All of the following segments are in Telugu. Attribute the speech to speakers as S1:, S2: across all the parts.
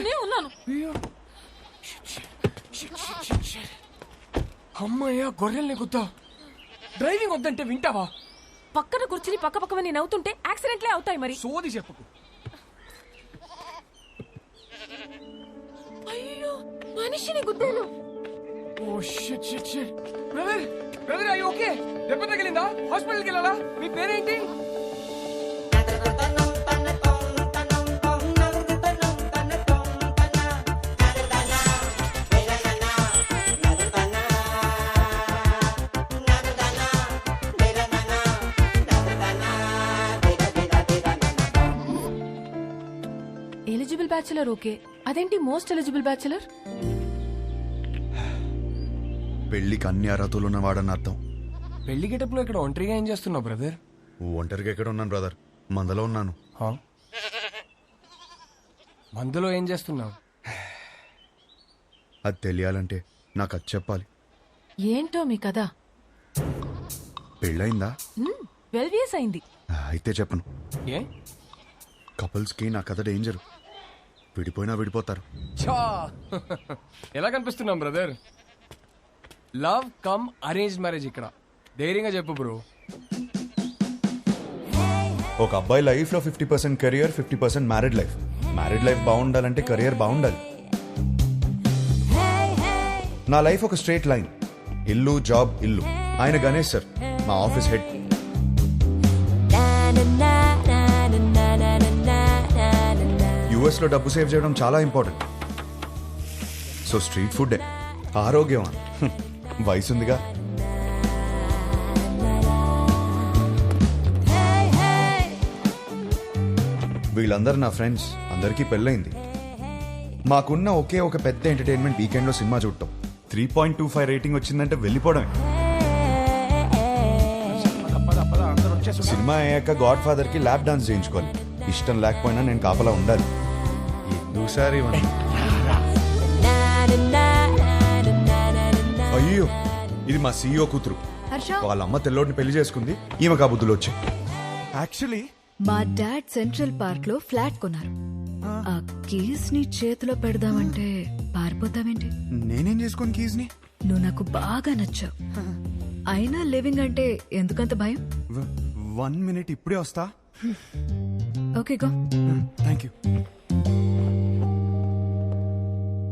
S1: నేను ఉన్నాను.
S2: అమ్మయ్యా గొర్రెల్ని గుద్దా. డ్రైవింగ్ వద్దంటే వింటావా?
S1: పక్కన కూర్చుని పక్క పక్కన నవ్వుతుంటే యాక్సిడెంట్లే అవుతాయి మరి.
S2: సోది చెప్పకు.
S1: అయ్యో మనిషిని గుద్దాను.
S2: Oh shit shit shit. Brother brother అయ్యో ఓకే. దెబ్బ తగిలిందా? హాస్పిటల్కి వెళ్ళాలా? మీ పేరేంటి?
S1: ఎలిజిబుల్ బ్యాచులర్ ఓకే, అదేంటి మోస్ట్ ఎలిజిబుల్ బ్యాచులర్?
S3: పెళ్లికి అన్ని అర్హతలు ఉన్నవాడని అర్థం.
S2: పెళ్లి గెటప్లో ఇక్కడ ఒంటరిగా ఏం చేస్తున్నావు బ్రదర్?
S3: ఒంటరిగా ఎక్కడ ఉన్నాను బ్రదర్, మందలో ఉన్నాను.
S2: మందులో ఏం చేస్తున్నావు?
S3: అది తెలియాలంటే నాకు అది చెప్పాలి.
S1: ఏంటో మీ కదా?
S3: పెళ్ళయిందా?
S1: 12 years అయింది.
S3: అయితే చెప్పను.
S2: ఏ?
S3: కపుల్స్కి నా కథ డేంజర్. విడిపోయినా విడిపోతారు.
S2: చా ఎలా కనిపిస్తున్నాం brother? Love come arrange marriage ఇక్కడ. ధైర్యంగా చెప్పు బ్రో.
S3: ఒక అబ్బాయి లైఫ్ లో 50% career, 50% married life. Married life బాగుండాలంటే కెరియర్ బాగుండాలి. నా లైఫ్ ఒక స్ట్రైట్ లైన్. ఇల్లు జాబ్ ఇల్లు. ఆయన గణేష్ సార్, మా ఆఫీస్ హెడ్. యుఎస్ లో డబ్బు సేవ్ చేయడం చాలా ఇంపార్టెంట్. సో స్ట్రీట్ ఫుడ్ ఆరోగ్యం. వయసుందిగా. వీళ్ళందరూ నా ఫ్రెండ్స్. అందరికీ పెళ్ళైంది. మాకున్న ఒకే ఒక పెద్ద ఎంటర్టైన్మెంట్ వీకెండ్ లో సినిమా చూడటం. 3.25 రేటింగ్ వచ్చిందంటే వెళ్ళిపోవడమే. సినిమా అయ్యాక గాడ్ ఫాదర్ కి ల్యాప్ డాన్స్ చేయించుకోవాలి. ఇష్టం లేకపోయినా నేను కాపలా ఉండాలి. ఎందుసారి అయ్యో, ఇది మా సీఈఓ కూతురు. వాళ్ళ అమ్మ తెల్లోడిని పెళ్లి చేసుకుంది. ఈమె కాబుద్దులు వచ్చాయి.
S4: యాక్చువల్లీ
S5: మా డాడ్ సెంట్రల్ పార్క్ లో ఫ్లాట్ కొన్నారు. ఆ కీస్ ని చేతిలో పెడదామంటే పారిపోతావేంటి?
S4: నేనేం చేసుకోను కీస్ ని.
S5: నువ్వు నాకు బాగా నచ్చావు. అయినా లివింగ్ అంటే ఎందుకంత భయం?
S4: 1 minute ఇప్పుడే వస్తా.
S5: Okay go.
S4: Thank you.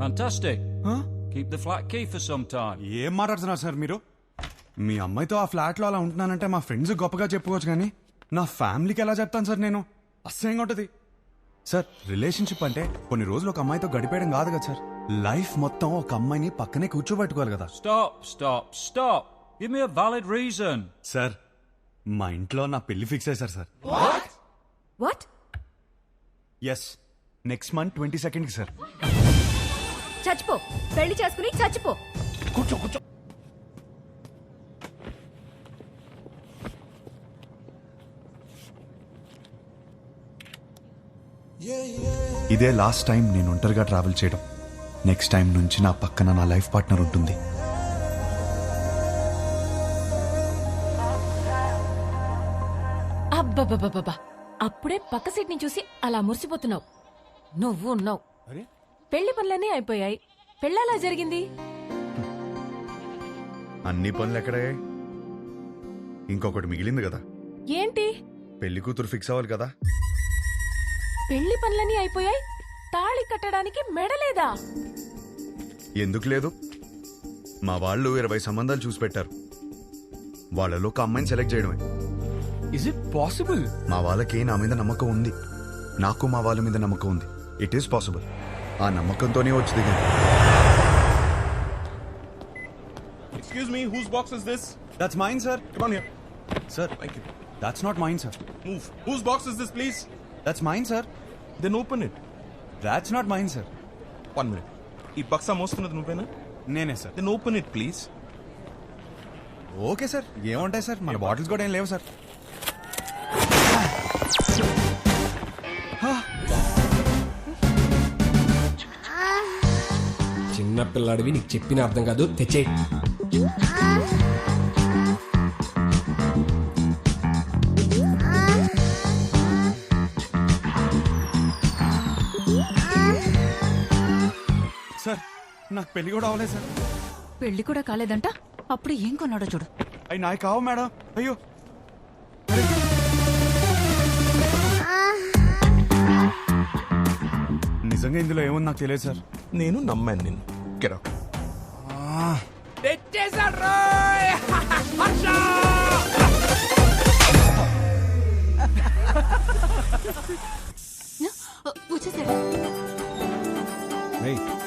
S6: Fantastic. Keep the flat key for some time.
S4: ఏం మాట్లాడుతున్నారు సార్ మీరు? మీ అమ్మాయితో ఆ ఫ్లాట్ లో అలా ఉంటున్నానంటే మా ఫ్రెండ్స్ గొప్పగా చెప్పుకోవచ్చు, కానీ నా ఫ్యామిలీకి ఎలా చెప్తాను సార్ నేను? అసహ్యంగా ఉంటది సార్. రిలేషన్షిప్ అంటే కొన్ని రోజులు ఒక అమ్మాయితో గడిపేయడం కాదు కదా సార్. లైఫ్ మొత్తం ఒక అమ్మాయిని పక్కనే కూర్చోబెట్టుకోవాలి కదా.
S6: Stop. Give me a valid reason.
S4: Sir, మా ఇంట్లో నా పెళ్లి ఫిక్స్ అయ్యారు sir.
S5: What?
S4: Yes, next month 22nd కి సార్.
S5: చచ్చిపో. పెళ్లి చేసుకుని చచ్చిపో.
S2: కూర్చో కూర్చో.
S3: ఇదే లాస్ట్ టైం నేను ఒంటరిగా ట్రావెల్ చేయడం. నెక్స్ట్ టైం నుంచి నా పక్కన నా లైఫ్ పార్ట్నర్ ఉంటుంది.
S1: అబ్బబ్బబ్బబ్బా, అప్పుడే పక్క సీట్ ని చూసి అలా మురిసిపోతున్నావు. నువ్వు ఉన్నావు. పెళ్లి పనులన్నీ అయిపోయాయి. పెళ్ళలా జరిగింది.
S3: అన్ని పనులు ఎక్కడే? ఇంకొకటి మిగిలింది కదా.
S1: ఏంటి?
S3: పెళ్లి కూతురు ఫిక్స్ అవ్వాలి కదా.
S1: పెళ్లి పనులన్నీ అయిపోయాయి, తాళి కట్టడానికి మెడలేదా?
S3: ఎందుకు లేదు? మా వాళ్ళు 20 సంబంధాలు చూసి పెట్టారు. వాళ్ళలో ఒక అమ్మాయిని సెలెక్ట్ చేయడమే.
S2: Is it possible?
S3: మా వాళ్ళకి నా మీద నమ్మకం ఉంది. నాకు మా వాళ్ళ మీద నమ్మకం ఉంది. It is possible. ఆ నమ్మకంతోనే వచ్చి దిగింది.
S7: Excuse me, whose box is this?
S4: That's mine, sir.
S7: Come on here.
S4: Sir,
S7: Thank you.
S4: that's not mine, sir.
S7: Move. Whose box is this, please?
S4: That's mine, sir.
S7: Then open it.
S4: That's not mine, sir.
S7: 1 minute. ఈ బక్సా మోస్తున్నది నువ్వేనా?
S4: నేనే sir.
S7: Then open it, please.
S4: Okay sir, ఏముంటాయి సార్, మన బాటిల్స్ కూడా ఏం లేవు సార్.
S2: చిన్న పిల్లాడివి, నీకు చెప్పిన అర్థం కాదు. తెచ్చే.
S4: సార్ నాకు పెళ్లి కూడా అవ్వలేదు సార్.
S8: పెళ్లి కూడా కాలేదంట, అప్పుడు ఏం కొన్నాడో చూడు.
S4: అవి నాకు కావు మేడం. అయ్యో నిజంగా ఇందులో ఏముంది నాకు తెలియదు సార్.
S7: నేను నమ్మాను నిన్ను. Get out.
S8: వచ్చేసాడు.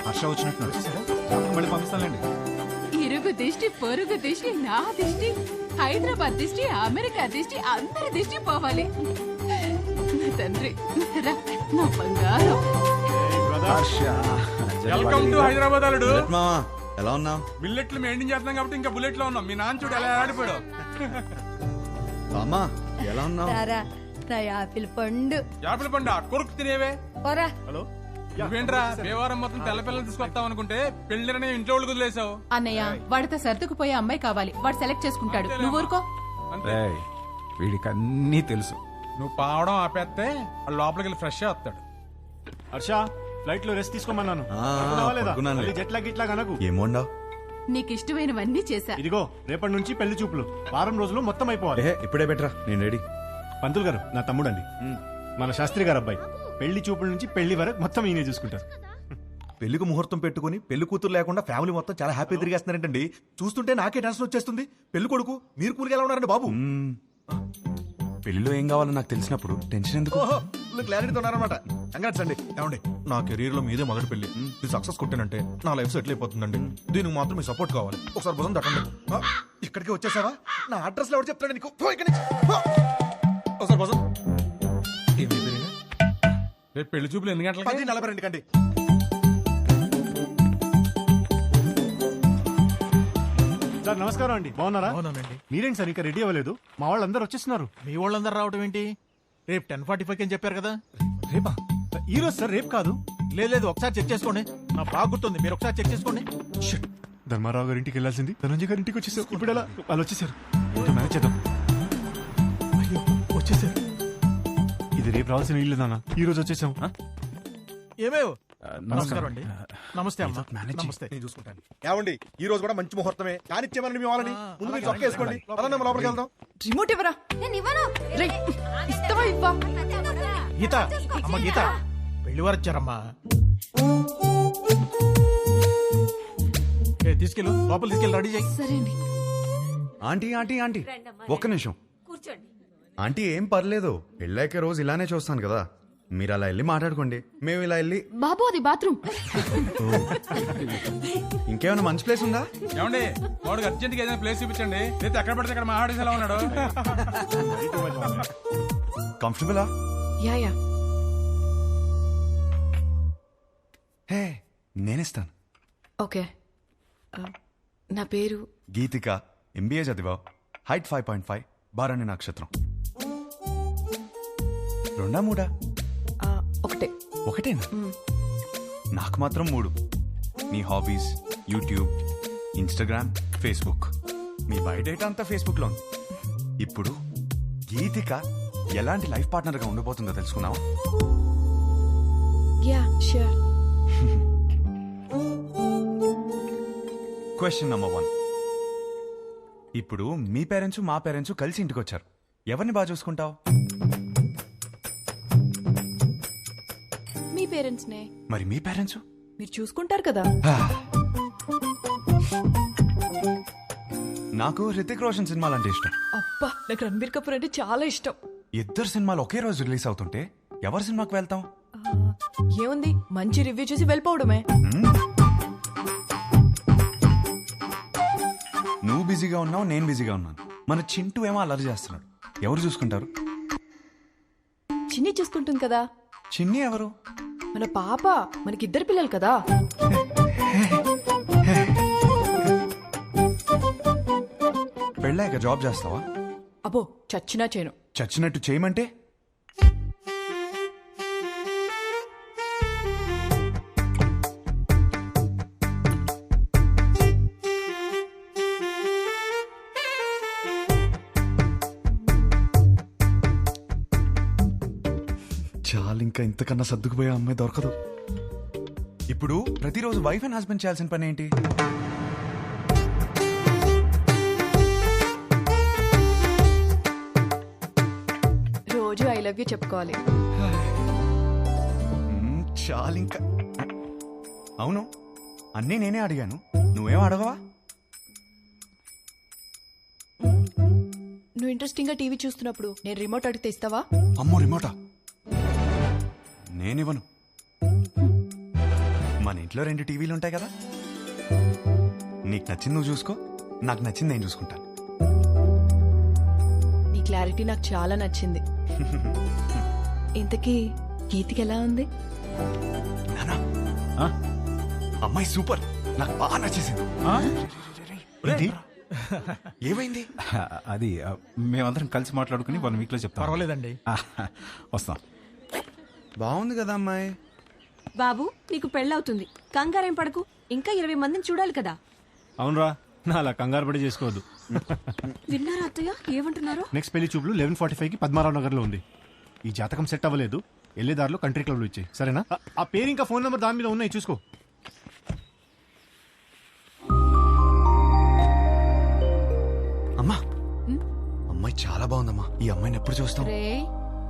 S4: హర్ష వచ్చినట్టు మళ్ళీ పంపిస్తానండి.
S8: ఇరుగు దిష్టి, పొరుగు దిష్టి, నా దిష్టి, హైదరాబాద్ దిష్టి, అమెరికా దిష్టి, అందరి దిష్టి పోవాలి. నా తండ్రి, రా, నా బంగారం.
S4: వెల్కమ్ టు హైదరాబాద్ అల్లుడు.
S3: మామా ఎలా ఉన్నావు?
S4: బిల్లెట్లు మెయింటైన్ చేస్తున్నాం కాబట్టి ఇంకా బుల్లెట్ లో ఉన్నాం. మీ నాన్న చూడు ఎలా ఆడిపోయాడు.
S3: అమ్మా ఎలా ఉన్నావు?
S9: నా యాపిల్ పండు
S4: యాపిల్ పండు కొరుకు తినేవే.
S9: పోరా.
S4: నువ్వేంట్రా దేవారం మొత్తం తెల్ల పిల్లలు తీసుకొస్తావు అనుకుంటే పెళ్లిరని ఇంట్లో వాళ్ళు వదిలేసావు.
S8: అన్నయ్య, వాడితో సర్దుకుపోయే అమ్మాయి కావాలి, వాడు సెలెక్ట్ చేసుకుంటాడు. నువ్వు ఊరుకో.
S10: వీడికి అన్నీ తెలుసు.
S4: నువ్వు పావడం ఆపేస్తే వాడు లోపలికి వెళ్ళి ఫ్రెష్ వస్తాడు.
S10: హర్ష ఫ్లైట్ లో రెస్ట్ తీసుకోమన్నాను.
S3: జెట్ ఏమోండావు?
S8: నీకు ఇష్టమైనవన్నీ చేశా.
S10: ఇదిగో రేపటి నుంచి పెళ్లి చూపులు వారం రోజులు మొత్తం అయిపోవాలి.
S3: ఇప్పుడే బెటరా, నేను రెడీ.
S10: పంతులు గారు నా తమ్ముడండి, మన శాస్త్రి గారు అబ్బాయి. పెళ్లి చూపుల నుంచి పెళ్లి వరకు మొత్తం ఈయనే చూసుకుంటారు.
S11: పెళ్లికి ముహూర్తం పెట్టుకుని పెళ్లి కూతురు లేకుండా ఫ్యామిలీ మొత్తం చాలా హ్యాపీ తిరిగేస్తున్నారంటండి. చూస్తుంటే నాకే టెన్షన్ వచ్చేస్తుంది. పెళ్లి కొడుకు మీరు కూలికి ఎలా ఉన్నారండి బాబు?
S4: పెళ్లిలో ఏం కావాలో నాకు తెలిసినప్పుడు టెన్షన్ ఎందుకు?
S11: క్లారిటీతో ఉన్నారనమాట. కంగ్రాట్స్ అండి. ఏమండి, నా కెరీర్ లో మీదే మొదటి పెళ్లి. ఇది సక్సెస్ కొట్టానంటే నా లైఫ్ సెటిల్ అయిపోతుందండి. దీనికి మాత్రం మీ సపోర్ట్ కావాలి. ఒకసారి భుజం తట్టండి. ఇక్కడికి వచ్చేసావా? నా అడ్రస్ లో ఎవరు చెప్తాడు నీకు? ఒకసారి భుజం.
S4: రేపు పెళ్లి చూపులు ఎన్ని గంటలకి?
S11: 10:42 కండి.
S10: సార్ నమస్కారం అండి, బాగున్నారా? మీరేంటి సార్ ఇంకా రెడీ అవ్వలేదు? మా వాళ్ళందరూ వచ్చేస్తున్నారు.
S11: మీ వాళ్ళందరూ రావడం ఏంటి? రేపు 10:45 అని చెప్పారు కదా.
S10: రేపా? ఈ రోజు సార్, రేపు కాదు.
S11: లేదు ఒకసారి చెక్ చేసుకోండి. నా బాగా గుర్తుంది, మీరు ఒకసారి చెక్ చేసుకోండి.
S10: ధర్మారావు గారి ఇంటికి వెళ్ళాల్సింది ధనంజయ్ గారి ఇంటికి వచ్చేసారు. ఇప్పుడు ఎలా? వాళ్ళు వచ్చేసారు. మేనేజ్ చేద్దాం.
S11: అయ్యో వచ్చేసారు.
S10: ఇది రేపు రావాల్సిన ఇల్లు నాన్న, ఈ రోజు వచ్చేసాం.
S11: ఏమేవ్ నమస్కారం అండి. నమస్తే అమ్మా.
S10: నమస్తే.
S11: నేను చూసుకుంటాను. ఏమండి, ఈ రోజు కూడా మంచి ముహూర్తమే. కానిచ్చేమని మీ వాళ్ళని ముందు మీరు చొక్క వేసుకోండి. పదండి, మనం లోపలికి వెళ్దాం.
S8: రిమోట్ ఇవ్వరా. ఇస్తావా ఇవ్వా?
S11: గీత, అమ్మ గీత, పెళ్లి వారు వచ్చారమ్మా. తీసుకెళ్ళు, లోపల తీసుకెళ్ళి రెడీ చేయి.
S8: సరే అండి.
S3: ఆంటీ ఆంటీ ఆంటీ ఒక్క నిమిషం. ఆంటీ ఏం పర్లేదు, పెళ్ళాక రోజు ఇలానే చూస్తాను కదా. మీరు అలా వెళ్ళి మాట్లాడుకోండి, మేము ఇలా వెళ్ళి.
S8: బాబు అది బాత్రూమ్.
S3: ఇంకేమైనా మంచి ప్లేస్ ఉందా?
S4: ఏమండి, వాడికి అర్జెంట్ గా ఏదైనా ప్లేస్ చూపించండి. లేదా ఎక్కడ పడితే అక్కడ మా ఆడేసి ఎలా ఉన్నాడు.
S3: కంఫర్టబులా?
S8: Yeah yeah.
S3: హే, నేనిస్తాను.
S8: ఓకే. నా పేరు
S3: గీతిక, ఎంబీఏ చదివావు, హైట్ 5.5, బారాణి నక్షత్రం. 2 3?
S8: ఒకటే.
S3: ఒకటేనా? నాకు మాత్రం 3. నీ హాబీస్ యూట్యూబ్, ఇన్స్టాగ్రామ్, ఫేస్బుక్. మీ బయోడేటా అంతా ఫేస్బుక్ లో ఉంది. ఇప్పుడు గీతిక ఎలాంటి లైఫ్ పార్ట్నర్ గా ఉండబోతుందో తెలుసుకున్నావా?
S8: Yeah sure.
S3: Question number 1. ఇప్పుడు మీ పేరెంట్స్ మా పేరెంట్స్ కలిసి ఇంటికి వచ్చారు. ఎవరిని బాగా చూసుకుంటావు?
S8: మీ పేరెంట్స్ నే.
S3: మరి మీ పేరెంట్స్?
S8: మీరు చూసుకుంటారు కదా.
S3: నాకు హృతిక్ రోషన్ సినిమాలు అంటే ఇష్టం.
S8: అబ్బా, నాకు రణబీర్ కపూర్ అంటే చాలా ఇష్టం.
S3: ఇద్దరు సినిమాలు ఒకే రోజు రిలీజ్ అవుతుంటే ఎవరి సినిమాకి వెళ్తాం?
S8: ఏముంది, మంచి రివ్యూ చూసి వెళ్ళిపోవడమే.
S3: నువ్వు బిజీగా ఉన్నావు, నేను బిజీగా ఉన్నాను. మన చింటూ ఏమో అల్లరి చేస్తున్నాడు. ఎవరు చూసుకుంటారు?
S8: చిన్ని చూసుకుంటుంది కదా.
S3: చిన్ని ఎవరు?
S8: మన పాప. మనకిద్దరు పిల్లలు కదా.
S3: పెళ్ళాక జాబ్ చేస్తావా?
S8: అబ్బో, చచ్చినా చేయను.
S3: చచ్చినట్టు చేయమంటే? చాలు, ఇంకా ఇంతకన్నా సర్దుకుపోయే అమ్మాయి దొరకదు. ఇప్పుడు
S4: ఇప్పుడు ప్రతిరోజు వైఫ్ అండ్ హస్బెండ్ చేయాల్సిన పని ఏంటి?
S9: రోజు ఐ లవ్ యూ చెప్పుకోవాలి.
S4: చాలు ఇంకా. అవును, అన్నీ నేనే అడిగాను, నువ్వేం అడగవా?
S9: నువ్వు ఇంట్రెస్టింగ్ గా టీవీ చూస్తున్నప్పుడు నేను రిమోట్ అడిగితే ఇస్తావా?
S4: అమ్మో, రిమోటా? నేనివ్వను. మన ఇంట్లో 2 టీవీలు ఉంటాయి కదా, నీకు నచ్చింది నువ్వు చూసుకో, నాకు నచ్చింది నేను చూసుకుంటాను.
S9: నీ క్లారిటీ నాకు చాలా నచ్చింది. ఇంతకీ గీతికి ఎలా ఉంది?
S4: నానా, అమ్మాయి సూపర్, నాకు బాగా నచ్చేసింది. ఏమైంది?
S10: అది మేమందరం కలిసి మాట్లాడుకుని 1 వీక్ లో చెప్తాం.
S11: పర్వాలేదండి.
S10: వస్తాం.
S4: బాగుంది కదా అమ్మాయి.
S1: బాబు, నీకు పెళ్ళవుతుంది, కంగారేం పడకు. ఇంకా 20 మందిని చూడాలి కదా.
S10: అవునరా, నా అలా కంగారు పడి చేసుకోవద్దు.
S1: విన్నారా అత్తయ్య ఏమంటున్నారు?
S10: నెక్స్ట్ పెళ్లి చూపులు 11:45కి పద్మారావు నగర్ లో ఉంది. ఈ జాతకం సెట్ అవ్వలేదు, వెళ్ళేదారిలో కంట్రీ క్లబ్ లో ఇచ్చాయి, సరేనా? ఆ పేరు ఇంకా ఫోన్ నెంబర్ దాని మీద ఉన్నాయి, చూసుకో.
S4: అమ్మా, అమ్మాయి చాలా బాగుందమ్మా. ఈ అమ్మాయిని ఎప్పుడు చూస్తాం?
S8: రే,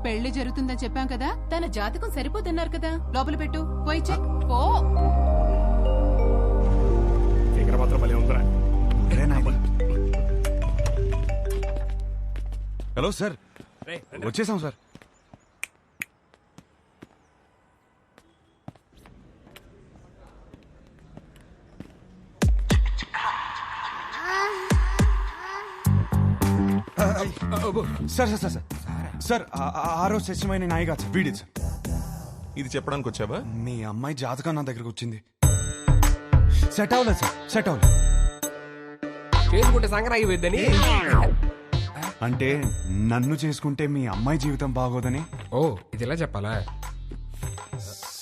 S8: పెళ్లి జరుగుతుందని చెప్పాం కదా, తన జాతకం సరిపోతున్నారు కదా, లోపల పెట్టు, పోయి చెక్. పో.
S4: హలో సార్, వచ్చేసాం sir. Sir sir sir sir ఆ రోజు సత్యమైన నాయి కాదు సార్, వీడిది సార్.
S7: ఇది చెప్పడానికి వచ్చావా?
S4: మీ అమ్మాయి జాతకం నా దగ్గరకు వచ్చింది. సెట్ అవ్వలేదు సార్, సెట్ అవ్వలేదు.
S2: చేసుకుంటే సంక్రాంతి అయిపోద్దని.
S4: అంటే నన్ను చేసుకుంటే మీ అమ్మాయి జీవితం బాగోదని.
S2: ఓ, ఇది ఇలా చెప్పాలా?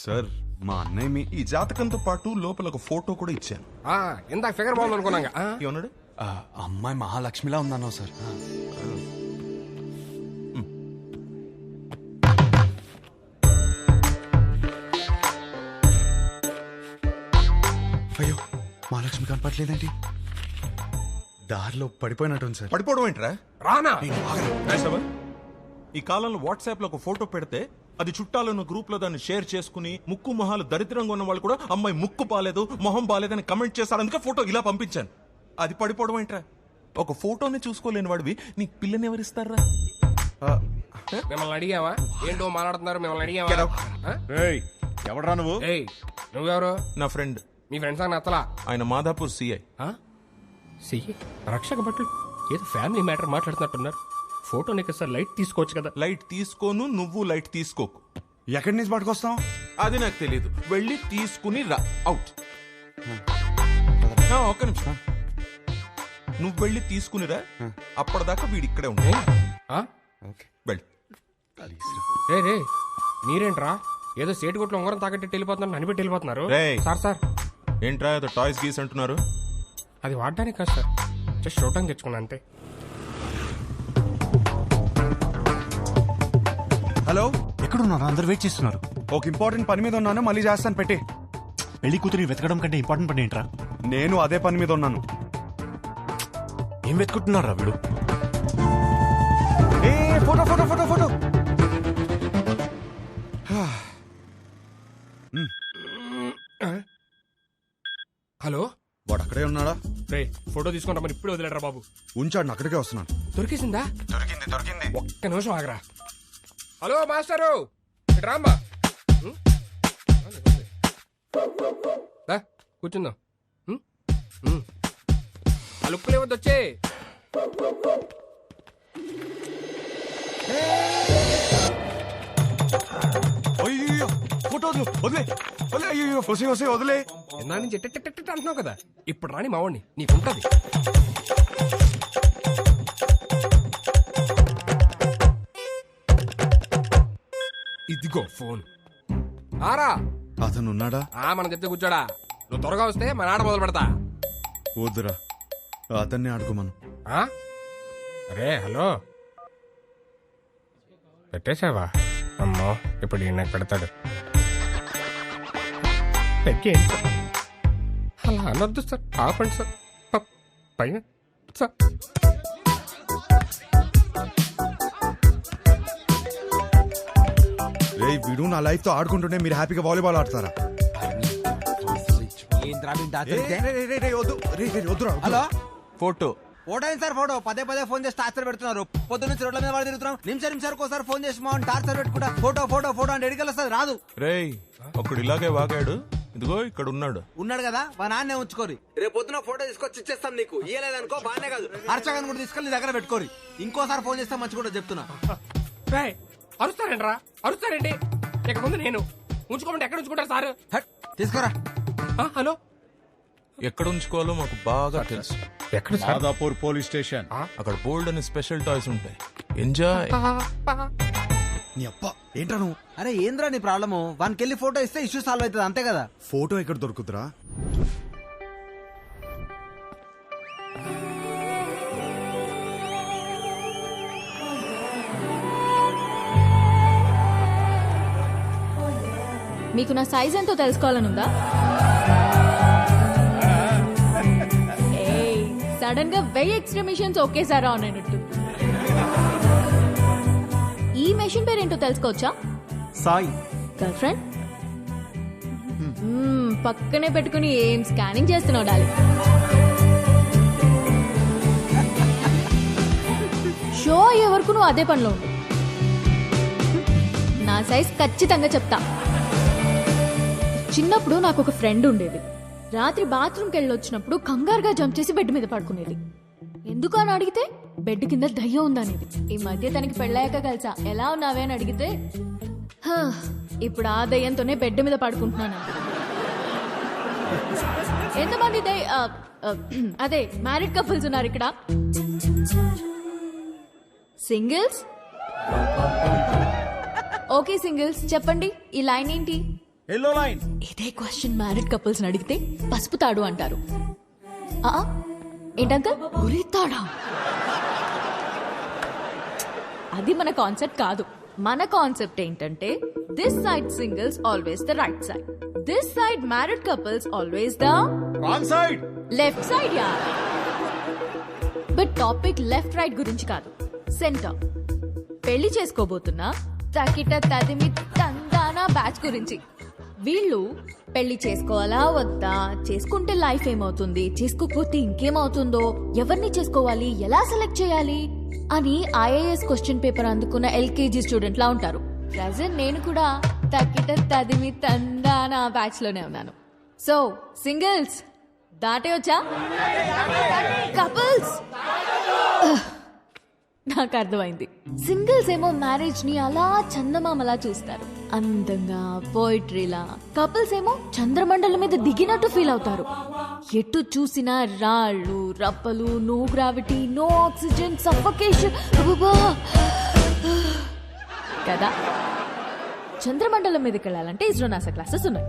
S4: సార్, మా అన్నయ్య మీ
S7: ఈ జాతకంతో పాటు లోపల ఒక ఫోటో కూడా ఇచ్చాను.
S2: ఇందాక ఫిగర్ బాగుంది అనుకున్నాగా.
S7: ఏమన్నాడు?
S4: అమ్మాయి మహాలక్ష్మిలా ఉందన్నావు సార్. అయ్యో, మహాలక్ష్మి కనపట్లేదేంటి? దారిలో పడిపోయినట్టుంది సార్.
S7: పడిపోవడం ఏంట్రా?
S2: రానా?
S7: ఈ కాలంలో వాట్సాప్ లో ఒక ఫోటో పెడితే అది చుట్టాలను గ్రూప్ లో దాన్ని షేర్ చేసుకుని ముక్కు మొహాలు దరిద్రంగా ఉన్న వాళ్ళు కూడా అమ్మాయి ముక్కు బాలేదు, మొహం బాలేదని కమెంట్ చేశారు. అందుకే ఫోటో ఇలా పంపించాను. అది పడిపోవడం ఏంట్రా? ఒక ఫోటోని చూసుకోలేని వాడివి నీకు పిల్లని ఎవరిస్తారా?
S2: మిమ్మల్ని అడిగావా? ఏంటో మాట్లాడుతున్నారు, మిమ్మల్ని అడిగావా?
S10: ఎవడరా నువ్వు?
S2: నువ్వెవరు?
S7: నా ఫ్రెండ్.
S2: మీ ఫ్రెండ్స్ అని నచ్చలా?
S7: ఆయన మాదాపూర్ సిఐ.
S2: సిఐ రక్షక భటులు ఏదో ఫ్యామిలీ మ్యాటర్ మాట్లాడుతున్నట్టున్నారు. ఫోటో నీకు సార్ లైట్ తీసుకోవచ్చు కదా.
S7: లైట్ తీసుకోను, నువ్వు లైట్ తీసుకోకు.
S4: ఎక్కడి నుంచి పట్టుకొస్తాం?
S7: అది నాకు తెలియదు. వెళ్ళి తీసుకుని రా. అవుట్. ఒక్క నిమిషం, నువ్వు వెళ్ళి తీసుకునిరా. అప్పటిదాకా వీడి ఇక్కడే ఉంటాయి. వెళ్ళి.
S2: రే మీరేంట్రా ఏదో సేటు కొట్లు ఉంగరం తాకట్టి వెళ్ళిపోతున్నారు, అనిపెట్టి వెళ్ళిపోతున్నారు. సార్
S7: ఏంట్రా ఏదో టాయ్స్ గీస్ అంటున్నారు?
S2: అది వాడడానికి కాదు సార్, జస్ట్ చూడటానికి తెచ్చుకున్నా అంతే.
S4: హలో,
S10: ఎక్కడున్నారు? అందరు వెయిట్ చేస్తున్నారు.
S4: ఒక ఇంపార్టెంట్ పని మీద ఉన్నాను, మళ్ళీ చేస్తాను, పెట్టి.
S10: పెళ్లి కూతురిని వెతకడం కంటే ఇంపార్టెంట్ పని ఏంట్రా?
S4: నేను అదే పని మీద ఉన్నాను.
S10: ఏం వెతుకుంటున్నారా వీడు?
S4: Photo photo photo photo.
S2: Hello,
S4: వాడు అక్కడే ఉన్నాడా?
S2: రే, ఫోటో తీసుకుంటా మరి ఇప్పుడే వదిలేడరా బాబు.
S4: ఉంచాడు, అక్కడికే వస్తున్నాను.
S2: దొరికేసిందా?
S4: దొరికింది.
S2: ఒక్క నిమిషం ఆగరా. హలో మాస్టరు, రామ్మా. కూర్చుందాం. ఆ లుక్కులు ఏవద్దు, వచ్చే.
S4: అయ్యో, ఫోటో వదిలే. అయ్యో, వదిలే.
S2: ఎందా నుంచి అంటున్నావు కదా, ఇప్పుడు రాని మావాడిని నీకుంటది. ఇదిగో ఫోన్. ఆరా,
S4: అతను ఉన్నాడా?
S2: మనం చెప్తే కూర్చోడా. నువ్వు త్వరగా వస్తే మన ఆడ మొదలు పెడతా.
S4: వద్దురా, అతన్ని ఆడుకోమను.
S2: అరే హలో, పెట్టేశావా? అమ్మో, ఇప్పుడు ఈయన పెడతాడు.
S12: పెగ్గేయండి సార్. అలా అనొద్దు సార్, ఆపండి సార్. పైన సార్.
S4: రే వీడు నా లైఫ్ తో ఆడుకుంటుంటే మీరు హ్యాపీగా వాలీబాల్ ఆడతారా?
S11: హలో ఫోటో
S13: ఫోటో ఏంటి సార్? ఫోటో పదే పదే ఫోన్ చేసి టార్చర్ పెడుతున్నారు. పొద్దు నుంచి రోడ్ల మీద తిరుగుతున్నాం. నిమిషానికి ఒకసారి ఫోన్ చేసి మా టార్చర్ పెట్టుకుంటా ఫోటో ఫోటో ఫోటో అంటే ఎడికల్ వస్తుంది, రాదు.
S7: రేయ్ ఒకడు ఇలాగే వాగాడు, ఇదిగో ఇక్కడ ఉన్నాడు
S13: కదా, మా నాన్నే ఉంచుకోరి. రేపు పొద్దున ఫోటో తీసుకొచ్చి ఇచ్చేస్తాం నీకు. ఇయ్యలేదనుకో బానే కాదు, అర్చగాన్ని కూడా తీసుకెళ్ళి నీ దగ్గర పెట్టుకోరి. ఇంకోసారి ఫోన్ చేస్తే మంచి కూడా చెప్తున్నా.
S12: అరుస్తారండి రా, అరుస్తారండి. ఇక ముందు నేను ఉంచుకోమంటే ఎక్కడ ఉంచుకుంటారు సార్?
S13: తీసుకోరా.
S12: హలో,
S7: ఎక్కడ ఉంచుకోవాలో మాకు బాగా తెలుసు.
S12: ఎక్కడ సార్?
S11: Madhapur police station.
S7: అక్కడ బోల్డ్ అని స్పెషల్ టాయ్స్ ఉంటాయి, ఎంజాయ్.
S4: నీ అప్ప ఏంట్రా నువ్వు?
S13: అరే ఏంద్రా నీ ప్రాబ్లము? వానికి వెళ్ళి ఫోటో ఇస్తే ఇష్యూ సాల్వ్ అవుతుంది, అంతే కదా.
S4: ఫోటో ఎక్కడ దొరుకుతురా?
S1: మీకు నా సైజ్ ఎంతో తెలుసుకోవాలనుందా? సడన్ గా 1000 ఎక్స్ట్రా మిషన్స్ ఒకేసారి ఆన్ అయినట్టు. ఈ మెషిన్ పేరేంటో తెలుసుకోవచ్చా?
S10: సాయి.
S1: Girlfriend? పక్కనే పెట్టుకుని ఏం స్కానింగ్ చేస్తున్నావు డాలి? షో అయ్యే వరకు నువ్వు అదే పనిలో ఉండు. నా సైజ్ ఖచ్చితంగా చెప్తా. చిన్నప్పుడు నాకు ఒక ఫ్రెండ్ ఉండేది. రాత్రి బాత్రూమ్కి వెళ్ళొచ్చినప్పుడు కంగారుగా జంప్ చేసి బెడ్ మీద పడుకునేది. ఎందుకు అని అడిగితే బెడ్ కింద దయ్యం ఉందనేది. ఈ మధ్య తనకి పెళ్ళాక కలిసా. ఎలా ఉన్నావే అని అడిగితే ఇప్పుడు ఆ దయ్యంతోనే బెడ్ మీద పడుకుంటున్నాను. ఎంతమంది అదే మ్యారీడ్ కపుల్స్ ఉన్నారు ఇక్కడ? సింగిల్స్? ఓకే సింగిల్స్, చెప్పండి ఈ లైన్ ఏంటి?
S11: Yellow line.
S1: ఇదే క్వశ్చన్ మ్యారీడ్ కపుల్స్ అడిగితే పసుపు తాడు అంటారు. ఏంటంకల్ ఉరితాడా? అది మన కాన్సెప్ట్ కాదు. మన కాన్సెప్ట్ ఏంటంటే this side singles always the right side, this side married couples always the
S11: wrong side,
S1: left side. Yeah, but topic left right గురించి కాదు, సెంటర్. పెళ్లి చేసుకోబోతున్నా తకిట తదిమి తందానా బ్యాచ్ గురించి. వీళ్ళు పెళ్లి చేసుకోవాలా వద్దా, చేసుకుంటే లైఫ్ ఏమవుతుంది, చేసుకోకపోతే ఇంకేమవుతుందో, ఎవరిని చేసుకోవాలి, ఎలా సెలెక్ట్ చేయాలి అని ఐఏఎస్ క్వశ్చన్ పేపర్ అందుకున్న ఎల్కేజీ స్టూడెంట్ లా ఉంటారు. ప్రజెంట్ నేను కూడా తకిట తదిమి తందానా బ్యాచ్ లోనే ఉన్నాను. సో సింగిల్స్ దాటే వచ్చా? కపుల్స్ నాకు అర్థమైంది. సింగిల్స్ ఏమో మ్యారేజ్ ని అలా చందమామలా చూస్తారు, అందంగా పోయిట్రీలా. కపుల్స్ ఏమో చంద్రమండలం మీద దిగినట్టు ఫీల్ అవుతారు. ఎటు చూసినా రాళ్ళు రప్పలు, no gravity, no oxygen, suffocation కదా. చంద్రమండలం మీదకి వెళ్ళాలంటే ఇస్రో నాసా క్లాసెస్ ఉన్నాయి.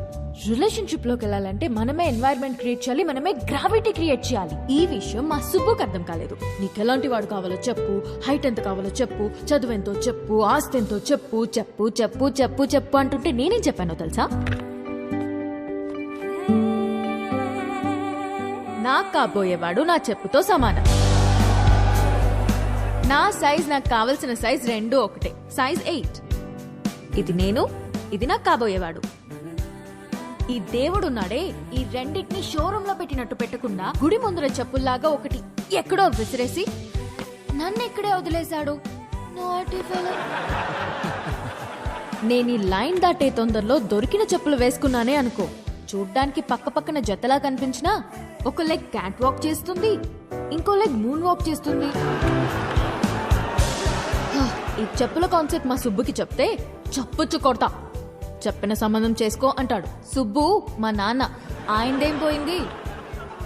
S1: రిలేషన్షిప్ లోకి వెళ్ళాలంటే మనమే ఎన్వైరన్మెంట్ క్రియేట్ చేయాలి, మనమే గ్రావిటీ క్రియేట్ చేయాలి. ఈ విషయం మా సుబ్బుకి అర్థం కాలేదు. నీకు ఎలాంటి వాడు కావాలో చెప్పు, హైట్ ఎంత కావాలో చెప్పు, చదువు ఎంతో చెప్పు, ఆస్తి ఎంతో చెప్పు, చెప్పు చెప్పు చెప్పు చెప్పు అంటుంటే నేనేం చెప్పానో తెలుసా? నాకు కాబోయేవాడు నా చెప్పుతో సమానం. నా సైజ్ నాకు కావలసిన సైజ్ రెండు ఒకటే, సైజ్ 8. ఇది నేను, ఇది నాకు కాబోయేవాడు. ఈ దేవుడున్నాడే, ఈ రెండింటిని షోరూమ్ లో పెట్టినట్టు పెట్టకుండా గుడి ముందర చెప్పుల్లాగా ఒకటి ఎక్కడో విసిరేసి నన్ను ఇక్కడే వదిలేశాడు. నేను ఈ లైన్ దాటే తొందరలో దొరికిన చెప్పులు వేసుకున్నానే అనుకో, చూడ్డానికి పక్క పక్కన జతలా కనిపించినా ఒక లెగ్ క్యాట్ వాక్ చేస్తుంది, ఇంకో లెగ్ మూన్ వాక్ చేస్తుంది. ఈ చెప్పుల కాన్సెప్ట్ మా సుబ్బుకి చెప్తే చప్పుచ్చు కొడతా. చెప్పిన సంబంధం చేసుకో అంటాడు. సుబ్బు మా నాన్న, ఆయనదేం పోయింది?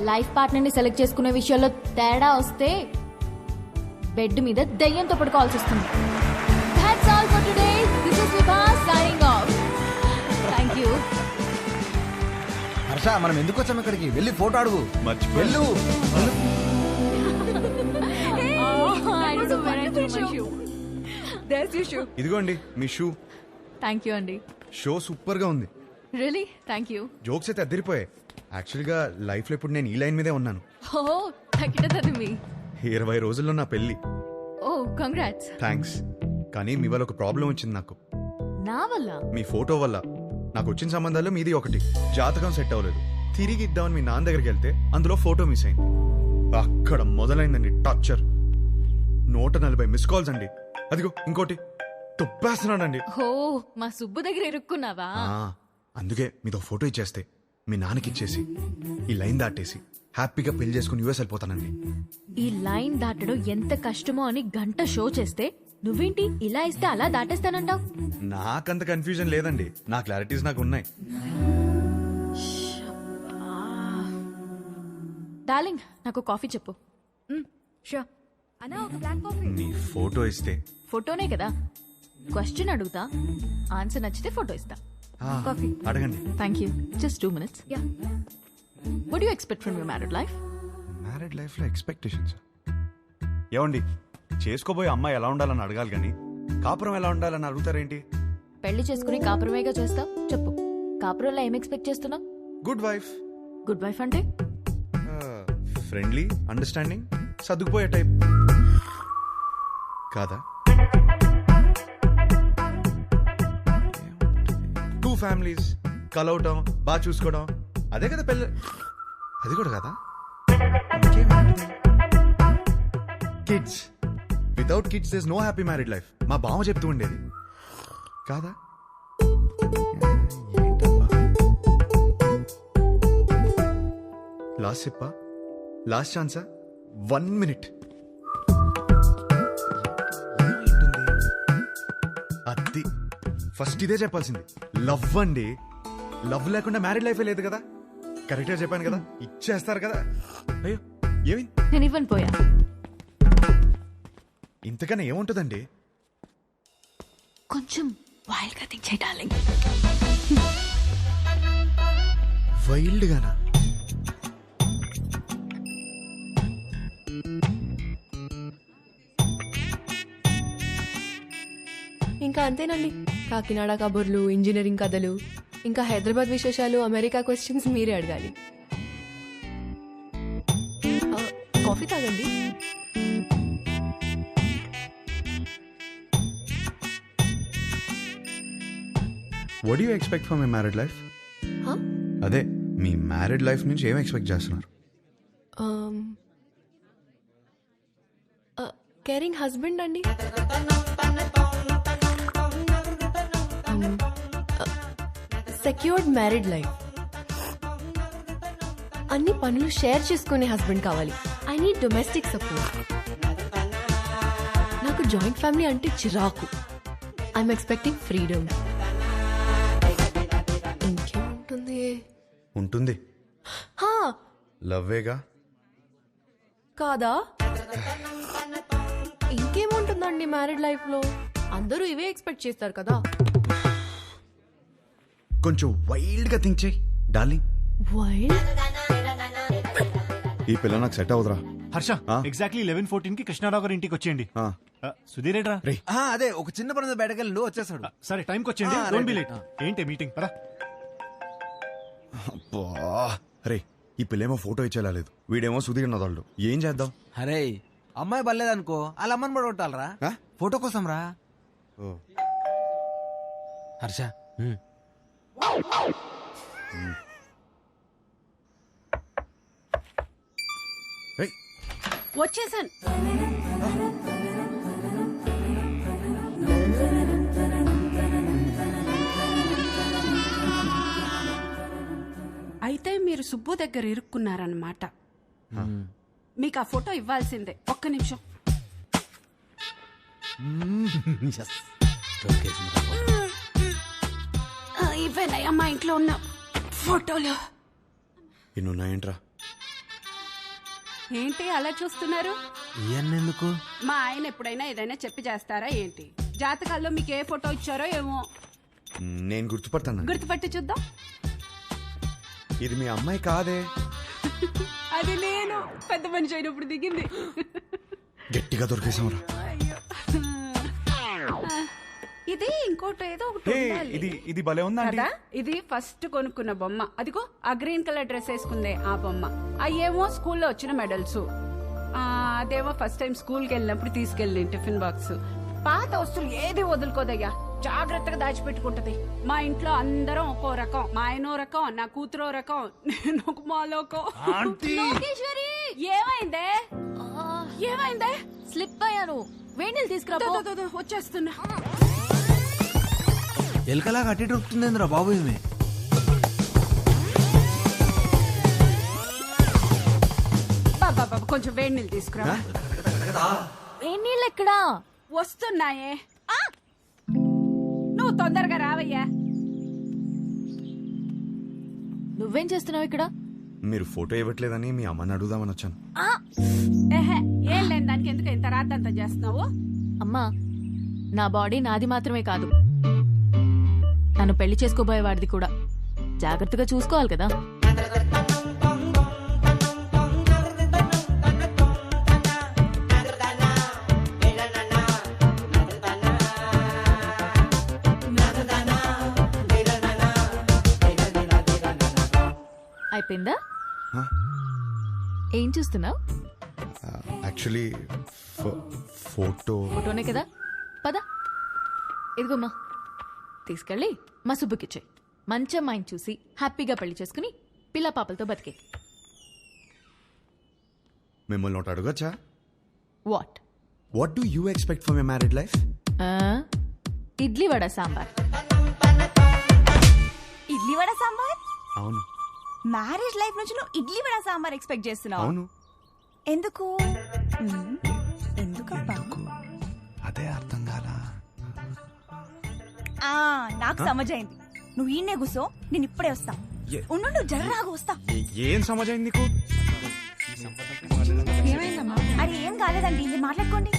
S1: లైఫ్ పార్ట్నర్ ని సెలెక్ట్ చేసుకునే విషయాల్లో తేడా వస్తే బెడ్ మీద దయ్యంతో పడుకోవాల్సి వస్తుంది. That's all for today. This is Vibha signing off. Thank you.
S13: Harsha, మనం ఎందుకు వచ్చాం ఇక్కడికి? వెళ్ళి ఫోటో అడుగు. వెళ్ళు.
S4: ఇదిగోండి మీ షూ.
S1: థ్యాంక్ యూ అండి.
S4: షో సూపర్ గా ఉంది.
S1: Really thank you.
S4: జోక్స్ అయితే అద్దరిపోయాయి. యాక్చువల్గా లైఫ్లో ఇప్పుడు నేను ఈ లైన్ మీదే ఉన్నాను.
S1: ఓ తక్కిట తదిమి.
S4: 20 రోజుల్లో నా పెళ్లి.
S1: ఓ కంగ్రాట్స్.
S4: థ్యాంక్స్. కానీ మీ వల్ల ఒక ప్రాబ్లం వచ్చింది నాకు.
S1: నా వల్ల?
S4: మీ ఫోటో వల్ల. నాకు వచ్చిన సంబంధాల్లో మీది ఒకటి. జాతకం సెట్ అవ్వలేదు. తిరిగి ఇద్దామని మీ నాన్న దగ్గరికి వెళ్తే అందులో ఫోటో మిస్ అయింది. అక్కడ మొదలైందండి టార్చర్. 140 మిస్ కాల్స్ అండి. అదిగో ఇంకోటి తుప్పేస్తున్నానండి.
S1: ఓ మా సుబ్బు దగ్గర ఇరుక్కున్నావా?
S4: అందుకే మీతో ఫోటో ఇచ్చేస్తే మీ నాన్నకి ఇచ్చేసి ఈ లైన్ దాటేసి హ్యాపీగా పెళ్లి చేసుకుని యూఎస్ వెళ్ళిపోతానండి.
S1: ఈ లైన్ దాటడం ఎంత కష్టమో అని గంట షో చేస్తే నువ్వేంటి ఇలా ఇస్తే అలా దాటేస్తానంటావు?
S4: నాకంత కన్ఫ్యూజన్ లేదండి. నా క్లారిటీస్ నాకు ఉన్నాయి.
S1: డార్లింగ్ నాకు కాఫీ చెప్పు. షూర్. అన్నా ఒక బ్లాక్ కాఫీ.
S4: మీ ఫోటో ఇస్తే.
S1: ఫోటోనే కదా. క్వశ్చన్ అడుగుతా, ఆన్సర్ నచ్చితే ఫోటో ఇస్తా. కాఫీ
S4: అడగండి.
S1: Thank you. Just 2 minutes. Yeah. What do you expect from your married life?
S4: Married లైఫ్లో ఎక్స్పెక్టేషన్స్ ఏమండి? చేసుకోబోయే అమ్మాయి ఎలా ఉండాలని అడగాలి కానీ కాపురం ఎలా ఉండాలని అడుగుతారేంటి?
S1: పెళ్లి చేసుకుని కాపురమేగా చేస్తావు. చెప్పు, కాపురంలో ఏం ఎక్స్పెక్ట్ చేస్తున్నావు?
S4: Good wife.
S1: గుడ్ వైఫ్ అంటే
S4: ఫ్రెండ్లీ, అండర్స్టాండింగ్, సర్దుకుపోయే టైప్ కాదా? 2 families కలవటం, బాగా చూసుకోవడం, అదే కదా పెళ్ళి. అది కూడా కదా. Kids. Without kids there is no happy married life. మా బావ చెప్తూ ఉండేది కాదా? లాస్ట్ చెప్పా, లాస్ట్ ఛాన్సా? 1 minute. అది ఫస్ట్ ఇదే చెప్పాల్సింది. లవ్ అండి. లవ్ లేకుండా మ్యారీడ్ లైఫే లేదు కదా. కరెక్ట్ గా చెప్పాను కదా. ఇచ్చేస్తారు కదా. అయ్యో ఏమి
S1: నేను ఇవ్వను పోయా.
S4: ఇంతకన్నా ఏముంటుందండి?
S1: కొంచెం వైల్డ్ గా థింక్ చేయి డార్లింగ్.
S4: వైల్డ్ గానా?
S9: ఇంకా అంతేనండి. కాకినాడ కబుర్లు, ఇంజనీరింగ్ కథలు, ఇంకా హైదరాబాద్ విశేషాలు, అమెరికా క్వశ్చన్స్ మీరే అడగాలి. కాఫీ తాగండి.
S4: What you expect from my married life? అదే మీ మ్యారీడ్ లైఫ్ నుంచి ఏం ఎక్స్పెక్ట్ చేస్తున్నారు?
S9: కేరింగ్ హస్బెండ్ అండి. Secured married life. అన్ని పనులు షేర్ చేసుకునే హస్బెండ్ కావాలి. I need domestic support. నాకు జాయింట్ ఫ్యామిలీ అంటే చిరాకు. I'm expecting freedom. ఇంకేముంటుంది?
S4: ఉంటుంది. లవ్వేగా
S9: కాదా? ఇంకేముంటుందండి మ్యారీడ్ లైఫ్ లో? అందరూ ఇవే ఎక్స్పెక్ట్ చేస్తారు కదా.
S4: కొంచెం వైల్డ్ గా థింక్ చేయి డార్లింగ్.
S9: వైల్డ్?
S4: ఈ పిల్ల నాకు సెట్ అవుదరా.
S10: హర్ష, ఎగ్జాక్ట్లీ 11:14 కి కృష్ణారావు గారి ఇంటికి వచ్చేయండి. సుధీర్ ఏడ్రా?
S13: అదే ఒక చిన్న పని బయటకెళ్ళి వచ్చేసాడు.
S10: సరే టైంకి వచ్చేయండి. Don't be late. ఏంటి మీటింగ్? పరా.
S4: అరే ఈ పిల్లేమో ఫోటో ఇచ్చేలా లేదు, వీడేమో సుధీర్ నదాళ్ళు. ఏం చేద్దాం?
S13: అరే అమ్మాయి బలేదనుకో, వాళ్ళ అమ్మని కూడా కొట్టాలరా ఫోటో కోసం రా. హర్ష
S8: వచ్చేసాను. అయితే మీరు సుబ్బు దగ్గర ఇరుక్కున్నారన్నమాట. మీకు ఆ ఫోటో ఇవ్వాల్సిందే. ఒక్క నిమిషం. ఇవేనయ్యా మా ఇంట్లో ఉన్న ఫోటోలు.
S4: ఇన్నున్నాయంట్రా.
S8: ఏంటి అలా చూస్తున్నారు?
S13: ఎందుకు?
S8: మా ఆయన ఎప్పుడైనా ఏదైనా చెప్పి చేస్తారా ఏంటి? జాతకాల్లో మీకు ఏ ఫోటో ఇచ్చారో ఏమో.
S4: నేను గుర్తుపడతాను.
S8: గుర్తుపట్టి చూద్దాం.
S4: ఇది మీ అమ్మాయి కాదే.
S8: అది నేను పెద్ద మనిషి అయినప్పుడు దిగింది.
S4: గట్టిగా దొరికేసాంరా.
S8: ఇది ఇది ఇంకోటి ఏదో ఒకటి
S4: హే,
S8: ఉండాలి.
S4: ఇది భలే ఉందా ఆంటీ?
S8: కదా ఇది ఫస్ట్ కొనుక్కున్న బొమ్మ. అదిగో ఆ గ్రీన్ కలర్ డ్రెస్ వేసుకుందే ఆ బొమ్మ. అయ్యేమో స్కూల్లో వచ్చిన మెడల్స్. అదేమో ఫస్ట్ టైం స్కూల్కి వెళ్ళినప్పుడు తీసుకెళ్ళి టిఫిన్ బాక్స్. పాత వస్తువులు ఏది వదులుకోదయ్యా, జాగ్రత్తగా దాచిపెట్టుకుంటది. మా ఇంట్లో అందరం ఒక్కో రకం. మా ఆయనో రకం, నా కూతురో రకం, నేను ఒక మాలోకం.
S1: లోకేశ్వరి
S8: ఏమైందే ఏమైందే?
S1: స్లిప్ అయ్యాను. వేణీలు తీసుకురా పో.
S8: వచ్చేస్తున్నా.
S13: ఎలకలా కట్టి దొరుకుతుందేంద్రా బాబు ఈమె.
S8: బాబా కొంచెం వేడి నీళ్ళు తీసుకురా.
S1: వేణీళ్ళు ఎక్కడా?
S8: వస్తున్నాయే. నువ్వు తొందరగా రావయ్యా.
S1: నువ్వేం చేస్తున్నావు ఇక్కడ?
S4: మీరు ఫోటో ఇవ్వట్లేదని మీ అమ్మని అడుగుదామని వచ్చాను.
S8: ఏహే, ఏం లేని దానికి ఎందుకు ఇంత రాద్దంతా చేస్తున్నావు?
S1: అమ్మా, నా బాడీ నాది మాత్రమే కాదు, నన్ను పెళ్లి చేసుకోబోయేవాడిది కూడా. జాగ్రత్తగా చూసుకోవాలి కదా. అయిపోయిందా? ఏం చూస్తున్నావు?
S4: యాక్చువల్లీ
S1: ఫోటోనే కదా. పద, ఇదిగోమ్మా, తీసుకెళ్ళి మా సుబ్బుకిచ్చే. మంచి అమ్మాయిని చూసి హ్యాపీగా పెళ్లి చేసుకుని పిల్ల పాపలతో బతికే.
S4: మిమ్మల్ని ఒకటి అడగచ్చా?
S1: What
S4: what do you expect for my married life?
S1: Idli vada sambar.
S14: Idli vada sambar?
S4: అవును.
S14: మ్యారేజ్ లైఫ్ నుంచి నువ్వు ఇడ్లీ వడ సాంబార్ ఎక్స్పెక్ట్ చేస్తున్నావు?
S4: అవును.
S14: ఎందుకు? ఎందుకబ్బా?
S4: అదే అర్థం కాలా.
S14: నాకు సమజైంది. నువ్వు ఈయనే కూసో, నేను ఇప్పుడే వస్తా. ఉండు, జర్రాగా వస్తా.
S4: ఏం సమాజం నీకు?
S14: అరే ఏం కాలేదండి, మీరు మాట్లాడుకోండి.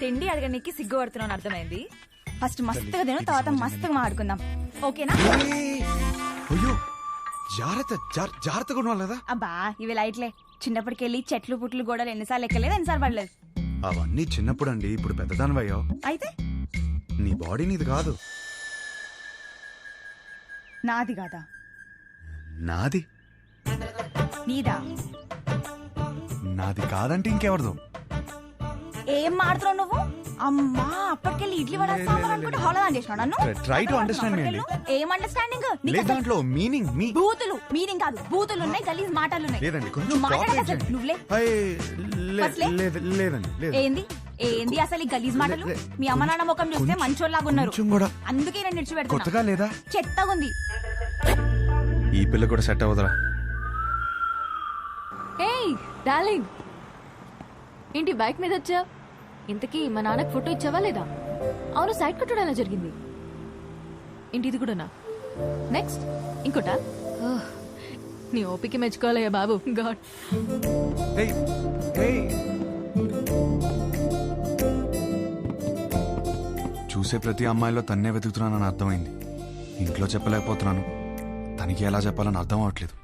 S14: తిండి అడగడానికి సిగ్గుపడుతున్నాను అర్థమైంది. ఫస్ట్ మస్తుగా తిను, తర్వాత మస్తుగా మాట్లాడుకుందాం, ఓకేనా?
S4: అయ్యో, జాగ్రత్తగా ఉండాలి కదా.
S14: అబ్బా ఇవి లైట్లే. చిన్నప్పటికెళ్ళి చెట్లు పుట్లు గోడలు ఎన్నిసార్లు ఎక్కలేదు, ఎన్నిసార్లు పడలేదు.
S4: అవన్నీ చిన్నప్పుడు అండి, ఇప్పుడు పెద్దదానివయ్యావు.
S14: అయితే
S4: నీ బాడీ నీది కాదు.
S14: నాది కాదా?
S4: నాది.
S14: నీదా?
S4: నాది కాదంటే ఇంకెవరిదో.
S14: ఏం మాడుతున్నావు నువ్వు? అమ్మా, అప్పటికెళ్ళి ఇడ్లీ వడ సాంబార్ అనుకుంటే హోళదాన్ చేసినావు నన్ను.
S4: ట్రై టు అండర్స్టాండ్ మీ అండి.
S14: ఏం అండర్స్టాండింగ్?
S4: లేదు, దాంట్లో మీనింగ్
S14: బూతులు. మీనింగ్ కాదు, బూతులు ఉన్నాయి, గలీజ్ మాటలు ఉన్నాయి.
S4: లేదండి, కొంచెం
S14: నువ్వు మాట్లాడక
S4: కోఆపరేట్
S14: అసలు
S4: చేయండి.
S14: నువ్వులే.
S4: లేదండి, లేదు.
S14: ఏంది ఏంది అసలు ఈ గలీజ్ మాటలు? మీ అమ్మ నాన్న ముఖం చూస్తే మంచోళ్ళలాగా ఉన్నారు, అందుకే నేను నిడిచిపెడుతున్నా.
S4: కొత్తగా లేదా?
S14: చెత్తగా ఉంది.
S4: ఈ పిల్ల కూడా సెట్ అవ్వదురా.
S1: ఏయ్ డార్లింగ్, ఏంటి బైక్ మీద వచ్చా? ఇంతకీ మా నాన్నకి ఫోటో ఇచ్చావా లేదా? అవును, సైడ్ కొట్టడం ఎలా జరిగింది? ఏంటి ఇది కూడానా? నెక్స్ట్ ఇంకోటా? నీ ఓపిక మెచ్చుకోవాలయ్యా బాబు. గాడ్.
S4: చూసే ప్రతి అమ్మాయిలో తన్నే వెతుకుతున్నానని అర్థమైంది. ఇంట్లో చెప్పలేకపోతున్నాను, తనకి ఎలా చెప్పాలని అర్థం అవట్లేదు.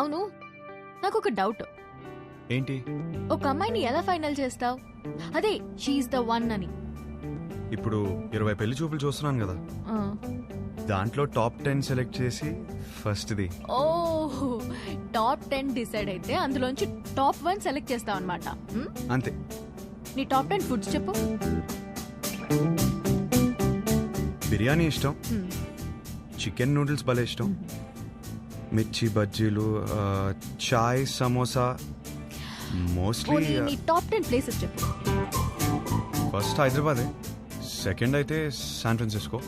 S1: అవును, నాకు ఒక డౌట్.
S4: ఏంటి?
S1: ఒక అమ్మాయిని ఎలా ఫైనల్ చేస్తావు? అదే షీఈస్ ద వన్ అని.
S4: ఇప్పుడు 20 పెళ్లి చూపులు చూస్తున్నాను కదా, దాంట్లో టాప్ 10 సెలెక్ట్ చేసి ఫస్ట్ది.
S1: ఓ, టాప్ 10 డిసైడ్ అయితే అందులోంచి టాప్ 1 సెలెక్ట్ చేస్తావు అనమాట.
S4: అంతే.
S1: నీ టాప్ 10 ఫుడ్స్ చెప్పు.
S4: బిర్యానీ ఇష్టం, చికెన్ నూడిల్స్ భలే ఇష్టం, మిర్చి బజ్జీలు, చాయ్, సమోసా. మోస్ట్లీ
S1: నీ టాప్ 10 ప్లేసెస్ చెప్పు.
S4: ఫస్ట్ హైదరాబాదే, సెకండ్ అయితే శాన్ ఫ్రాన్సిస్కో,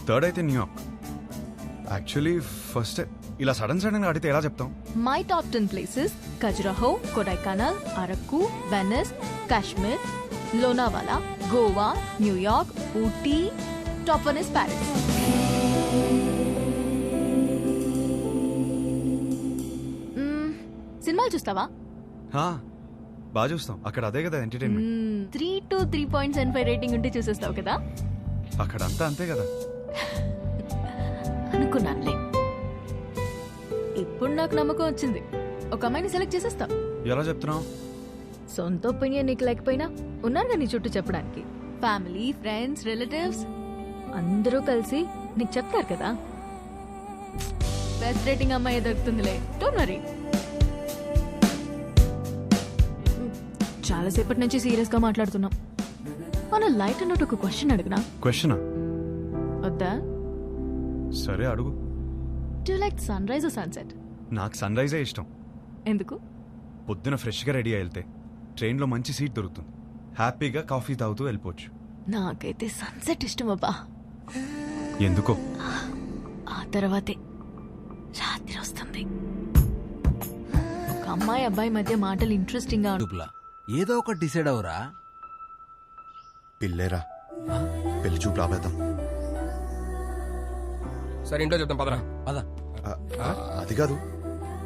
S4: థర్డ్ అయితే న్యూయార్క్. యాక్చువల్లీ ఫస్ట్ ఇలా సడన్ గా అడిగితే ఎలా చెప్తాం?
S1: My top 10 places: Khajuraho, Kodaikanal, Araku, Venice, Kashmir, Lonavala, Goa, New York, Ooty. Top 1 is Paris. సినిమాలు చూస్తావా?
S4: బాగా చూస్తాం, అక్కడ అదే కదా ఎంటర్టైన్మెంట్.
S1: 3 to 3.75 రేటింగ్ ఉంటే చూసేస్తావు కదా.
S4: అక్కడ అంతా అంతే కదా.
S1: అనుకున్నానులే. ఇప్పుడు నాకు నమ్మకం వచ్చింది. ఒక అమ్మాయిని సెలెక్ట్ చేసేస్తా.
S4: ఎలా చెప్తున్నావు?
S1: సొంత ఒపీనియన్ నీకు లేకపోయినా ఉన్నారుగా నీ చుట్టూ చెప్పడానికి. ఫ్యామిలీ, ఫ్రెండ్స్, రిలేటివ్స్ అందరూ కలిసి నీకు చెప్తారు కదా. బెస్ట్ రేటింగ్ అమ్మాయి దొరుకుతుందిలే, డోంట్ వరీ. చాలాసేపటి నుంచి సీరియస్ గా మాట్లాడుతున్నాం. మన లైట్ అన్నట్టు ఒక క్వశ్చన్ అడిగినా?
S4: క్వశ్చనా?
S1: వద్దా?
S4: సరే అడుగు.
S1: Do like sunrise or sunset?
S4: నాకు సన్ రైజే ఇష్టం.
S1: ఎందుకు?
S4: పొద్దున ఫ్రెష్గా రెడీ అయి వెళ్తే ట్రైన్లో మంచి సీట్ దొరుకుతుంది, హ్యాపీగా కాఫీ తాగుతూ వెళ్ళిపోవచ్చు.
S1: నాకైతే సన్సెట్ ఇష్టం అబ్బా.
S4: ఎందుకో?
S1: ఆ తర్వాతే రాత్రి వస్తుంది. ఒక అమ్మాయి అబ్బాయి మధ్య మాటలు ఇంట్రెస్టింగ్ గా
S13: ఏదో ఒకటి డిసైడ్ అవరా.
S4: పిల్లేరా, పెళ్లి చూపు రాబేద్దాం.
S2: సరే ఇంట్లో చెప్తాం పదరా.
S4: అది కాదు,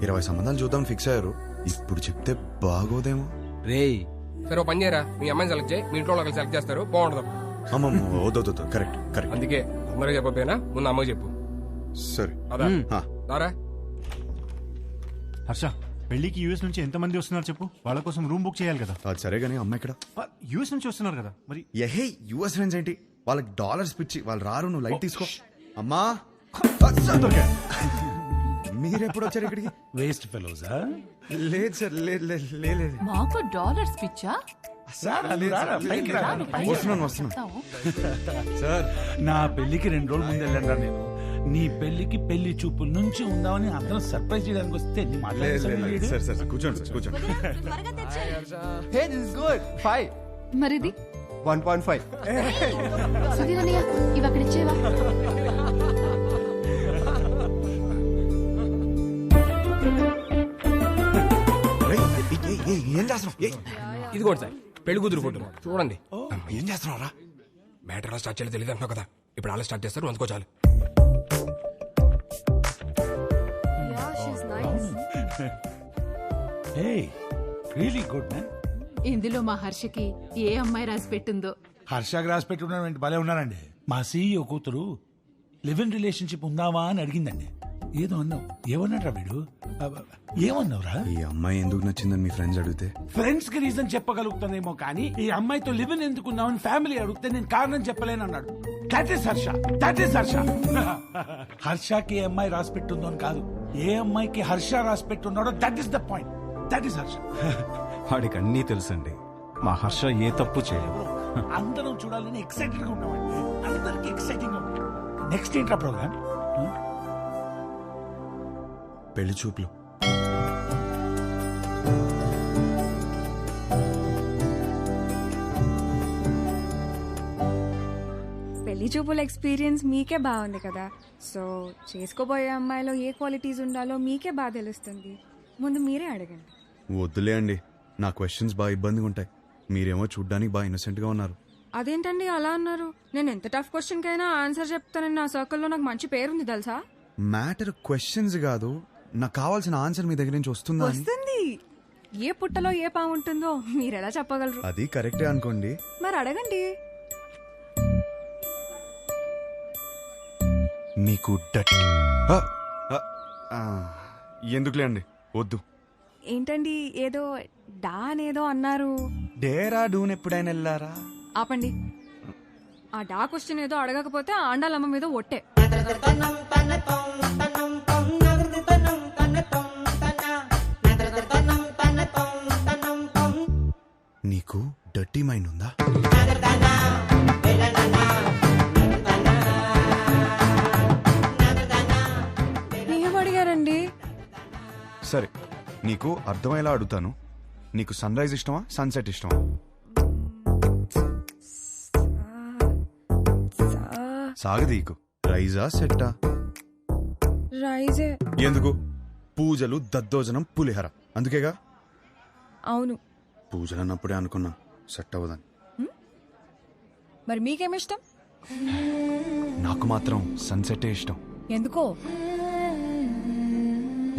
S4: 20 సంబంధాలు చూద్దాం ఫిక్స్ అయ్యారు. ఇప్పుడు చెప్తే బాగోదేమో.
S13: రేయ్
S2: సరే ఓ పని చేయరా, మీ అమ్మాయిని సెలెక్ట్ చేయి, మీ ఇంట్లో వాళ్ళు సెలెక్ట్ చేస్తారు, బాగుంటుంది.
S4: అమ్మమ్మ వద్దు, కరెక్ట్ కరెక్ట్.
S2: అందుకే అందరూ చెప్పకపోయినా ముందు అమ్మకి చెప్పు.
S4: సరే
S2: అదా దారా.
S10: హర్ష, పెళ్లికి యూఎస్ నుంచి ఎంతమంది వస్తున్నారు చెప్పు. వాళ్ళ కోసం రూమ్ బుక్ చేయాలి కదా.
S4: అది సరే కానీ అమ్మ ఇక్కడ
S10: యూఎస్ నుంచి వస్తున్నారు కదా మరి.
S4: ఎహే యూఎస్ ఫ్రెండ్స్ ఏంటి, వాళ్ళకి డాలర్స్ పిచ్చి, వాళ్ళు రారు, నువ్వు లైట్ తీసుకో. అమ్మా మీరెప్పుడు వచ్చారు ఇక్కడికి?
S15: వేస్ట్ ఫెలోజా?
S4: లేదు సార్, లేదు.
S1: మాకు డాలర్స్ పిచ్చా?
S4: వస్తున్నాను
S15: సార్, నా పెళ్లికి 2 రోజుల ముందు వెళ్ళండి నేను. నీ పెళ్లికి పెళ్లి చూపుల నుంచి ఉందామని అందరం సర్ప్రైజ్ చేయడానికి వస్తే నీ
S4: సార్ కూర్చోండి.
S1: మరిది
S13: 1.5.
S1: సుధీర్ అన్నయ్య ఇవి అక్కడ ఇచ్చేవా?
S4: ఏం చేస్తున్నావు?
S2: ఇది కూడా సార్ పెళ్లి కూతురు ఫోటో చూడండి.
S4: ఏం చేస్తున్నావు రా?
S2: మ్యాటర్ ఎలా స్టార్ట్ చేయాలో తెలియదు అంటున్నావు కదా, ఇప్పుడు అలా స్టార్ట్ చేస్తారు, అందుకో చాలు.
S15: Really good man.
S8: ఇందులో మా హర్షకి ఏ అమ్మాయి రాసి పెట్టిందో.
S15: హర్షాకి రాసి పెట్టుకున్నాడు, భలే ఉన్నారండి. మా సీఈఓ కూతురు లివ్ ఇన్ రిలేషన్షిప్ ఉందావా అని అడిగిందండి. ఏదో అన్నావు, ఏమన్నాడ్రా వీడు? ఏమన్నావురా?
S4: ఈ అమ్మాయి ఎందుకు నచ్చిందని మీ ఫ్రెండ్స్ అడిగితే
S15: ఫ్రెండ్స్ కి రీజన్ చెప్పగలుగుతానేమో కానీ ఈ అమ్మాయితో లివ్ ఇన్ ఎందుకున్నావని ఫ్యామిలీ అడిగితే నేను కారణం చెప్పలేను అన్నాడు. That is Harsha. హర్షకి ఏ అమ్మాయి రాసి పెట్టుందో అని కాదు, ఏ అమ్మాయికి హర్ష రాసి పెట్టున్నాడో that is the point. That is Harsha.
S3: వాడికి అన్నీ తెలుసండి, మా హర్ష ఏ తప్పు చేయదు.
S15: అందరం చూడాలని ఎక్సైటెడ్ గా ఉన్నామండి, అందరికి ఎక్సైటింగ్ గా ఉంది. నెక్స్ట్ ఏంట్రా ప్రోగ్రామ్?
S4: పెళ్లి చూపులు.
S16: పెళ్లి చూపుల ఎక్స్పీరియన్స్ మీకే బాగుంది కదా, సో చేసుకోబోయే అమ్మాయిలో ఏ క్వాలిటీస్ ఉండాలో మీకే బాగా తెలుస్తుంది. ముందు మీరే అడగండి.
S4: వద్దులే అండి, నా క్వశ్చన్స్ బాగా ఇబ్బందిగా ఉంటాయి. మీరేమో చూడ్డానికి బాగా ఇన్నోసెంట్ గా ఉన్నారు.
S16: అదేంటండి అలా అన్నారు? నేను ఎంత టఫ్ క్వశ్చన్ కైనా ఆన్సర్ చెప్తానని నా సర్కిల్లో నాకు మంచి పేరుంది తెలుసా.
S4: మ్యాటర్ క్వశ్చన్స్ కాదు, నాకు కావాల్సిన ఆన్సర్ మీ దగ్గర నుంచి వస్తుందా అని.
S16: వస్తుంది. ఏ పుట్టలో ఏ పాము ఉంటుందో మీరు ఎలా చెప్పగలరు?
S4: అది కరెక్టే అనుకోండి.
S16: మరి అడగండి.
S4: మీకు ఎందుకులే అండి, వద్దు.
S16: ఏంటండి ఏదో డా అనేదో అన్నారు?
S4: డేరా డూన్ ఎప్పుడైనా వెళ్ళారా?
S16: ఆపండి. ఆ డా క్వశ్చన్ ఏదో అడగకపోతే ఆండాలమ్మ మీద ఒట్టే.
S4: నీకు డర్టీ మైండ్ ఉందా?
S16: ఏం అడిగారండి?
S4: సరే, నీకు అర్థమయ్యేలా అడుగుతాను. నీకు సన్ రైజ్ ఇష్టమా, సన్సెట్ ఇష్టమా? సాగదీకు. రైజా సెట్టా?
S16: రైజే.
S4: ఎందుకు? పూజలు, దద్దోజనం, పులిహర, అందుకేగా.
S16: అవును.
S4: పూజలు అన్నప్పుడే అనుకున్నా సెట్ అవ్వదని.
S16: మరి మీకేమిష్టం?
S4: నాకు మాత్రం సన్సెటే ఇష్టం.
S16: ఎందుకో?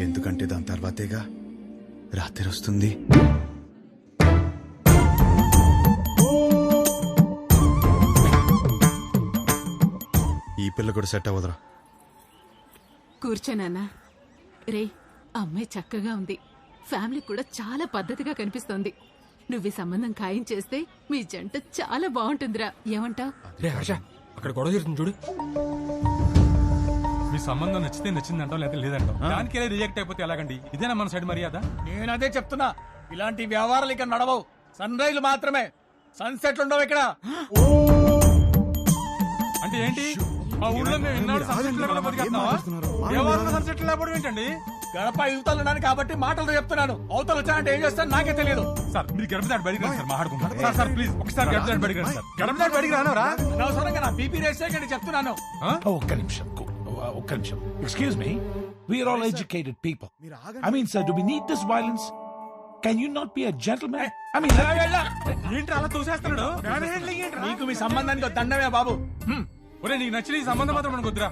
S4: ఎందుకంటే దాని తర్వాతేగా రాత్రి వస్తుంది. ఈ పిల్ల కూడా సెట్ అవ్వదురా.
S8: కూర్చోనన్నా. రే
S17: అమ్మాయి చక్కగా ఉంది, ఫ్యామిలీ కూడా చాలా పద్ధతిగా కనిపిస్తోంది. నువ్వు ఈ సంబంధం ఖాయం చేస్తే మీ జంట చాలా బాగుంటుందిరా. ఏమంటావ్?
S2: రే హర్ష, అక్కడ గొడవ జరుగుతుంది చూడు.
S18: మీ సంబంధం నచ్చితే నచ్చిందంటాం, లేదా లేదంటాం. దానికే రిజెక్ట్ అయిపోతే ఎలాగండి? ఇదేనా మన సైడ్ మర్యాద?
S19: నేను అదే చెప్తున్నా, ఇలాంటి వ్యవహారాలు ఇక్కడ నడవవు. సన్ రైజ్ మాత్రమే, సన్సెట్లు ఉండవు ఇక్కడ.
S18: అంటే ఏంటి? మా ఊళ్ళో మేము ఇన్నాళ్ళు సన్సెట్ లేకుండా బతికేస్తున్నావా? దేవాలయంలో సన్సెట్ లేకపోవడం ఏంటండి?
S19: గడప యువతలు ఉన్నాను కాబట్టి మాటలతో చెప్తున్నాను. అవతలు వచ్చానంటే ఏం చేస్తాను నాకే తెలియదు.
S18: సార్ మీరు గడప దాటి బయటికి రండి సార్, మాట్లాడుకుంటాం. సార్ సార్ ప్లీజ్ ఒకసారి గడప దాటి బయటికి రండి సార్. గడప దాటి బయటికి రానవరా?
S19: అనవసరంగా నా బీపీ రేస్ చేయకండి చెప్తున్నాను. ఒక్క నిమిషం. Excuse me, we are all educated people. I mean sir, do we need this violence? Can you not be a gentleman? I mean
S18: ఏంటి అలా తోసేస్తున్నాడు?
S19: నీకు మీ సంబంధానికి దండమే బాబు.
S18: ఒరే నీకు నచ్చిన ఈ సంబంధం మాత్రం మనకు వద్దురా.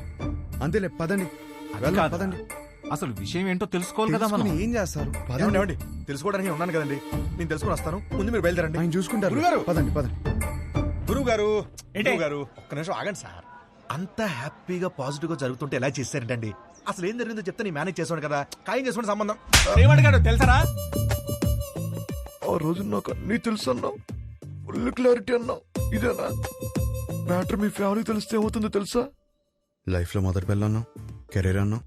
S4: అంతేలే, పదండి. పదండి.
S11: అసలు విషయం ఏంటో తెలుసుకోవాలి కదా మనం.
S4: ఏం చేస్తారు?
S11: ఏమండి తెలుసుకోవడానికి ఉన్నాను కదండి, నేను తెలుసుకుని వస్తాను. ముందు మీరు బయలుదేరండి.
S4: ఆయన చూసుకుంటారు.
S11: గురుగారు
S4: పదండి పదండి.
S11: గురువు గారు ఒక్క నిమిషం ఆగండి సార్. అంత హ్యాపీగా పాజిటివ్ గా జరుగుతుంటే ఎలా చేశారంటండి? అసలు ఏం జరిగిందో చెప్తే నేను మేనేజ్ చేసాను కదా. ఖాయం చేసుకోండి సంబంధం.
S19: ఏమడిగాడు తెలుసరా?
S11: ఆ రోజు నాకు అన్నీ తెలుసు అన్నావు, ఫుల్ క్లారిటీ అన్నావు. ఇదేనా మ్యాటర్? మీ ఫ్యామిలీ తెలిస్తే ఏమవుతుందో తెలుసా?
S4: లైఫ్ లో మొదటి పిల్ల అన్నావు, కెరీర్ అన్నావు,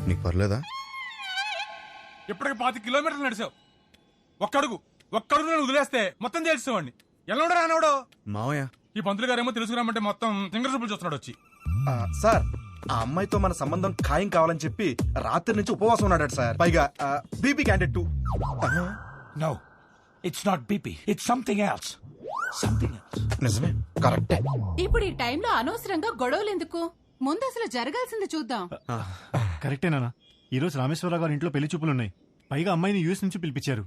S4: నీకు పర్లేదా?
S18: ఇప్పటికి 5 కిలోమీటర్లు నడిచావు. ఒక్కడుగు నేను వదిలేస్తే మొత్తం తెలిసేవాడిని. ఎల్లవడో రానవడో
S4: మావయ్య.
S18: ఈ పంతులు గారేమో తెలుసుకురామంటే మొత్తం సింగర్ సూపులు చూస్తున్నాడు వచ్చి.
S11: సార్ ఆ అమ్మాయితో మన సంబంధం ఖాయం కావాలని చెప్పి రాత్రి నుంచి ఉపవాసం ఉన్నాడు సార్. పైగా BP candidate 2.
S19: No, it's not BP, it's something else.
S11: నిజమే, కరెక్టే.
S17: ఇప్పుడు ఈ టైంలో అనవసరంగా గొడవలు ఎందుకు? ముందు అసలు జరగాల్సింది చూద్దాం.
S10: కరెక్టేనా? ఈ రోజు రామేశ్వరరావు గారి ఇంట్లో పెళ్లి చూపులు ఉన్నాయి. పైగా అమ్మాయిని యూఎస్ నుంచి పిలిపించారు.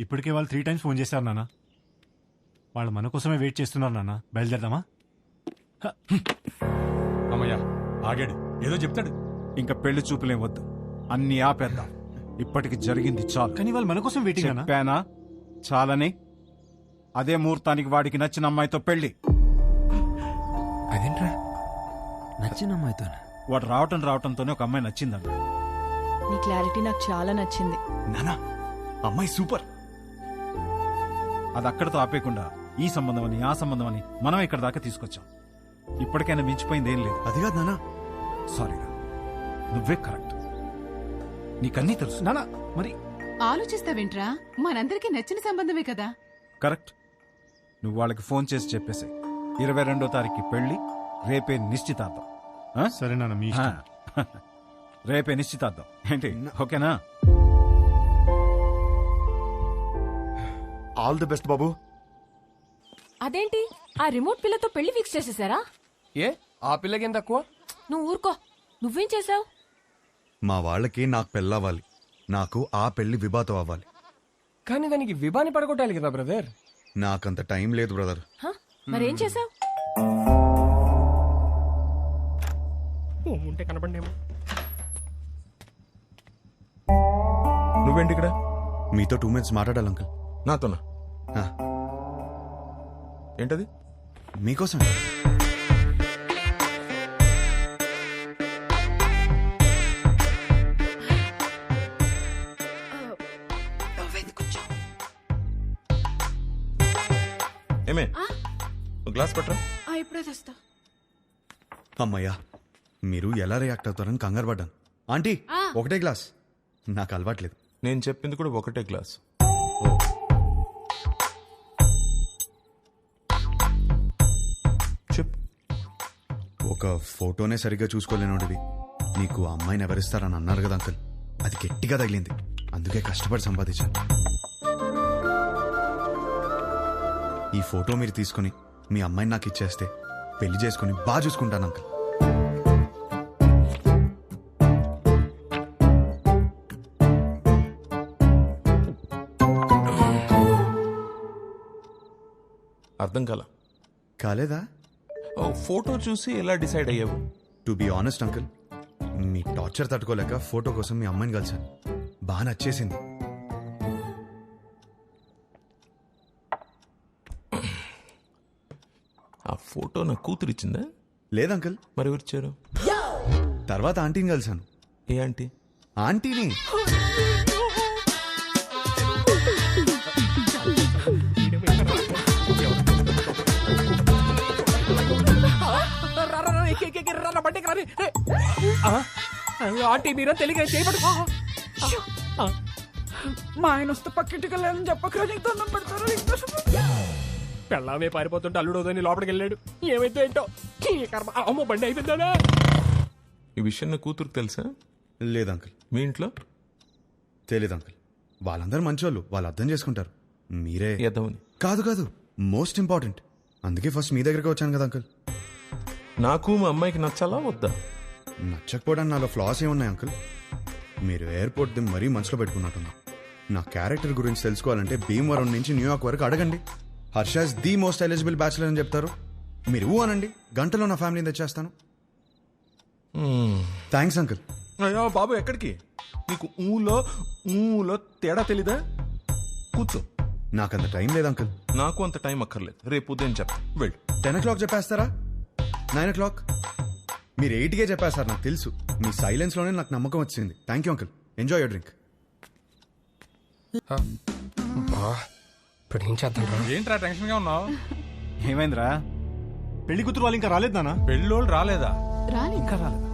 S10: ఇప్పటికే వాళ్ళు 3 times ఫోన్ చేశారు నాన్న. వాళ్ళు మన కోసమే వెయిట్ చేస్తున్నారు నాన్న. బయలుదేరదామా?
S18: అమ్మయ్యా ఆగాడు, ఏదో చెప్తాడు.
S6: ఇంకా పెళ్లి చూపులేం వద్దు, అన్ని ఆపేద్దాం. ఇప్పటికి జరిగింది చాలు.
S10: కానీ వాళ్ళు మన కోసం వెయిటింగ్ అన్నా.
S6: చెప్పానా చాలని? అదే ముహూర్తానికి వాడికి నచ్చిన అమ్మాయితో పెళ్లి.
S13: అదేంట్రా నచ్చిన అమ్మాయితో?
S6: వాడు రావటంతోనే ఒక అమ్మాయి నచ్చిందన్న.
S9: నీ క్లారిటీ నాకు చాలా నచ్చింది
S6: నానా. అమ్మాయి సూపర్. అది అక్కడితో ఆపేయకుండా ఈ సంబంధం అని ఆ సంబంధం అని మనం ఇక్కడ దాకా తీసుకొచ్చాం. ఇప్పటికైనా మించిపోయింది ఏం లేదు.
S4: అది కాదు నానా.
S6: సారీరా, నువ్వే కరెక్ట్. నీకన్నీ తెలుసు
S10: నానా. మరి
S17: ఆలోచిస్తావేంట్రా? మనందరికీ నచ్చిన సంబంధమే కదా.
S6: కరెక్ట్. నువ్వు వాళ్ళకి ఫోన్ చేసి చెప్పేసాయి. 22వ తారీఖు పెళ్లి, రేపే నిశ్చితార్థం.
S10: సరే నాన్న, మీ ఇష్టం.
S6: రేపే నిశ్చితార్థం ఏంటి? ఓకేనా?
S11: ఆల్ ది బెస్ట్ బాబు.
S9: అదేంటి ఆ రిమోట్ పిల్లతో పెళ్లి ఫిక్స్ చేసేసారా?
S2: ఏ ఆ పిల్లకి ఏం తక్కువ?
S9: నువ్వు ఊరుకో. నువ్వేం చేసావు?
S4: మా వాళ్ళకి నాకు పెళ్ళవ్వాలి, నాకు ఆ పెళ్లి విభాతో అవ్వాలి.
S2: కానీ దానికి విభాని పడగొట్టాలి కదా బ్రదర్.
S4: నాకంత టైం లేదు బ్రదర్.
S9: మరేం చేసావు?
S12: ఉంటే కనపడేమో.
S11: నువ్వేంటి ఇక్కడ?
S4: మీతో 2 minutes మాట్లాడాలి అంకుల్.
S11: నాతోనా? ఏంటది?
S4: మీకోసం.
S7: ఏమే గ్లాస్ పట్టరా.
S9: ఇప్పుడే తెస్తా.
S4: అమ్మయ్యా, మీరు ఎలా రియాక్ట్ అవుతారని కంగారు పడ్డాను. ఆంటీ ఒకటే గ్లాస్, నాకు అలవాట్లేదు.
S7: నేను చెప్పింది కూడా ఒకటే గ్లాస్.
S4: ఒక ఫోటోనే సరిగ్గా చూసుకోలేనోడివి నీకు అమ్మాయిని ఎవరిస్తారని అన్నారు కదా అంకుల్. అది గట్టిగా తగిలింది, అందుకే కష్టపడి సంపాదించాను. ఈ ఫోటో మీరు తీసుకుని మీ అమ్మాయిని నాకు ఇచ్చేస్తే పెళ్లి చేసుకుని బాగా చూసుకుంటాను అంకుల్.
S7: అర్థం
S4: కాలేదా?
S7: ఫోటో చూసి ఎలా డిసైడ్ అయ్యావు?
S4: To be honest uncle, me torture తట్టుకోలేక ఫోటో కోసం మీ అమ్మాయిని కలిశాను. బాగా నచ్చేసింది.
S7: ఆ ఫోటో నా కూతురు ఇచ్చిందా?
S4: లేదు అంకుల్.
S7: మరి ఎవరిచ్చారు?
S4: తర్వాత ఆంటీని కలిశాను.
S7: ఏ ఆంటీ?
S4: ఆంటీని.
S2: ఆంటీ మీరా తెలియక చేయబడు.
S15: మా ఆయన వస్తే పక్కింటికి వెళ్ళాలని చెప్పకరా, నీకు దండం పెడతారా?
S2: పెళ్ళామే పారిపోతుంటే అల్లుడు వదని లోపలికి వెళ్ళాడు. ఏమైతే ఏంటో ఈ కర్మ. అమ్మో బండి అయిపోయిందా?
S7: ఈ విషయం నా కూతురు తెలుసా?
S4: లేదు అంకుల్.
S7: మీ ఇంట్లో
S4: తెలీదు అంకుల్. వాళ్ళందరూ మంచోళ్ళు, వాళ్ళు అర్థం చేసుకుంటారు. మీరే
S7: ఎదవని.
S4: కాదు కాదు, మోస్ట్ ఇంపార్టెంట్. అందుకే ఫస్ట్ మీ దగ్గరికి వచ్చాను కదా అంకుల్.
S7: నాకు మా అమ్మాయికి నచ్చాలా వద్దా?
S4: నచ్చకపోవడానికి నాలో ఫ్లాస్ ఏమున్నాయి అంకుల్? మీరు ఎయిర్పోర్ట్ ది మరీ మనసులో పెట్టుకున్నట్టున్నా. నా క్యారెక్టర్ గురించి తెలుసుకోవాలంటే భీమవరం నుంచి న్యూయార్క్ వరకు అడగండి. Harsha is the most eligible bachelor అని చెప్తారు. మీరు ఊ అనండి, గంటలో నా ఫ్యామిలీని తెచ్చేస్తాను. Thanks uncle.
S7: అయ్యో బాబు, ఎక్కడికి? నీకు ఊలో తేడా తెలీదా? కూర్చో.
S4: నాకంత టైం లేదు అంకుల్.
S7: నాకు అంత టైం అక్కర్లేదు. రేపు ఉదయం చెప్తా. వెళ్ళు.
S4: 10 o'clock చెప్పేస్తారా? 9 o'clock? మీరు 8కే చెప్పేస్తారు, నాకు తెలుసు. మీ సైలెన్స్లోనే నాకు నమ్మకం వచ్చింది. Thank you uncle. Enjoy your drink.
S12: ఇప్పుడు ఏం చేద్దాం?
S18: ఏంట్రా టెన్షన్ గా ఉన్నావు?
S6: ఏమైందిరా?
S10: పెళ్లి కూతురు వాళ్ళు ఇంకా రాలేదు నాన్న.
S18: పెళ్ళోళ్ళు రాలేదా?
S6: ఇంకా రాలేదా?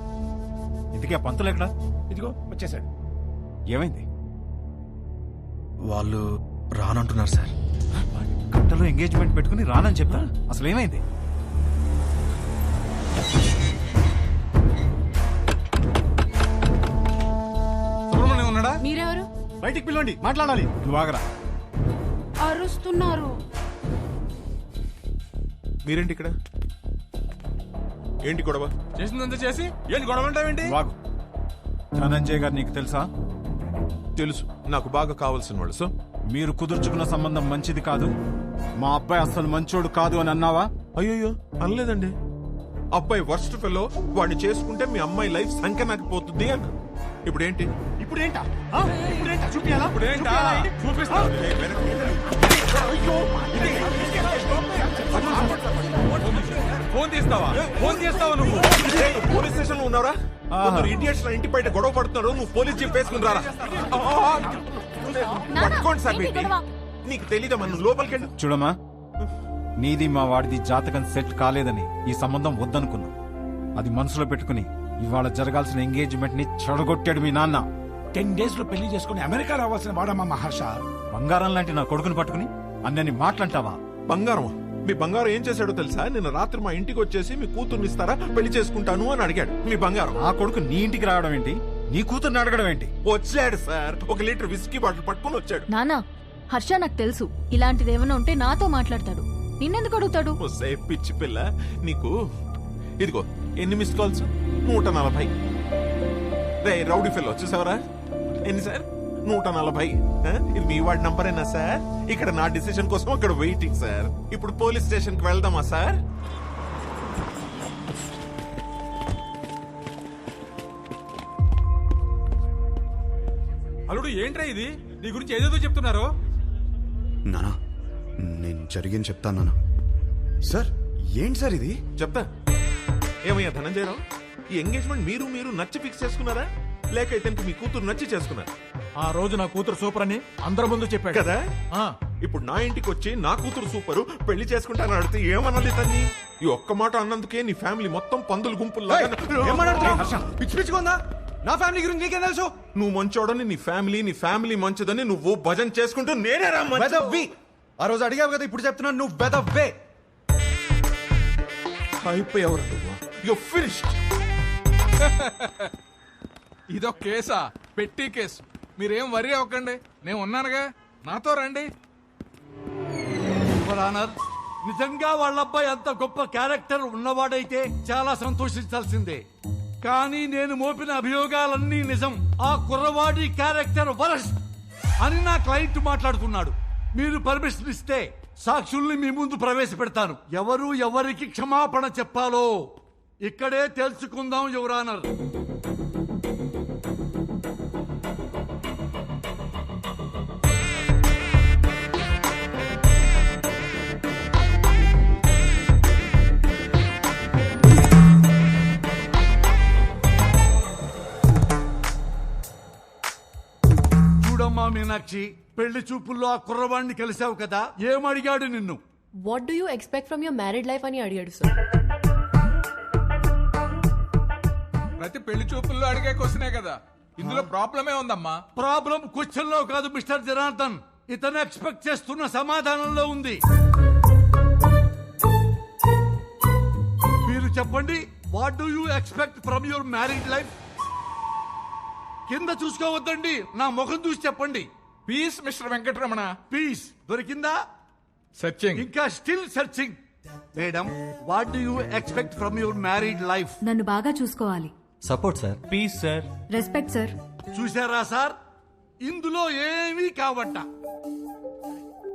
S6: ఇంతకీ ఆ పంతులు ఎక్కడా?
S15: ఇదిగో వచ్చేసాడు.
S6: ఏమైంది?
S11: వాళ్ళు రానంటున్నారు సార్.
S6: గంటలో ఎంగేజ్మెంట్ పెట్టుకుని రానని చెప్తా. అసలు ఏమైంది?
S18: సుబ్రహ్మణ్యం ఉన్నాడా?
S8: మీరెవరు?
S10: బయటికి పిలవండి, మాట్లాడాలి.
S6: నువ్వు ఆగరా.
S8: అరుస్తున్నారు.
S7: మీరేంటి ఇక్కడ? ఏంటి గొడవ?
S18: చేసిందంతా చేసి ఏంటి గొడవ అంటావేంటి?
S6: వాగు. ధనంజయ్ గారు నీకు తెలుసా?
S7: తెలుసు, నాకు బాగా కావాల్సిన వాళ్ళు. సో
S6: మీరు కుదుర్చుకున్న సంబంధం మంచిది కాదు, మా అబ్బాయి అసలు మంచోడు కాదు అని అన్నావా?
S7: అయ్యో అనలేదండి. అబ్బాయి వర్స్ట్ ఫెలో, వాడిని చేసుకుంటే మీ అమ్మాయి లైఫ్ సంఖ్య నాకు పోతుంది అన్న. ఇప్పుడేంటి?
S10: ఇప్పుడేంటా చూపియాలా?
S18: చూపిస్తా. ఫోన్ తీస్తావా? ఫోన్ చేస్తావా నువ్వు?
S7: పోలీస్ స్టేషన్ లో ఉన్నారా? ఇండియన్స్ ఇంటి బయట గొడవ పడుతున్నారు. నువ్వు పోలీస్ జీప్ వేసుకుని రారా. పట్టుకోండి సార్. నీకు తెలీదా? మనం లోపలికి వెళ్ళి
S6: చూడమ్మా, నీది మా వాడిది జాతకం సెట్ కాలేదని ఈ సంబంధం వద్దనుకున్నా. అది మనసులో పెట్టుకుని ఇవాళ జరగాల్సిన ఎంగేజ్మెంట్ ని చెడగొట్టాడు మీ నాన్న.
S15: 10 days లో పెళ్లి చేసుకుని అమెరికా రావాల్సిన వాడమ్మా మహర్ష.
S6: బంగారం లాంటి నా కొడుకుని పట్టుకుని అన్నని మాట్లాంటావా?
S7: బంగారం? మీ బంగారం ఏం చేశాడో తెలుసా? నిన్న రాత్రి మా ఇంటికి వచ్చేసి మీ కూతుర్ని ఇస్తారా, పెళ్లి చేసుకుంటాను అని అడిగాడు. మీ బంగారం.
S6: ఆ కొడుకు నీ ఇంటికి రావడం ఏంటి? నీ కూతుర్ని అడగడం ఏంటి?
S7: వచ్చాడు సార్, 1 లీటర్ విస్కీ బాటిల్ పట్టుకుని వచ్చాడు.
S1: నానా, హర్ష నాకు తెలుసు ఇలాంటిది ఏమైనా ఉంటే నాతో మాట్లాడతాడు. నిన్నెందుకు అడుగుతాడు?
S7: పిచ్చి పిల్ల నీకు. ఇదిగో ఎన్ని మిస్ కాల్స్? 140. రే రౌడీ ఫెల్ వచ్చేసావరా? ఎన్ని సార్? 140. ఇది మీ వాడి నంబరేనా సార్? ఇక్కడ నా డిసిషన్ కోసం అక్కడ వెయిటింగ్ సార్. ఇప్పుడు పోలీస్ స్టేషన్ కి వెళ్దామా సార్?
S18: అల్లుడు ఏంట్రా ఇది? నీ గురించి ఏదేదో చెప్తున్నారు.
S4: నానా, నేను జరిగింది చెప్తాను నానా. సార్ ఏంటి సార్ ఇది?
S7: చెప్తా. ఏమయ్యా ధనంజయరావు, ఈ ఎంగేజ్మెంట్ మీరు నచ్చి ఫిక్స్ చేసుకున్నారా, లేక ఇతనికి మీ కూతురు నచ్చి చేసుకున్నారా?
S11: ఆ రోజు నా కూతురు సూపర్ అని అందరి ముందు చెప్పాడు
S7: కదా. ఇప్పుడు నా ఇంటికి వచ్చి నా కూతురు సూపరు, పెళ్లి చేసుకుంటానని అడిగితే ఏమన్నది తన్ని? ఈ ఒక్క మాట అన్నందుకే నీ ఫ్యామిలీ మొత్తం పందులు గుంపుల్లా.
S4: పిచ్చి పిచ్చిగా నా ఫ్యామిలీ గురించి నీకేం తెలుసు?
S7: నువ్వు మంచోడని నీ ఫ్యామిలీ మంచిదని నువ్వు భజన చేసుకుంటూ నేనే రా మంచి.
S4: ఆ రోజు అడిగావు కదా, ఇప్పుడు చెప్తున్నాను నువ్వు వెదవ్వే.
S7: అయిపోయావు. You finished.
S18: ఇదొక కేసా? పెట్టి కేసు. మీరేం వరి అవ్వకండి, నేను ఉన్నానుగా, నాతో రండి.
S15: నిజంగా వాళ్ళ అబ్బాయి అంత గొప్ప క్యారెక్టర్ ఉన్నవాడైతే చాలా సంతోషించాల్సిందే. కానీ నేను మోపిన అభియోగాలన్నీ నిజం. ఆ కుర్రవాడి క్యారెక్టర్ వరస్ట్ అని నా క్లయింట్ మాట్లాడుతున్నాడు. మీరు పర్మిషన్ ఇస్తే సాక్షుల్ని మీ ముందు ప్రవేశపెడతాను. ఎవరు ఎవరికి క్షమాపణ చెప్పాలో ఇక్కడే తెలుసుకుందాం యువర్ ఆనర్.
S20: మీనాక్షి, పెళ్లి చూపుల్లో ఆ కుర్రవాణ్ణి కలిసావు కదా, ఏమడిగాడు నిన్ను?
S9: What do you expect from your married life అని అడిగాడు సార్.
S18: ప్రతి పెళ్లి చూపుల్లో అడిగే క్వశ్చనే కదా, ఇందులో ప్రాబ్లమే ఉందమ్మా.
S20: ప్రాబ్లం క్వశ్చన్ లో కాదు మిస్టర్ జనార్దన్, ఇతను ఎక్స్పెక్ట్ చేస్తున్న సమాధానంలో ఉంది. మీరు చెప్పండి, what do you expect from your married life? కింద చూసుకోవద్దండి, నా ముఖం చూసి చెప్పండి.
S18: Peace mister Venkataramana.
S20: పీస్ దొరికిందా?
S18: సర్చింగ్.
S20: ఇంకా still searching. Madam, what do you expect from your married life?
S16: నన్ను బాగా చూసుకోవాలి.
S13: Support sir.
S3: Peace sir.
S16: Respect sir.
S20: చూసారా సార్, ఇందులో ఏమీ కావట్ట.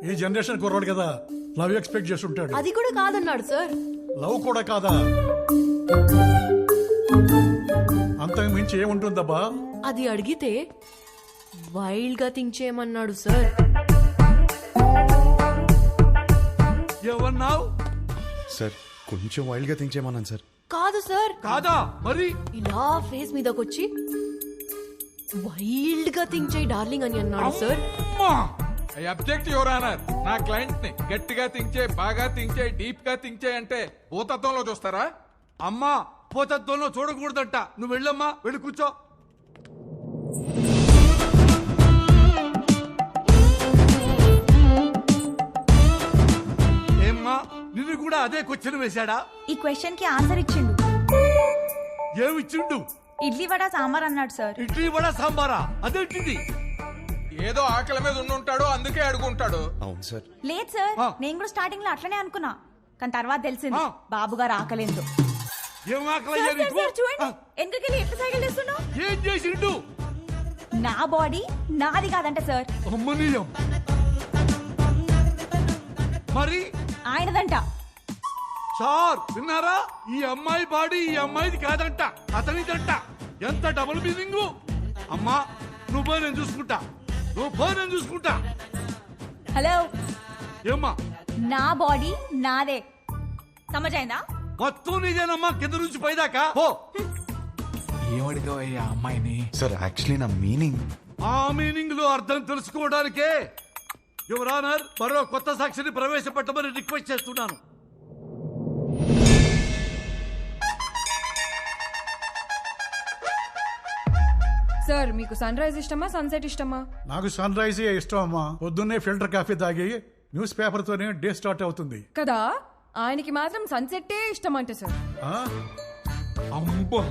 S19: ఈ జనరేషన్ కుర్రాడు కదా, లవ్ ఎక్స్పెక్ట్ చేస్తుంటాడు.
S9: అది కూడా కాదన్నాడు సార్.
S19: లవ్ కూడా కాదా? అంతకు మించి ఏముంటుందబ్బా?
S9: అది అడిగితే వైల్డ్ గా థింక్ చేయమన్నాడు సార్.
S20: ఏమన్నావు?
S4: సార్ కొంచెం వైల్డ్ గా థింక్ చేయమన్నాను సార్.
S9: కాదు సార్.
S20: కాదా మరి?
S9: ఇలా ఫేస్ మీదకొచ్చి వైల్డ్ గా థింక్ చేయి డార్లింగ్ అని అన్నాడు sir.
S18: I object your honour. నా క్లయింట్ ని గట్టిగా థింక్ చేయి, బాగా థింక్ చేయి, డీప్ గా థింక్ చేయి అంటే భూతత్వంలో చూస్తారా?
S20: అమ్మా, పోతత్వంలో చూడకూడదంట. నువ్వు వెళ్ళమ్మా, వెళ్ళి కూర్చో. ఏమ్మా, నిన్ను కూడా అదే క్వశ్చన్ వేశాడా?
S14: ఈ క్వశ్చన్ కి ఆన్సర్ ఇచ్చిండు.
S20: ఏమిచ్చిండు?
S14: ఇడ్లీ వడ సాంబార్ అన్నాడు సార్.
S20: ఇడ్లీ వడ సాంబారా? అదేంటిది?
S18: ఏదో ఆకలి మీద ఉండుంటాడు, అందుకే అడుగుంటాడు.
S4: అవును సార్.
S14: లేదు సార్, నేను కూడా స్టార్టింగ్ లో అట్లనే అనుకున్నా, కానీ తర్వాత తెలిసింది బాబు గారు ఆకలేదు.
S20: ఏం ఆకలయ్యా నీకు?
S14: చూడండి, ఎందుకెళ్ళి ఎట్లా సైకిల్ చేస్తున్నావు?
S20: ఏం చేసిండు?
S14: నా బాడీ నాది కాదంట సార్.
S20: అమ్మనీయం. మరి
S14: ఆయనదంట.
S20: సార్ విన్నారా? ఈ అమ్మాయి బాడీ ఈ అమ్మాయిది కాదంట, అతనిదంట. ఎంత డబుల్ మీనింగ్. అమ్మా, నువ్వు పోయి నేను చూసుకుంటా, నువ్వు పోయి నేను చూసుకుంటా.
S14: హలో,
S20: ఏమ్మా?
S14: నా బాడీ నాదే, సమజైందా?
S20: మొత్తం నీదేనమ్మా, కింద నుంచి పైదాకా. పో.
S19: ఏమడిగావయ్యా అమ్మాయిని?
S4: సార్ యాక్చువల్లీ నా మీనింగ్.
S20: ఆ మీనింగ్ లో అర్థం తెలుసుకోవడానికే యువర్ ఆనర్ మరో కొత్త సాక్షిని ప్రవేశపెట్టమని రిక్వెస్ట్ చేస్తున్నాను.
S16: సార్, మీకు సన్ రైజ్ ఇష్టమా సన్సెట్ ఇష్టమా?
S19: నాకు సన్ రైజ్ ఇష్టం అమ్మా. పొద్దున్నే ఫిల్టర్ కాఫీ తాగి న్యూస్ పేపర్ తోనే డే స్టార్ట్ అవుతుంది
S16: కదా. ఆయనకి మాత్రం సన్సెట్టే ఇష్టం అంట సార్.
S19: అమ్మో,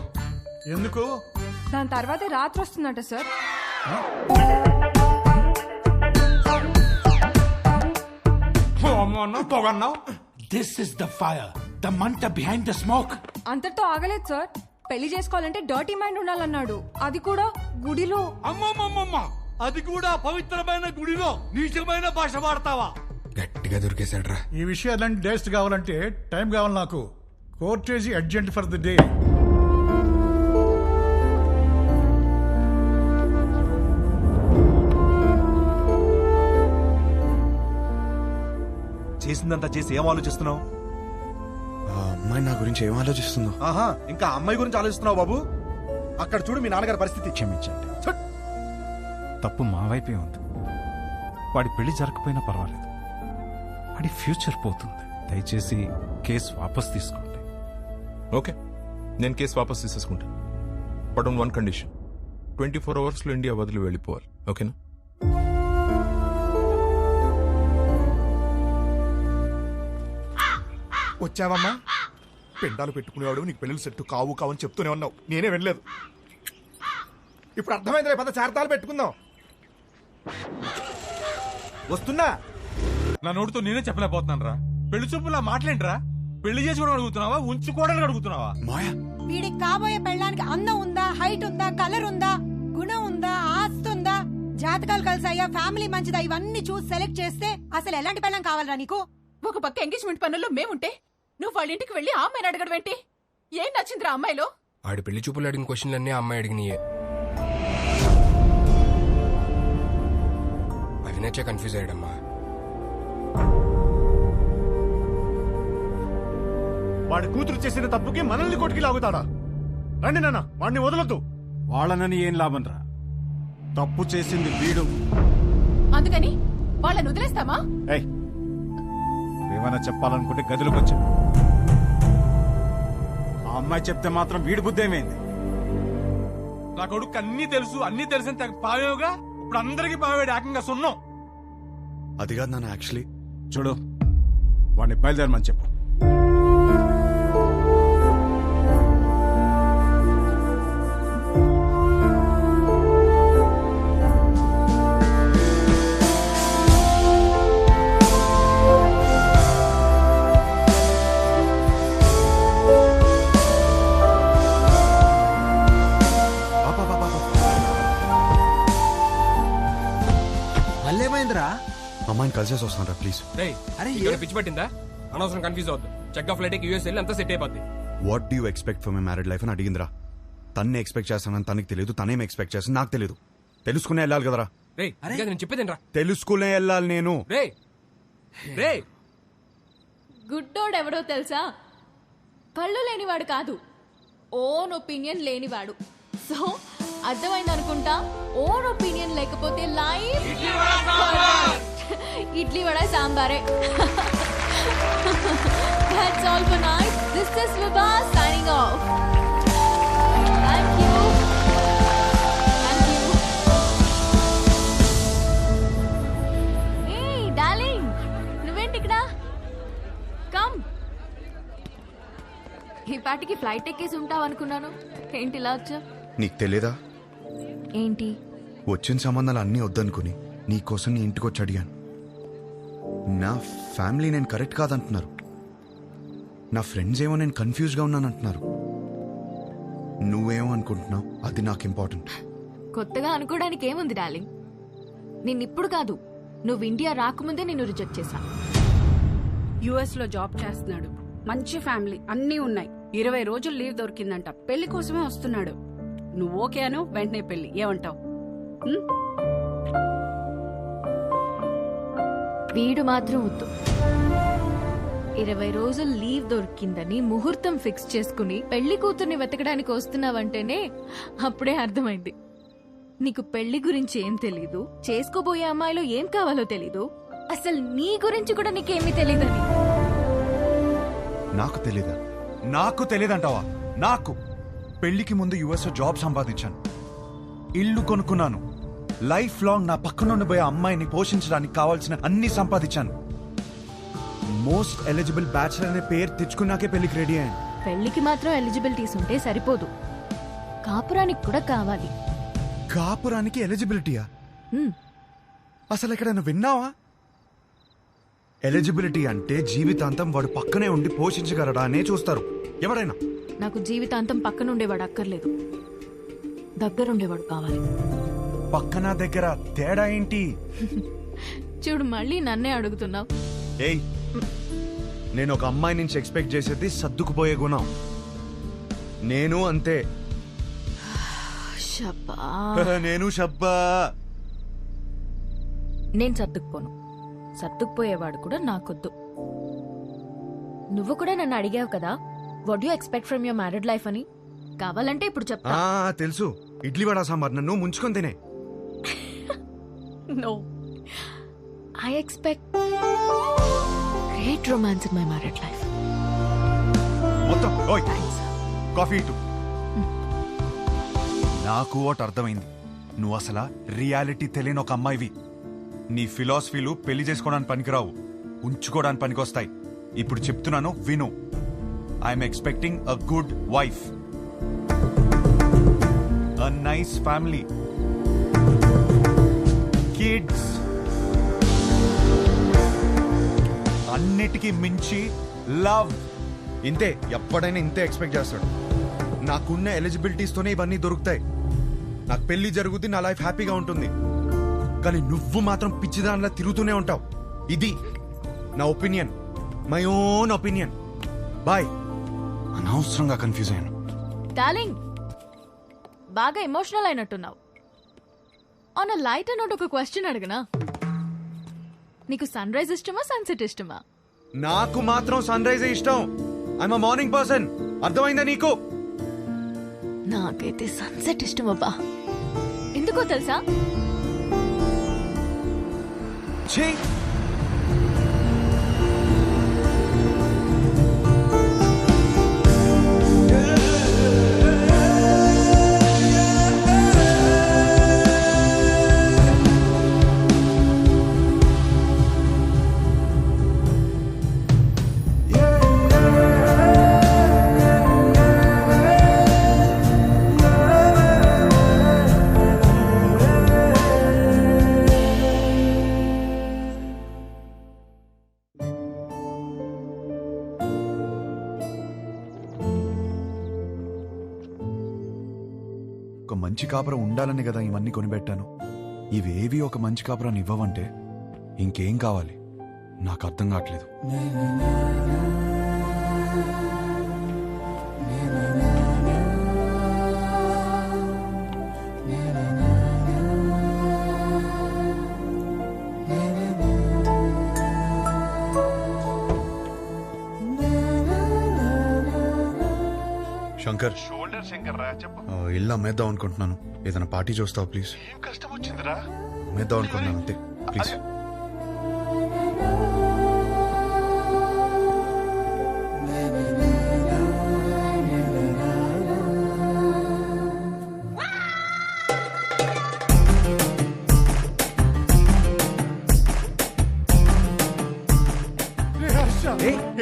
S19: ఎందుకు?
S16: దాని తర్వాతే రాత్రి వస్తుందంట sir.
S15: This is the fire, the మంట బిహైండ్ ద స్మోక్.
S16: అంతటితో ఆగలేదు సార్. పెళ్లి చేసుకోవాలంటే డర్టీ మైండ్ ఉండాలన్నాడు, అది కూడా గుడిలో.
S20: అమ్మమ్మమ్మమ్మ, అది కూడా పవిత్రమైన గుడిలో నీచమైన భాష వాడతావా?
S12: గట్టిగా దొరికేశాడ్రా.
S19: ఈ విషయాలన్నీ డేస్ట్ కావాలంటే టైం కావాలి నాకు. Courtesy urgent for the day.
S11: చేసిందంతా చేసి ఏం ఆలోచిస్తున్నావు?
S4: ఆ అమ్మాయి నా గురించి ఏం ఆలోచిస్తుందో.
S11: ఆహా, ఇంకా అమ్మాయి గురించి ఆలోచిస్తున్నావు బాబు? అక్కడ చూడు మీ నాన్నగారి పరిస్థితి.
S4: క్షమించండి.
S6: తప్పు మా వైపే ఉంది. వాడి పెళ్లి జరగకపోయినా పర్వాలేదు, వాడి ఫ్యూచర్ పోతుంది. దయచేసి కేసు వాపస్ తీసుకోండి.
S7: ఓకే, నేను కేసు వాపస్ తీసేసుకుంటాను. But on one condition, 24 hours లో ఇండియా వదిలి వెళ్ళిపోవాలి. ఓకేనా?
S11: వచ్చావమ్మా? పెండాలు పెట్టుకునేవాడు నీకు పెళ్ళిళ్ళు సెట్టు కావు కావని చెప్తూనే ఉన్నావు, నేనే వినలేదు. ఇప్పుడు అర్థమైంది, పద చార్తాలు పెట్టుకుందాం. వస్తున్నా.
S18: నా నోటితో నేనే చెప్పలేకపోతున్నాను రా. పెళ్లి చూపులా మాట్లాడరా? పెళ్లి చేసుకోవడం అడుగుతున్నావా, ఉంచుకోవడానికి అడుగుతున్నావా?
S4: మాయా,
S21: వీడికి కాబోయే పెళ్ళానికి అందం ఉందా, హైట్ ఉందా, కలర్ ఉందా, గుణం ఉందా, ఆస్తి ఉందా, జాతకాలు కలిసాయా, ఫ్యామిలీ మంచిదా, ఇవన్నీ చూసి సెలెక్ట్ చేస్తే అసలు ఎలాంటి పెళ్ళం కావాలరా నీకు?
S17: ఒక పక్క ఎంగేజ్మెంట్ పనుల్లో మేముంటే నువ్వు వాళ్ళ ఇంటికి వెళ్ళి ఆ అమ్మాయిని అడగడం ఏంటి? ఏం నచ్చిందిరా అమ్మాయిలో?
S12: ఆడి పెళ్లి చూపులు అడిగిన క్వశ్చన్లన్నీ ఆ అమ్మాయి అడిగినాయే. అవి నచ్చే కన్ఫ్యూజ్ అయ్యాడమ్మా.
S11: వాడి కూతురు చేసిన తప్పుకి మనల్ని కొట్టుకి లాగుతాడా? రండి నాన్న, వాడిని వదలొద్దు.
S6: వాళ్ళనని ఏం లాభం రా? తప్పు చేసింది వీడు.
S17: అందుకని వాళ్ళని వదిలేస్తామా?
S6: ఏయ్, ఏమైనా చెప్పాలనుకుంటే గదిలోకి వచ్చా. ఆ అమ్మాయి చెప్తే మాత్రం వీడి బుద్ధి ఏమైంది?
S18: నా కొడుకు అన్ని తెలుసు, అన్ని తెలిసిన పావేవుగా ఇప్పుడు అందరికి పావేడు ఏకంగా సున్నం.
S4: అది కాదు నాన్న, యాక్చువల్లీ
S6: చూడు, వాడిని బయలుదేరమని చెప్పు.
S4: అమ్మాయిని కలిసేసి వస్తాను ప్లీజ్.
S2: పిచ్చి పట్టిందా? అనవసరం కన్ఫ్యూజ్ అవుతుంది. చెక్ ఆఫ్ ఫ్లైట్ యూఎస్ వెళ్ళి అంతా సెట్ అయిపోద్ది.
S4: What do expect for my married life అని అడిగిందిరా. తన్నే ఎక్స్పెక్ట్ చేస్తానని తనకి తెలియదు, తనేం ఎక్స్పెక్ట్ చేస్తాను నాకు తెలియదు. తెలుసుకునే వెళ్ళాలి కదరా.
S2: నేను చెప్పేదేనరా,
S4: తెలుసుకునే వెళ్ళాలి నేను.
S1: గుడ్డోడు ఎవడో తెలుసా? కళ్ళు లేనివాడు కాదు, ఓన్ ఒపీనియన్ లేనివాడు. సో అర్థమైంది అనుకుంటా. ఓన్ ఒపీనియన్ లేకపోతే లైఫ్ ఇడ్లీ వడ సాంబారే. That's all for night. This is Vibha signing off. Thank you. Thank you. Hey, darling. నువ్వేంటి ఇక్కడ? Come. ఈ పాటికి ఫ్లైట్ ఎక్కేసి ఉంటావు అనుకున్నాను. ఏంటి ఇలా వచ్చా?
S4: నీకు తెలియదా?
S1: ఏంటి?
S4: వచ్చిన సంబంధాలు అన్నీ వద్దనుకుని నీకోసం నీ ఇంటికి వచ్చి అడిగాను. నా ఫ్యామిలీ నేను కరెక్ట్ కాదంటున్నారు. నా ఫ్రెండ్స్ ఏమో నేను కన్ఫ్యూజ్గా ఉన్నానంటున్నారు. నువ్వేమో అనుకుంటున్నావు, అది నాకు ఇంపార్టెంట్.
S1: కొత్తగా అనుకోవడానికి ఏముంది డార్లింగ్? నిన్నిప్పుడు కాదు, నువ్వు ఇండియా రాకముందే నిన్ను రిజెక్ట్ చేశా.
S8: యుఎస్ లో జాబ్ చేస్తున్నాడు, మంచి ఫ్యామిలీ అన్నీ ఉన్నాయి. 20 రోజులు లీవ్ దొరికిందంట. పెళ్లి కోసమే వస్తున్నాడు. నువ్వు ఓకే అను, వెంటనే పెళ్లి. ఏమంటావు?
S1: వీడు మాత్రం వద్దు. 20 రోజులు లీవ్ దొరికిందని ముహూర్తం ఫిక్స్ చేసుకుని పెళ్లి కూతుర్ని వెతకడానికి వస్తున్నావంటేనే అప్పుడే అర్థమైంది నీకు పెళ్లి గురించి ఏం తెలీదు, చేసుకోబోయే అమ్మాయిలో ఏం కావాలో తెలీదు, అసలు నీ గురించి కూడా నీకేమీ తెలీదని.
S4: నాకు తెలీదా? నాకు తెలియదంటావా? నాకు పెళ్లికి ముందు యుఎస్ జాబ్ సంపాదించాను, ఇల్లు కొనుక్కున్నాను, లైఫ్ లాంగ్ నా పక్కన ఉండిపోయే అమ్మాయిని పోషించడానికి కావాల్సిన అన్ని సంపాదించాను. మోస్ట్ ఎలిజిబుల్ బ్యాచిలర్ అనే పేరు తెచ్చుకున్నాకే పెళ్లికి రెడీ అయ్యాను.
S1: పెళ్లికి మాత్రం ఎలిజిబిలిటీస్ ఉంటే సరిపోదు, కాపురానికి కూడా కావాలి.
S4: కాపురానికి ఎలిజిబిలిటీయా? అసలు ఎక్కడైనా విన్నావా? ఎలిజిబిలిటీ అంటే జీవితాంతం వాడు పక్కనే ఉండి పోషించగలడా అనే చూస్తారు ఎవరైనా.
S1: నాకు జీవితాంతం పక్కనుండేవాడు అక్కర్లేదు, దగ్గరుండేవాడు కావాలి.
S4: పక్కన దగ్గర తేడా ఏంటి?
S1: చూడు, మళ్ళీ నన్నే అడుగుతున్నావు.
S4: ఏయ్, నేను ఒక అమ్మాయి నుంచి ఎక్స్పెక్ట్ చేసేది సర్దుకుపోయే గుణం. నేను అంతే. నేను షబ్బా.
S1: నేను సర్దుకుపోను, సర్దుకుపోయేవాడు కూడా నాకొద్దు. నువ్వు కూడా నన్ను అడిగావు కదా, what you expect from your married life అని. కావాలంటే ఇప్పుడు చెప్తా.
S4: తెలుసు, ఇడ్లీ వడ సాంబార్ నన్ను ముంచుకొని తినే.
S1: No, I expect great romance in my married life.
S4: మొత్తం ఓయ్ కాఫీ ఇటు. నాకు ఒకటి అర్థమైంది, నువ్వు అసలు రియాలిటీ తెలియని ఒక అమ్మాయివి. నీ ఫిలాసఫీలు పెళ్లి చేసుకోవడానికి పనికిరావు, ఉంచుకోవడానికి పనికొస్తాయి. ఇప్పుడు చెప్తున్నాను విను. I'm expecting a good wife, a nice family, kids, అన్నిటికీ మించి లవ్. ఇంతే, ఎప్పుడైనా ఇంతే ఎక్స్పెక్ట్ చేస్తాడు. నాకున్న ఎలిజిబిలిటీస్ తోనే ఇవన్నీ దొరుకుతాయి. నాకు పెళ్లి జరుగుతుంది, నా లైఫ్ హ్యాపీగా ఉంటుంది. కానీ నువ్వు మాత్రం పిచ్చిదానిలా తిరుగుతూనే ఉంటావు. ఇది నా opinion, my own opinion. Bye. అనవసరంగా కన్ఫ్యూజ్ అయ్యాను.
S1: డార్లింగ్, బాగా ఎమోషనల్ అయినట్టున్నావు. ఆన్ అ లైటర్ నోట్ ఒక క్వశ్చన్ అడగనా? నీకు సన్ రైజ్ ఇష్టమా, సన్సెట్ ఇష్టమా?
S4: నాకు మాత్రం సన్ రైజ్ ఇష్టం. I'm a morning person. అర్థమైందా నీకు?
S1: నాకైతే సన్సెట్ ఇష్టం అబ్బా. ఎందుకో తెలుసా?
S4: ఛీ! ఒక మంచి కాపురం ఉండాలని కదా ఇవన్నీ కొనిపెట్టాను. ఇవేవి ఒక మంచి కాపురాన్ని ఇవ్వవంటే ఇంకేం కావాలి నాకు అర్థం కావట్లేదు. శంకర్, ఇల్లు అమ్మేద్దాం అనుకుంటున్నాను. ఏదైనా పార్టీ చూస్తావు ప్లీజ్?
S5: ఏం కష్టం వచ్చిందిరా?
S4: అమ్మేద్దాం అనుకుంటున్నాను అంతే, ప్లీజ్.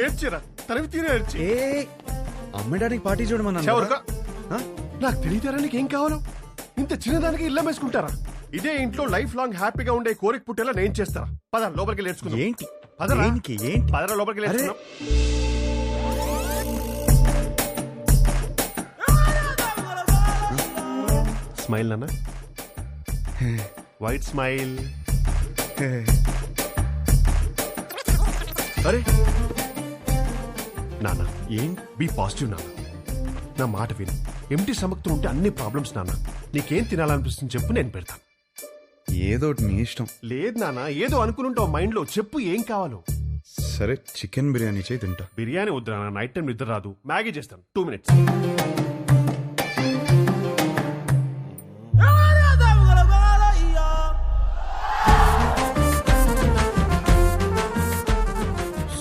S5: ఏడ్చిరా, తనవి తీరే ఏడ్చి.
S4: అమ్మడానికి పార్టీ చూడమన్నా.
S5: నాకు తెలియతారా నీకేం కావాలో? ఇంత చిన్నదానికి ఇల్లు వేసుకుంటారా? ఇదే ఇంట్లో లైఫ్ లాంగ్ హ్యాపీగా ఉండే కోరిక పుట్టేలా నేను చేస్తారా? పద లోపలికి నేర్చుకుందాం.
S4: ఏంటి
S5: పదరా
S4: ఏంటి?
S5: పదరా లోపలికి నేర్చుకుందాం. స్మైల్ నాన్న, వైట్ స్మైల్. అరే నాన్న, ఏం బీ పాజిటివ్ నాన్న. నా మాట విను. ఎంటీ సమక్తో ఉంటే అన్ని ప్రాబ్లమ్స్ నాన్న. నీకేం తినాలనిపిస్తుంది చెప్పు, నేను పెడతాను.
S4: ఏదో నీ ఇష్టం.
S5: లేదు నాన్న, ఏదో అనుకుని మైండ్ లో చెప్పు ఏం కావాలో.
S4: సరే, చికెన్ బిర్యానీ చేయి తింటా.
S5: బిర్యానీ వద్దు నాన్న, నైట్ టైం నిద్ర రాదు. మ్యాగీ చేస్తాను, 2 minutes.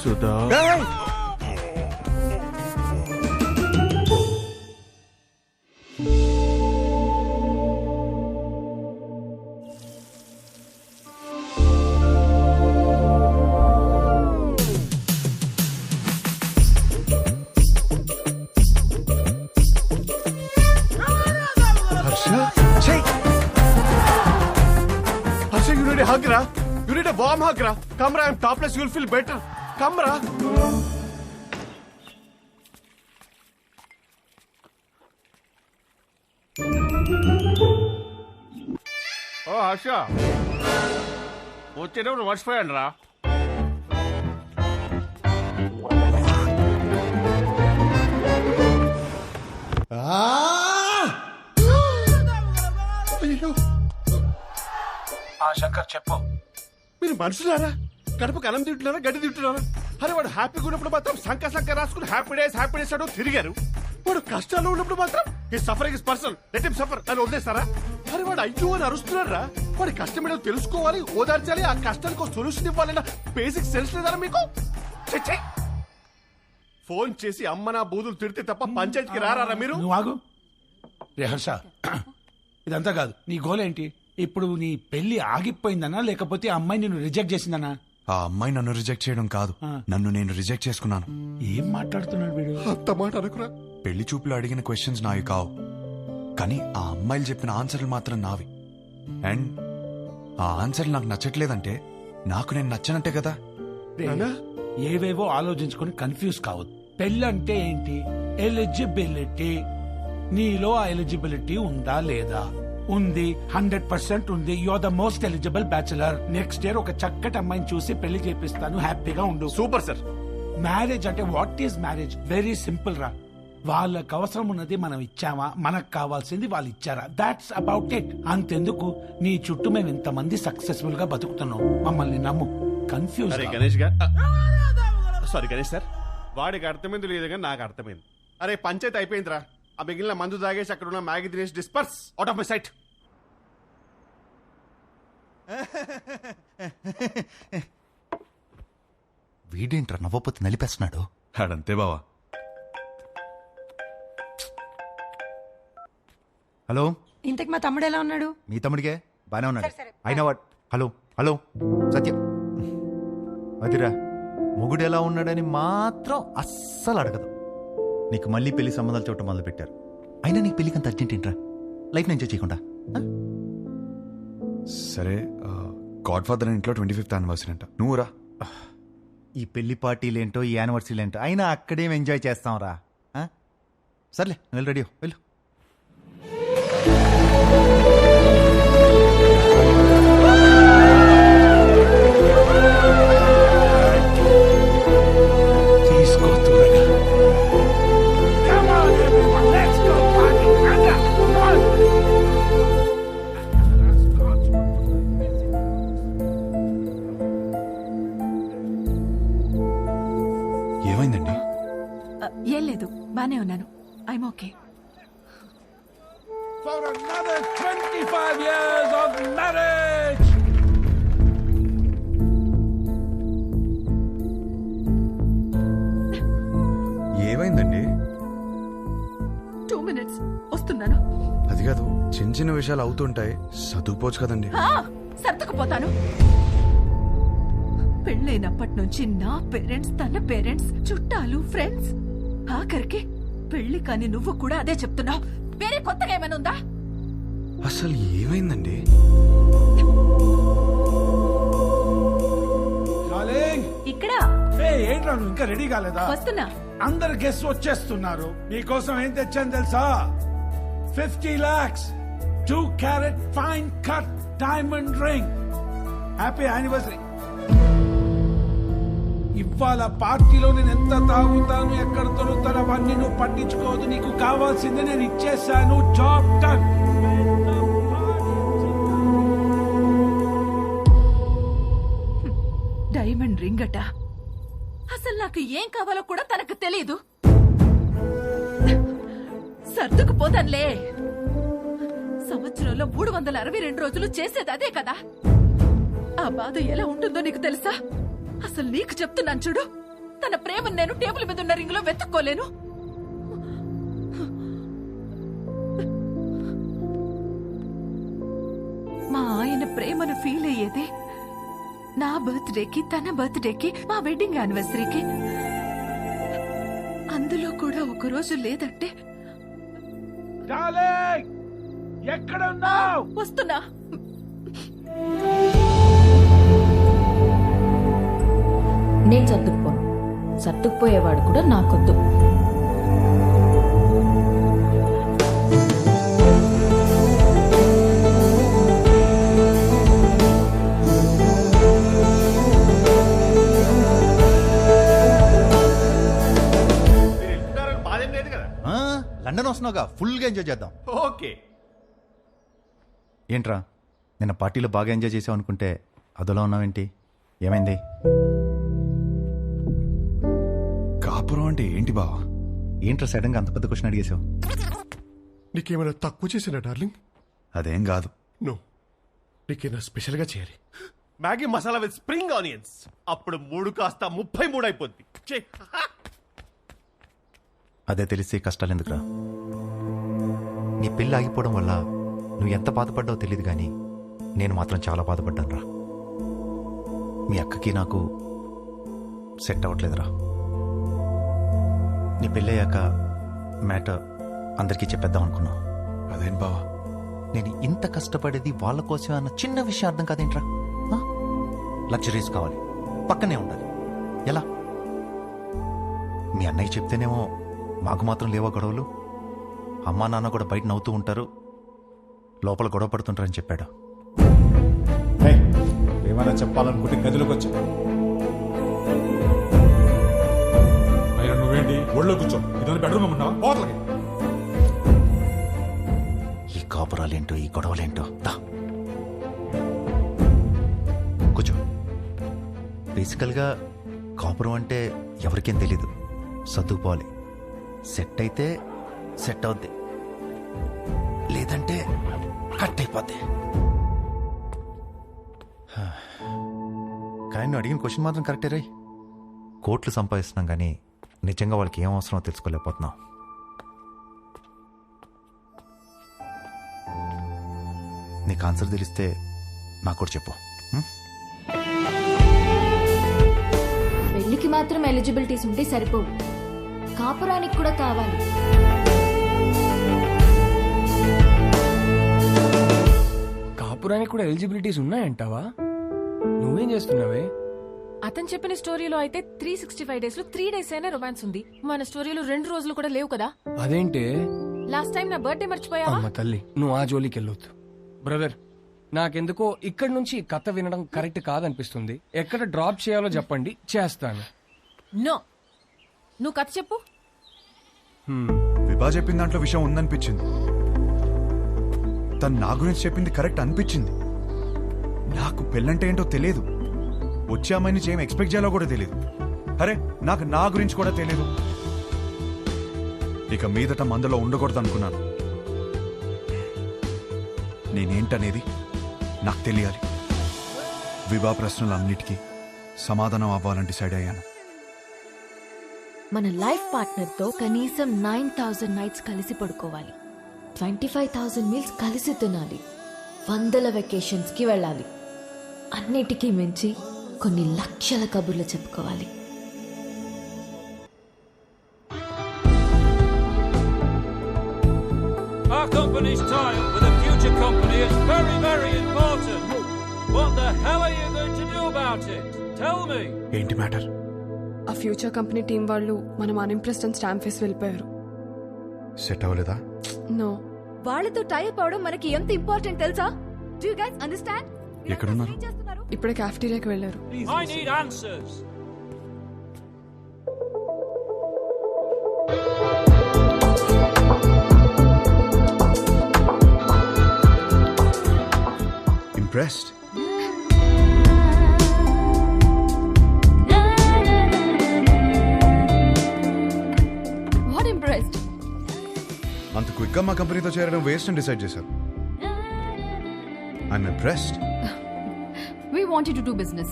S5: Sudha, you need a hug, ra? You need a warm hug, ra? Come, ra, I'm topless, you'll feel better. Come, ra. ఓ హర్ష, వచ్చేటప్పుడు మర్చిపోయాను రా.
S19: శంకర్ చెప్పు.
S5: మీరు మనుషులారా? కడుపుకి అన్నం తింటున్నారా, గడ్డి తింటున్నారా? అరే వాడు హ్యాపీగా ఉన్నప్పుడు మాత్రం సంక రాసుకుని హ్యాపీ డేస్ అంటూ తిరిగారు. వాడు కష్టాల్లో ఉన్నప్పుడు మాత్రం ఈ suffering is personal, let him suffer అని వదిలేస్తారా? అరే వాడు అయ్యో అని అరుస్తున్నారా? వాడి కష్టం ఏదో తెలుసుకోవాలి, ఓదార్చాలి, ఆ కష్టానికి ఒక సొల్యూషన్ ఇవ్వాలన్న బేసిక్ సెన్స్ లేదారా మీకు? ఫోన్ చేసి అమ్మ నా బూదులు తిడితే తప్ప పంచాయతీకి రారా మీరు?
S19: నువ్వు ఆగు. రే హర్ష, ఇదంతా కాదు. నీ గోల్ ఏంటి? ఇప్పుడు నీ పెళ్లి ఆగిపోయిందనా లేకపోతే ఆ అమ్మాయి నిన్ను రిజెక్ట్ చేసిందనా?
S4: ఆ అమ్మాయి నన్ను రిజెక్ట్ చేయడం కాదు, నన్ను నేను రిజెక్ట్ చేసుకున్నాను.
S19: ఏం మాట్లాడుతున్నాడు వీడు?
S5: అంత మాట అనుకురా.
S4: పెళ్లి చూపులు అడిగిన క్వశ్చన్స్ నావి కావు, కానీ ఆ అమ్మాయిలు చెప్పిన ఆన్సర్లు మాత్రం నావి. అండ్ ఆ ఆన్సర్లు నాకు నచ్చట్లేదంటే నాకు నేను నచ్చనంటే కదా.
S19: ఏవేవో ఆలోచించుకొని కన్ఫ్యూజ్ కావద్దు. పెళ్ళంటే ఏంటి? ఎలిజిబిలిటీ. నీలో ఆ ఎలిజిబిలిటీ ఉందా లేదా? ఉంది, 100% ఉంది. You are the most eligible bachelor. Next year ఒక చక్కటి అమ్మాయిని చూసి పెళ్లి చేపిస్తాను, హ్యాపీగా ఉండు.
S5: Super sir.
S19: మ్యారేజ్ అంటే what is marriage? Very simple రా. వాళ్ళకి అవసరం ఉన్నది మనం ఇచ్చామా, మనకు కావాల్సింది వాళ్ళు ఇచ్చారా? That's about it. అంతెందుకు, నీ చుట్టూ మేము ఇంతమంది సక్సెస్ఫుల్ గా బతుకుతున్నాం. మమ్మల్ని నమ్ము. కన్ఫ్యూజ్.
S5: గణేష్ గారు, సారీ గణేష్ సార్, వాడికి అర్థమైంది లేదు కానీ నాకు అర్థమైంది. అరే పంచాయతీ అయిపోయిందిరా. ఆ మిగిలిన మందు తాగేసి అక్కడ ఉన్న మ్యాగీ తినేసి disperse out of my sight.
S10: వీడేంట్రా నవ్వపోతే నలిపేస్తున్నాడు.
S4: ఆడంతే బావా.
S10: హలో,
S21: ఇంతకు మా తమ్ముడు ఎలా ఉన్నాడు?
S10: మీ తమ్ముడికే బానే ఉన్నాడు. అయినా వాడు హలో హలో సత్యం అదిరా మొగుడు ఎలా ఉన్నాడని మాత్రం అస్సలు అడగదు. నీకు మళ్ళీ పెళ్లి సంబంధాలు చూడటం మొదలు పెట్టారు. అయినా నీకు పెళ్లికి అంత అర్జెంట్ ఏంట్రా? లైఫ్ ఎంజాయ్ చేయకుండా.
S4: సరే, గాడ్ ఫాదర్ ఇంట్లో 25th యానివర్సరీ అంట, నువ్వు రా.
S10: ఈ పెళ్లి పార్టీలేంటో ఈ యానివర్సరీలేంటో అయినా అక్కడేం ఎంజాయ్ చేస్తాం రా. సర్లే నువ్వు రెడీ వెళ్ళు.
S19: తీసుకో త్వరగా. Come on, everyone, let's go party. Come on.
S4: ఏమైందండి?
S17: ఏం లేదు, బానే ఉన్నాను. I'm okay.
S19: For another 25 years of marriage.
S4: ఏమైందండి?
S17: 2 minutes వస్తున్నాను.
S4: అది కాదు, చిన్న చిన్న విషయాలు అవుతుంటాయి, చదువుకోవచ్చు కదండి.
S17: సర్దుకుపోతాను. పెళ్ళైనప్పటి నుంచి నా పేరెంట్స్, తన పేరెంట్స్, చుట్టాలు, ఫ్రెండ్స్, ఆఖరికి పెళ్లి కాని నువ్వు కూడా అదే చెప్తున్నావు. వేరే కొత్తగా ఏమైనా ఉందా?
S4: అసలు ఏమైందండి?
S21: ఇక్కడ
S19: ఏంట్రా నువ్వు ఇంకా రెడీ కాలేదా?
S17: వస్తున్నా.
S19: అందరు గెస్ట్ వచ్చేస్తున్నారు. మీకోసం ఏం తెచ్చాను తెలుసా? 50 lakhs 2 carat fine cut diamond ring. Happy anniversary. ఇవాళ పార్టీలో నేను ఎంత తాగుతాను, ఎక్కడ దొరుకుతాను అవన్నీ నువ్వు పట్టించుకోవద్దు. నీకు కావాల్సింది నేను ఇచ్చేసాను. Job done.
S17: డైమండ్ రింగ్ అట. అసలు నాకు ఏం కావాలో కూడా తనకు తెలియదు. సర్దుకుపోతానులే. సంవత్సరంలో 362 రోజులు చేసేది అదే కదా. ఆ బాధ ఎలా ఉంటుందో నీకు తెలుసా? అసలు నీకు చెప్తున్నాను చూడు, తన ప్రేమను నేను టేబుల్ మీద ఉన్న రింగ్ లో వెతుక్కోలేను. మా ఆయన ప్రేమను ఫీల్ అయ్యేది నా బర్త్డేకి, తన బర్త్డేకి, మా వెడ్డింగ్ యానివర్సరీకి. అందులో కూడా ఒక రోజు లేదంటే
S19: ఎక్కడ ఉన్నావు?
S17: వస్తున్నా.
S1: నేను సర్దుకుపోను. సర్దుకుపోయేవాడు కూడా నాకొద్దు.
S10: లండన్ వస్తున్నావుగా, ఫుల్ గా ఎంజాయ్ చేద్దాం.
S5: ఓకే.
S10: ఏంట్రా నిన్న పార్టీలో బాగా ఎంజాయ్ చేసావు అనుకుంటే అదోలా ఉన్నావేంటి? ఏమైంది?
S4: కాపురం అంటే ఏంటి బావా?
S10: ఏంట్రా సడన్ గా అంత పెద్ద క్వశ్చన్ అడిగేశావు?
S5: నీకేమైనా తక్కువ చేసినా డార్లింగ్?
S4: అదేం కాదు.
S5: నో, నీకేమైనా స్పెషల్ గా చేయాలి. Maggi masala with spring onions. అప్పుడు 3 కాస్త 33 అయిపోద్ది.
S10: అదే తెలిసి కష్టాలు ఎందుకురా? నీ పెళ్ళి ఆగిపోవడం వల్ల నువ్వు ఎంత బాధపడ్డావో తెలియదు కానీ నేను మాత్రం చాలా బాధపడ్డాను రా. మీ అక్కకి నాకు సెట్ అవ్వట్లేదురా. నీ పెళ్ళయ్యాక మ్యాటర్ అందరికీ చెప్పేద్దాం అనుకున్నా.
S4: అదేం బావా,
S10: నేను ఇంత కష్టపడేది వాళ్ళ కోసమే అన్న చిన్న విషయం అర్థం కాదేంట్రా? లగ్జరీస్ కావాలి, పక్కనే ఉండాలి. ఎలా? మీ అన్నయ్య చెప్తేనేమో మాకు మాత్రం లేవో గొడవలు, అమ్మా నాన్న కూడా బయట నవ్వుతూ ఉంటారు, లోపల గొడవ పడుతుంటారని చెప్పాడు.
S6: ఏమైనా చెప్పాలనుకుంటే గదిలోకి వచ్చా.
S18: అయినా నువ్వేంటి ఒళ్ళో కూర్చో? ఇదని బెడ్రూమ్ ఉన్నావా? పోతలకి.
S10: ఈ కాపురాలేంటో, ఈ గొడవలేంటో. కూర్చో. బేసికల్గా కాపురం అంటే ఎవరికేం తెలీదు. సర్దుకుపోవాలి. సెట్ అయితే సెట్ అవుద్ది, లేదంటే కట్ అయిపోద్ది. కానీ నువ్వు అడిగిన క్వశ్చన్ మాత్రం కరెక్టే రే. కోట్లు సంపాదిస్తున్నాం కానీ నిజంగా వాళ్ళకి ఏం అవసరమో తెలుసుకోలేకపోతున్నాం. నీకు ఆన్సర్ తెలిస్తే నాకు కూడా చెప్పు.
S1: పెళ్లికి మాత్రం ఎలిజిబిలిటీస్ ఉంటే సరిపోవు, కాపురానికి కూడా కావాలి.
S2: కాపురానికి కూడా ఎలిజిబిలిటీస్ ఉన్నాయంటావా? నువ్వేం చేస్తున్నావే?
S17: అతను చెప్పిన స్టోరీలో అయితే 365 days లో 3 days అయినా రొమాన్స్ ఉంది. మన స్టోరీలో 2 రోజులు కూడా లేవు కదా.
S2: అదేంటే?
S17: లాస్ట్ టైం నా బర్త్డే మర్చిపోయావా?
S2: అమ్మ తల్లి, నువ్వు ఆ జోలికి వెళ్ళొద్దు. బ్రదర్, నాకెందుకో ఇక్కడి నుంచి కథ వినడం కరెక్ట్ కాదనిపిస్తుంది. ఎక్కడ డ్రాప్ చేయాలో చెప్పండి, చేస్తాను.
S17: నో, నువ్వు కథ చెప్పు.
S4: విభా చెప్పిన దాంట్లో విషయం ఉందనిపించింది. తను నా గురించి చెప్పింది కరెక్ట్ అనిపించింది. నాకు పెళ్ళంటే ఏంటో తెలియదు. వచ్చే అమ్మాయి నుంచి ఏం ఎక్స్పెక్ట్ చేయాలో కూడా తెలియదు. అరే, నాకు నా గురించి కూడా తెలియదు. ఇక మీదట మందులో ఉండకూడదు అనుకున్నాను. నేనేంటనేది నాకు తెలియాలి. విభా ప్రశ్నలన్నిటికీ సమాధానం అవ్వాలని డిసైడ్ అయ్యాను.
S1: మన లైఫ్ పార్ట్నర్ తో కనీసం 9,000 nights కలిసి పడుకోవాలి, 25,000 meals కలిసి తినాలి, 100 vacations కి వెళ్ళాలి. అన్నిటికీ మించి కొన్ని లక్షల కబుర్లు చెప్పుకోవాలి.
S13: Our company's tie-up with a future company is very, very important. What the hell are you going to do about it? Tell me.
S4: ఏంటి మ్యాటర్?
S9: ఆ ఫ్యూచర్ కంపెనీ టీం వాళ్ళు మనం అన్ఇంప్రెస్డ్ అని స్టాంప్ వేసి వెళ్ళిపోయారు.
S4: సెట్ అవ్వలేదా?
S9: నో.
S1: వాళ్ళతో టైప్ అవడం మనకి ఎంత ఇంపార్టెంట్ తెలుసా? Do you guys understand?
S4: ఎక్కడున్నారు?
S9: ఇప్పుడే క్యాఫ్టీరియాకి వెళ్ళారు.
S13: I need answers.
S4: Impressed?
S1: What impressed?
S4: అంత క్విక్ గా మా కంపెనీతో చేరడం వేస్ట్ అని డిసైడ్ చేశారు. I'm impressed.
S22: We wanted to do business.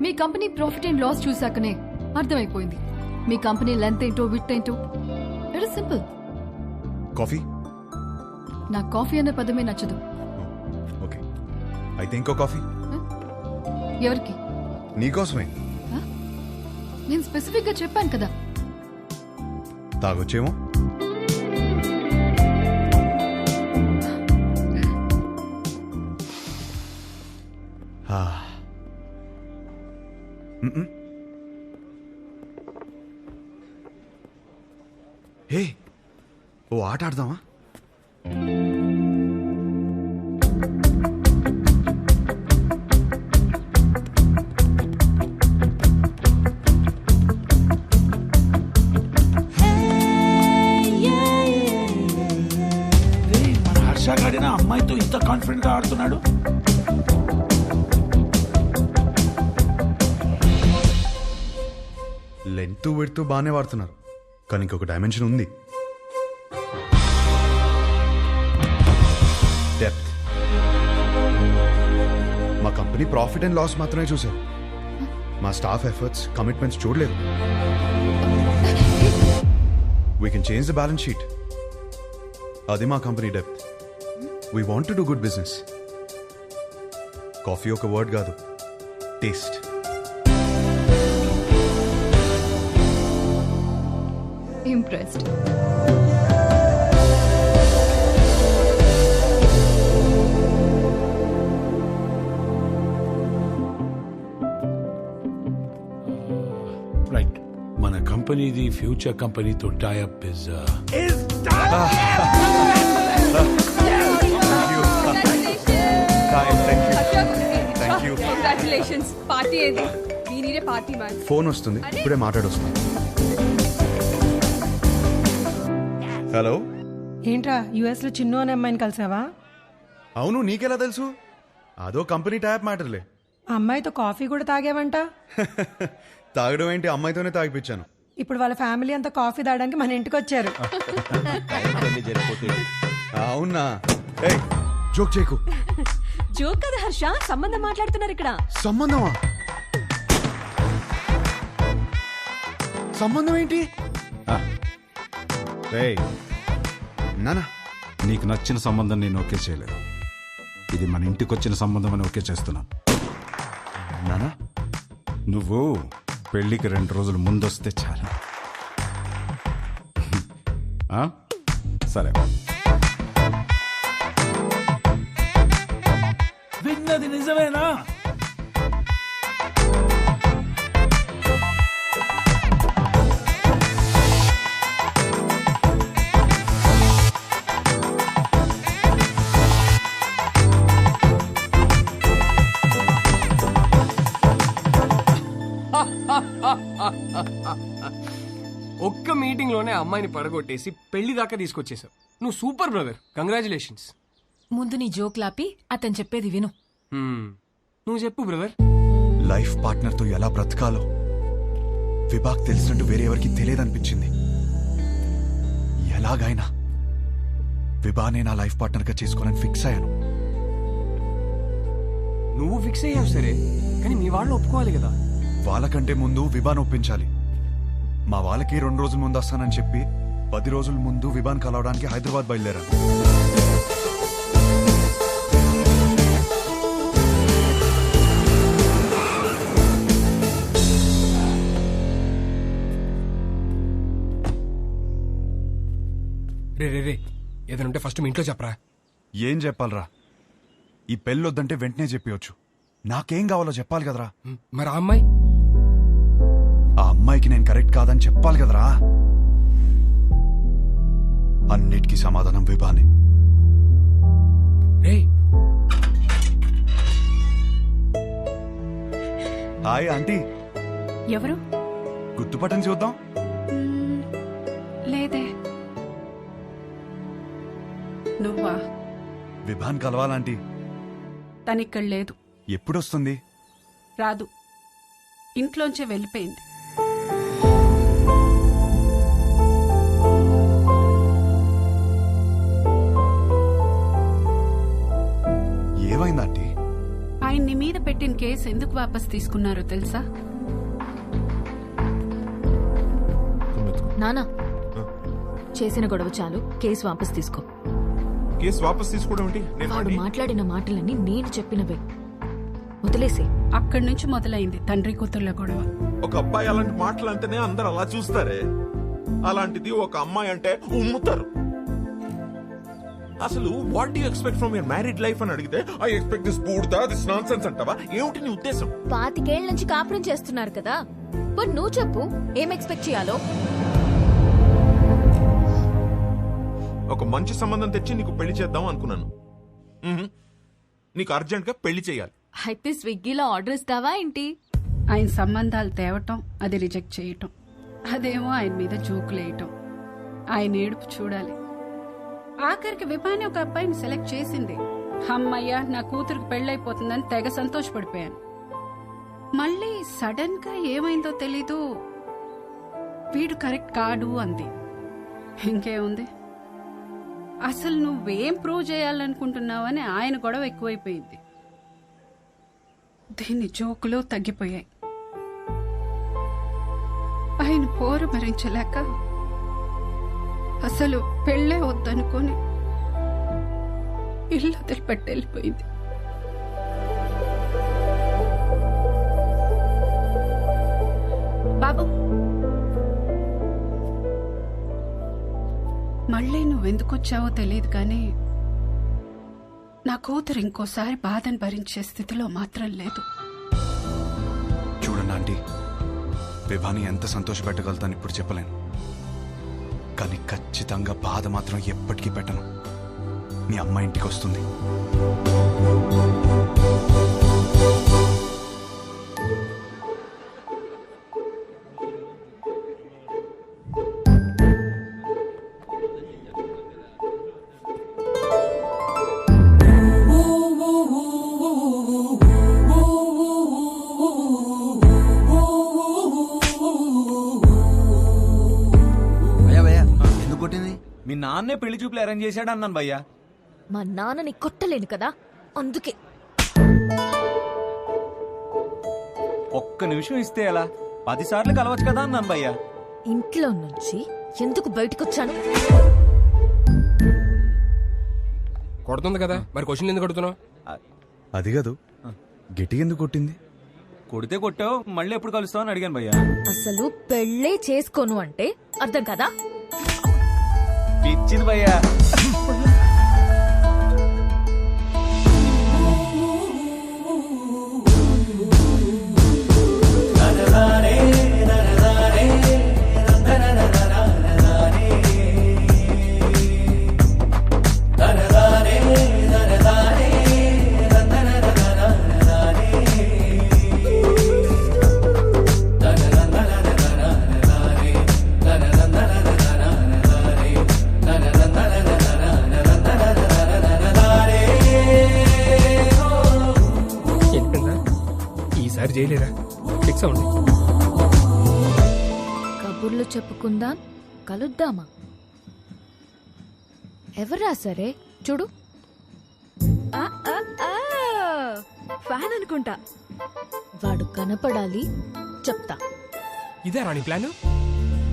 S22: మీ కంపెనీ ప్రాఫిట్ అండ్ లాస్ చూసాకనే అర్థమైపోయింది. మీ కంపెనీ లెంత్ ఏంటో విత్ ఏంటో. It is simple.
S4: కాఫీ?
S22: నాకు కాఫీ అనే పదమే నచ్చదు.
S4: ఓకే, అయితే ఇంకో కాఫీ.
S22: ఎవరికి?
S4: నీకోసమే.
S22: నేను స్పెసిఫిక్ గా చెప్పాను కదా.
S4: తాగొచ్చేమో. హే, ఓ ఆట ఆడదామా?
S15: మన హర్ష గాడిన అమ్మాయితో ఇంత కాన్ఫిడెంట్ గా ఆడుతున్నాడు.
S4: లెంత్ విడ్త్ బాగానే వాడుతున్నారు, కానీ ఇంకొక డైమెన్షన్ ఉంది. డెప్త్. మా కంపెనీ ప్రాఫిట్ అండ్ లాస్ మాత్రమే చూశారు. మా స్టాఫ్ ఎఫర్ట్స్, కమిట్మెంట్స్ చూడలేదు. We can change the balance sheet. అది మా company depth. We want to do good business. Coffee ఒక వర్డ్ కాదు, టేస్ట్.
S22: Impressed.
S15: రైట్, మన కంపెనీది ఫ్యూచర్ కంపెనీతో టైఅప్ ఇస్
S9: కంగ్రాచులేషన్స్. పార్టీ ఏది? వీనిరే పార్టీ మ్యాన్.
S4: ఫోన్ వస్తుంది, ఇప్పుడే మాట్లాడొస్తుంది. హలో.
S21: ఏంట్రా యుఎస్ లో చిన్ను అనే అమ్మాయిని కలిసావా?
S4: అవును, నీకెలా తెలుసు? అదో కంపెనీ ట్యాప్ మ్యాటర్లే.
S21: ఆ అమ్మాయితో కాఫీ కూడా తాగేవంట.
S4: తాగడం ఏంటి, అమ్మాయితోనే తాగిపించాను.
S21: ఇప్పుడు వాళ్ళ ఫ్యామిలీ అంతా కాఫీ తాగడానికి మన ఇంటికి వచ్చారు.
S4: అవునా? ఏయ్, జోక్ చేయకు.
S9: జోక్ కదా హర్ష, సంబంధం మాట్లాడుతున్నారు ఇక్కడ.
S4: సంబంధమా? సంబంధం ఏంటి?
S6: రేయ్,
S4: నానా
S6: నీకు నచ్చిన సంబంధం నేను ఓకే చేయలేదు. ఇది మన ఇంటికి వచ్చిన సంబంధం అని ఓకే చేస్తున్నాను.
S4: నానా
S6: నువ్వు పెళ్లికి 2 రోజులు ముందొస్తే చాలు. ఆ? సరే.
S19: విన్నది నిజమేనా?
S2: ఒక్క మీటింగ్ లోనే అమ్మాయిని పడగొట్టేసి పెళ్లి దాకా తీసుకొచ్చేసావు. నువ్వు సూపర్ బ్రదర్, కంగ్రాచులేషన్స్.
S17: ముందు నీ జోక్లాపి అతను చెప్పేది విను.
S2: నువ్వు చెప్పు బ్రదర్.
S4: లైఫ్ పార్ట్నర్ తో ఎలా బ్రతకాలో విభాగ్ తెలిసినట్టు వేరే ఎవరికి తెలియదనిపించింది. ఎలాగైనా విభానే నా లైఫ్ పార్ట్నర్ గా చేసుకోవాలని ఫిక్స్ అయ్యాను.
S2: నువ్వు ఫిక్స్ అయ్యావు సరే, కానీ మీ వాళ్ళు ఒప్పుకోవాలి కదా.
S4: వాళ్ళకంటే ముందు విభాన్ ఒప్పించాలి. మా వాళ్ళకి 2 రోజుల ముందు వస్తానని చెప్పి 10 రోజుల ముందు విభాన్ కలవడానికి హైదరాబాద్ బయలుదేరాను.
S2: రే రే రే, ఏదైనా ఫస్ట్ మీ ఇంట్లో చెప్పరా.
S4: ఏం చెప్పాలరా? ఈ పెళ్ళొద్దంటే వెంటనే చెప్పవచ్చు. నాకేం కావాలో చెప్పాలి కదరా.
S2: మరి ఆ అమ్మాయి?
S4: ఆ అమ్మాయికి నేను కరెక్ట్ కాదని చెప్పాలి కదరా. అన్నిటికీ సమాధానం విభానే. Hi aunty.
S8: ఎవరు?
S4: గుర్తుపట్టని చూద్దాం.
S8: లేదే. నువ్వా?
S4: విభాన్ కలవాలంటీ.
S8: తనిక్కడ లేదు.
S4: ఎప్పుడొస్తుంది?
S8: రాదు, ఇంట్లోంచే వెళ్ళిపోయింది.
S4: ఏమైందంటీ?
S8: ఆయన్ని మీద పెట్టిన కేసు ఎందుకు వాపస్ తీసుకున్నారో తెలుసా?
S1: నానా, చేసిన గొడవ చాలు, కేసు వాపస్ తీసుకో.
S7: కేసు వాపస్ తీసుకోవడం ఏంటి?
S1: వాడు మాట్లాడిన మాటలన్నీ నేను చెప్పినవే, వదిలేసి.
S8: అక్కడి నుంచి మొదలైంది తండ్రి కూతుర్ల గొడవ.
S7: ఒక అబ్బాయి అలాంటి మాటలు అంటేనే అందరు అలా చూస్తారే, అలాంటిది ఒక అమ్మాయి అంటే ఉమ్ముతారు. అసలు what do you expect from your married life అని అడిగితే ఐ ఎక్స్పెక్ట్ దిస్ బూడ్దా, దిస్ నాన్సెన్స్ అంటావా? ఏమిటి నీ ఉద్దేశం?
S1: 25 ఏళ్ల నుంచి కాపురం చేస్తున్నారు కదా, మరి నువ్వు చెప్పు ఏం ఎక్స్పెక్ట్ చేయాలో.
S7: ఒక మంచి సంబంధం తెచ్చి నీకు పెళ్లి చేద్దాం అనుకున్నాను. నీకు అర్జెంట్ గా పెళ్లి చేయాలి.
S1: అయితే స్విగ్గీలో ఆర్డర్ ఇస్తావా ఏంటి?
S8: ఆయన సంబంధాలు తేవటం, అది రిజెక్ట్ చేయటం, అదేమో ఆయన మీద జోకులేయటం, ఆయన ఏడుపు చూడాలి. ఆఖరికి విభాని ఒక అబ్బాయిని సెలెక్ట్ చేసింది. అమ్మయ్య, నా కూతురికి పెళ్ళైపోతుందని తెగ సంతోషపడిపోయాను. మళ్ళీ సడన్ గా ఏమైందో తెలీదు, వీడు కరెక్ట్ కాడు అంది. ఇంకేముంది, అసలు నువ్వేం ప్రూవ్ చేయాలనుకుంటున్నావని ఆయన గొడవ ఎక్కువైపోయింది. దీని జోకులు తగ్గిపోయాయి. ఆయన పోరు భరించలేక అసలు పెళ్ళే వద్దనుకొని ఇల్లు వదిలిపెట్టి వెళ్ళిపోయింది. బాబు, మళ్ళీ నువ్వెందుకొచ్చావో తెలియదు కానీ నా కూతురు ఇంకోసారి బాధను భరించే స్థితిలో మాత్రం లేదు.
S4: చూడండి ఆంటీ, విభాని ఎంత సంతోషపెట్టగలుగుతాను ఇప్పుడు చెప్పలేను, కానీ ఖచ్చితంగా బాధ మాత్రం ఎప్పటికీ పెట్టను. మీ అమ్మ ఇంటికి వస్తుంది.
S3: మీ నాన్నే పెళ్లి చూపులు అరేంజ్ చేశాడు అన్నాను భయ్యా.
S1: మా నాన్నని కొట్టలేను కదా, అందుకే.
S3: ఒక్క నిమిషం ఇస్తే ఎలా? 10 సార్లు కలవచ్చు కదా అన్నాను భయ్యా.
S1: ఇంట్లో నుంచి ఎందుకు బయటకు వచ్చాను?
S2: కొడుతుంది కదా, మరి క్వశ్చన్ ఎందుకు కొడుతున్నావు?
S4: అది కాదు, గట్టి ఎందుకు కొట్టింది?
S3: కొడితే కొట్టావు, మళ్ళీ ఎప్పుడు కలుస్తావు అని అడిగాను భయ్యా.
S1: అసలు పెళ్ళే చేసుకోను అంటే అర్థం కదా?
S3: పిచ్చింది భయ్యా.
S2: ఈసారి చేయలేరా? ఫిక్స్ అవ్వండి.
S1: కబుర్లు చెప్పుకుందాం, కలుద్దామా? ఎవరా సరే చూడు. ఫ్యాన్ అనుకుంటా. వాడు కనపడాలి, చెప్తా.
S2: ఇదే రాణి ప్లాన్.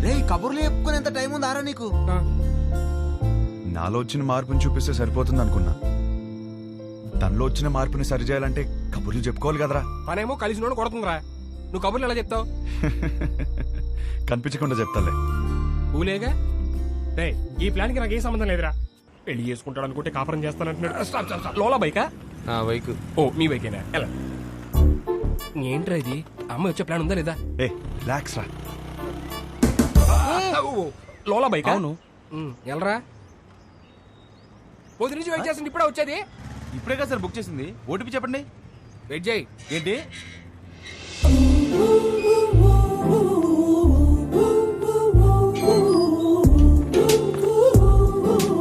S11: రే కబుర్లు చెప్పుకునేంత టైం ఉందారా నీకు?
S4: నాలో వచ్చిన మార్పుని చూపిస్తే సరిపోతుంది అనుకున్నా. తనలో వచ్చిన మార్పుని సరిచేయాలంటే కబుర్లు చెప్పుకోవాలి కదరా.
S2: పనేమో కలిసి నోడు కొడుతుందిరా, నువ్వు కబుర్లు ఎలా చెప్తావు?
S4: కనిపించకుండా చెప్తాలే.
S2: ఊలేగా రే, ఈ ప్లాన్ కి నాకు ఏ సంబంధం లేదురా. పెళ్లి చేసుకుంటాడు అనుకుంటే కాపురం చేస్తానంటున్నాడు. Stop stop stop. లోలా బైకా? బైక్. ఓ మీ బైకేనా? ఎలా ఏంట్రా ఇది? అమ్మ వచ్చే ప్లాన్ ఉందా లేదా?
S4: ఏ రిలాక్స్ రా.
S2: లోలా బైక్? అవును. ఎలరా పొద్దు నుంచి వెయిట్ చేస్తుంది, ఇప్పుడే వచ్చేది.
S3: ఇప్పుడే కదా సార్ బుక్ చేసింది. ఓటీపీ చెప్పండి.
S2: వెయిట్ చేయి.
S3: ఏంటి?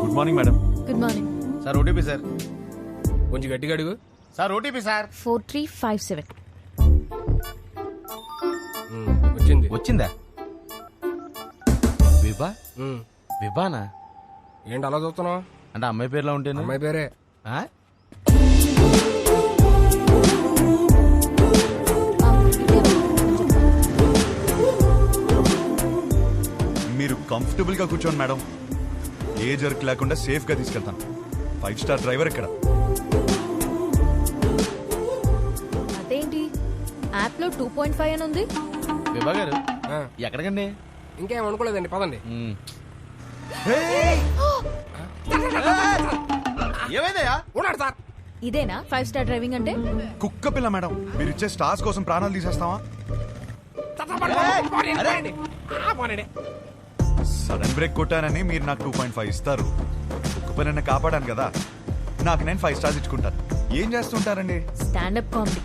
S4: Good morning madam.
S1: Good morning
S3: sir. OTP sir.
S2: కొంచెం గట్టిగా అడుగు.
S3: Sir OTP sir.
S1: 4357.
S2: వచ్చింది.
S3: వచ్చిందా? విభా? విభానా?
S2: ఏంటి అలా చూస్తున్నావు?
S3: అంటే అమ్మాయి పేరులో ఉంటే.
S2: అమ్మాయి పేరే.
S4: మీరు కంఫర్టబుల్ గా కూర్చోండి మేడం. ఏ జర్క్ లేకుండా సేఫ్ గా తీసుకెళ్తాను. 5 స్టార్ డ్రైవర్ ఇక్కడ.
S1: అదేంటి యాప్ లో 2.5 అని ఉంది?
S3: విభా గారు ఎక్కడికండి?
S2: ఇంకేం అనుకోలేదండి, పదండి.
S3: ఏమైందయ్యా?
S2: ఉన్నాడు సార్.
S1: ఇదేనా 5 స్టార్ డ్రైవింగ్ అంటే?
S4: కుక్క పిల్ల మేడం, మీరు ఇచ్చే స్టార్స్ కోసం ప్రాణాలు తీసేస్తావా? సడన్ బ్రేక్ కొట్టానని మీరు నాకు 2.5 ఇస్తారు. కుక్క పిల్లని కాపాడాను కదా, నాకు నేను 5 స్టార్స్ ఇచ్చుకుంటాను. ఏం చేస్తుంటారండి?
S1: Stand up comedy.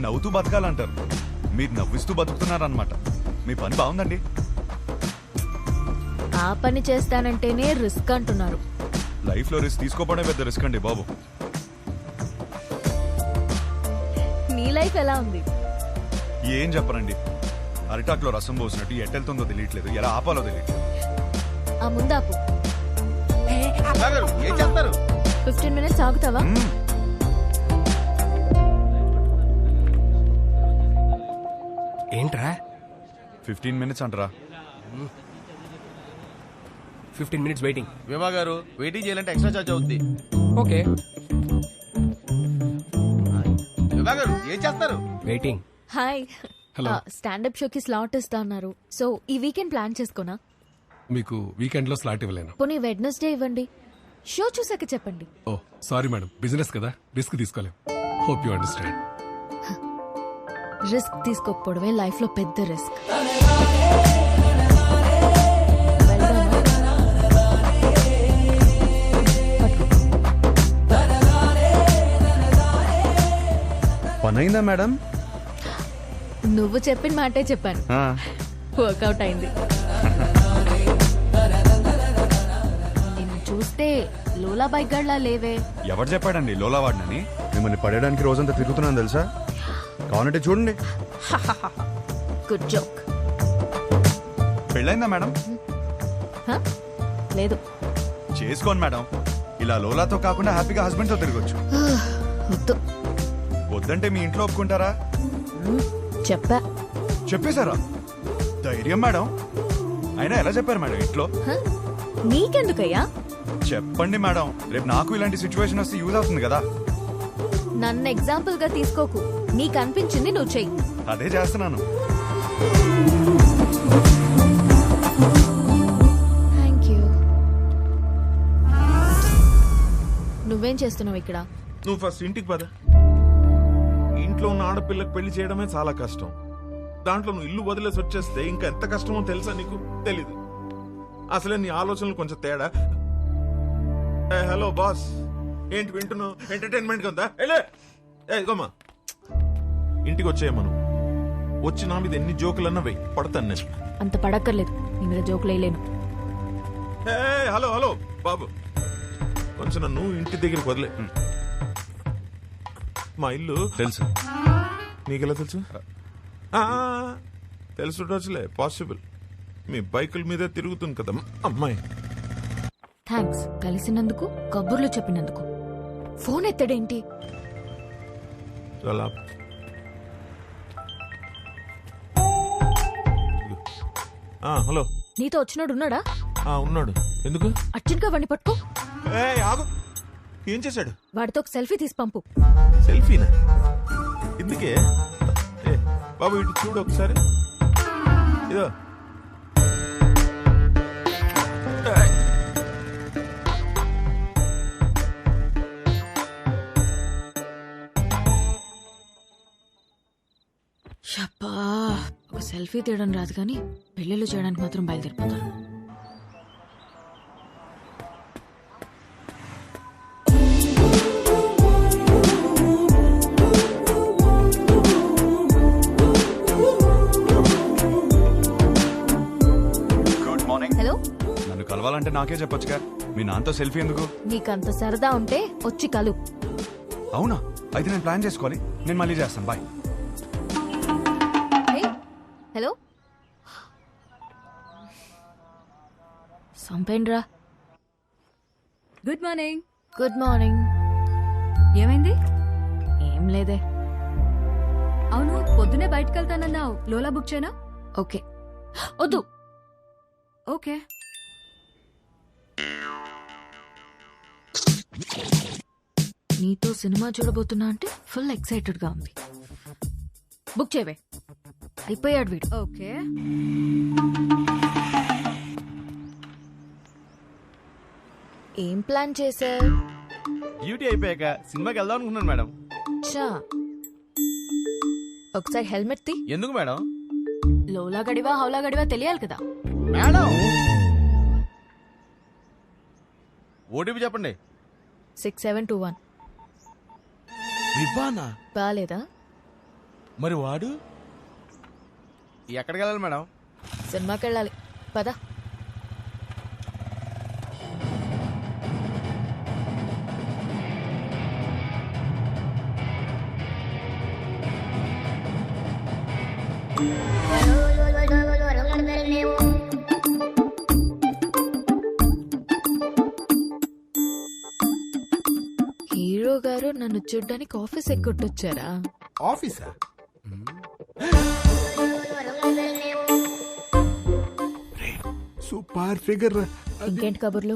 S4: నవ్వుతూ బతకాలంటారు, మీరు నవ్విస్తూ బతుకుతున్నారన్నమాట. మీ పని బాగుందండి.
S1: ఆ పని చేస్తానంటేనే రిస్క్ అంటున్నారు.
S4: లైఫ్ లో రిస్క్ తీసుకోవడమే పెద్ద రిస్క్ అండి బాబు.
S1: నీ లైఫ్ ఎలా ఉంది?
S4: ఏం చెప్పరండి, అరిటాక్లో రసం పోసినట్టు ఎట్టెళ్తుందో తెలియట్లేదు, ఎలా ఆపాలో తెలియట్లేదు.
S1: ఆ ముందాపు.
S3: ఏం చేస్తారు?
S1: 15 minutes ఆగుతావా?
S2: ఏంట్రా
S4: 15 minutes అంటారా?
S2: 15 minutes వెయిటింగ్.
S3: విభా గారు వెయిటింగ్ చేయాలంటే ఎక్స్ట్రా చార్జ్ అవుద్ది.
S2: ఓకే.
S3: విభా గారు ఏం చేస్తారు?
S2: వెయిటింగ్.
S1: హాయ్. స్టాండప్ షోకి స్లాట్ ఇస్తా అన్నారు. సో ఈ వీకెండ్ ప్లాన్ చేసుకోనా?
S14: మీకు వీకెండ్ లో స్లాట్ ఇవ్వలేను.
S1: పోనీ వెడ్నెస్డే ఇవ్వండి. షో చూసాక చెప్పండి.
S14: ఓ సారీ మేడం, బిజినెస్ కదా, రిస్క్ తీసుకోలేం. Hope you understand.
S1: రిస్క్ తీసుకోకపోవడమే లైఫ్ లో పెద్ద రిస్క్.
S4: పనైందా మేడం?
S1: నువ్వు చెప్పిన మాటే చెప్పాను. వర్కౌట్ అయింది. నిన్ను చూస్తే లోలా బైక్ గడ్లా లేవే.
S4: ఎవరు చెప్పాడండి లోలా వాడినని? మిమ్మల్ని పడేయడానికి రోజంతా తిరుగుతున్నాను తెలుసా. కావాలంటే చూడండి.
S1: Good joke.
S4: పెళ్ళైందా మేడం?
S1: లేదు.
S4: చేసుకోండి మేడం. ఇలా లోలాతో కాకుండా హ్యాపీగా హస్బెండ్ తో తిరగొచ్చు.
S1: వద్దు.
S4: వద్దంటే మీ ఇంట్లో ఒప్పుకుంటారా?
S1: చెప్పా.
S4: చెప్పేశారా? ధైర్యం మేడం. అయినా ఎలా చెప్పారు మేడం ఇంట్లో?
S1: నీకెందుకయ్యా?
S4: చెప్పండి మేడం, రేపు నాకు ఇలాంటి సిచ్యువేషన్ వస్తే యూజ్ అవుతుంది కదా.
S1: నన్ను ఎగ్జాంపుల్ గా తీసుకోకు. నీకు అనిపించింది నువ్వు చెయ్యి.
S4: అదే చేస్తున్నాను.
S1: Thank you. నువ్వేం చేస్తున్నావు ఇక్కడ?
S7: నువ్వు ఫస్ట్ ఇంటికి పద. ఇంట్లో ఉన్న ఆడపిల్లకి పెళ్లి చేయడమే చాలా కష్టం. దాంట్లో నువ్వు ఇల్లు వదిలేసి వచ్చేస్తే ఇంకా ఎంత కష్టమో తెలుసా నీకు? తెలీదు. అసలే నీ ఆలోచనలు కొంచెం తేడా. హలో బాస్, ఏంటి వింటున్నావు? ఎంటర్టైన్మెంట్ గా ఉందా? ఇదిగోమ్మా, ఇంటికి వచ్చేయమను. వచ్చి నా మీద ఎన్ని జోకులన్నా వెయ్యి, పడతాను నేను.
S1: అంత పడక్కర్లేదు, నీ మీద జోకులు వేయలేను.
S7: హలో హలో బాబు, కొంచెం నన్ను ఇంటి దగ్గరికి వదిలే. మా ఇల్లు
S4: తెలుసు.
S7: నీకెలా తెలుసు? తెలుసులే, పాసిబుల్. మీ బైకుల మీదే తిరుగుతుంది కదా అమ్మాయి.
S1: థ్యాంక్స్ కలిసినందుకు, కబుర్లు చెప్పినందుకు. ఫోన్ ఎత్తడేంటి?
S7: చాలా హలో,
S1: నీతో వచ్చినాడు ఉన్నాడా?
S7: ఉన్నాడు. ఎందుకు?
S1: అర్జున్గా వండి పట్టుకో.
S7: ఆగు. ఏం చేశాడు?
S1: వాడితో ఒక సెల్ఫీ తీసి పంపు.
S7: సెల్ఫీనా? ఎందుకే? బాబు ఇటు చూడు ఒకసారి. ఇదో
S1: షప్పా, ఒక సెల్ఫీ తీయడం రాదు కానీ పెళ్ళిళ్ళు చేయడానికి మాత్రం బయలుదేరిపోతాను. హలో,
S4: నన్ను కలవాలంటే నాకే చెప్పొచ్చుగా. మీ నాన్నతో సెల్ఫీ ఎందుకు?
S1: నీకంత సరదా ఉంటే వచ్చి కలు.
S4: అవునా? అయితే నేను ప్లాన్ చేసుకోవాలి. నేను మళ్ళీ చేస్తాను. బాయ్.
S1: హలో, సంపేండ్రా.
S22: Good morning.
S1: Good morning.
S22: ఏమైంది?
S1: ఏం లేదే.
S22: అవును, పొద్దునే బయటకు వెళ్తానన్నావు. లోలా బుక్ చేయనా?
S1: ఓకే. వద్దు.
S22: ఓకే.
S1: నీతో సినిమా చూడబోతున్నా అంటే ఫుల్ ఎక్సైటెడ్ గా ఉంది. బుక్ చేయవే. అయిపోయాడు వీడు.
S22: ఓకే.
S1: ఏం ప్లాన్ చేశా?
S3: డ్యూటీ అయిపోయాక సినిమాకి వెళ్దాం అనుకున్నాను మేడం.
S1: చా, ఒకసారి హెల్మెట్ తీ.
S3: ఎందుకు మేడం?
S1: లోలా గడివా హౌలా గడివా తెలియాలి కదా
S3: మేడం. ఓటీపీ చెప్పండి.
S1: 6721.
S3: వివ్వానా?
S1: బాలేదా?
S3: మరి వాడు ఎక్కడికి వెళ్ళాలి మేడం?
S1: సినిమాకి వెళ్ళాలి. పద. హీరో గారు నన్ను చూడ్డానికి ఆఫీస్ ఎక్కొట్టొచ్చారా?
S5: ఆఫీసా? Super figure.
S1: ఇంకేంటి కబుర్లు?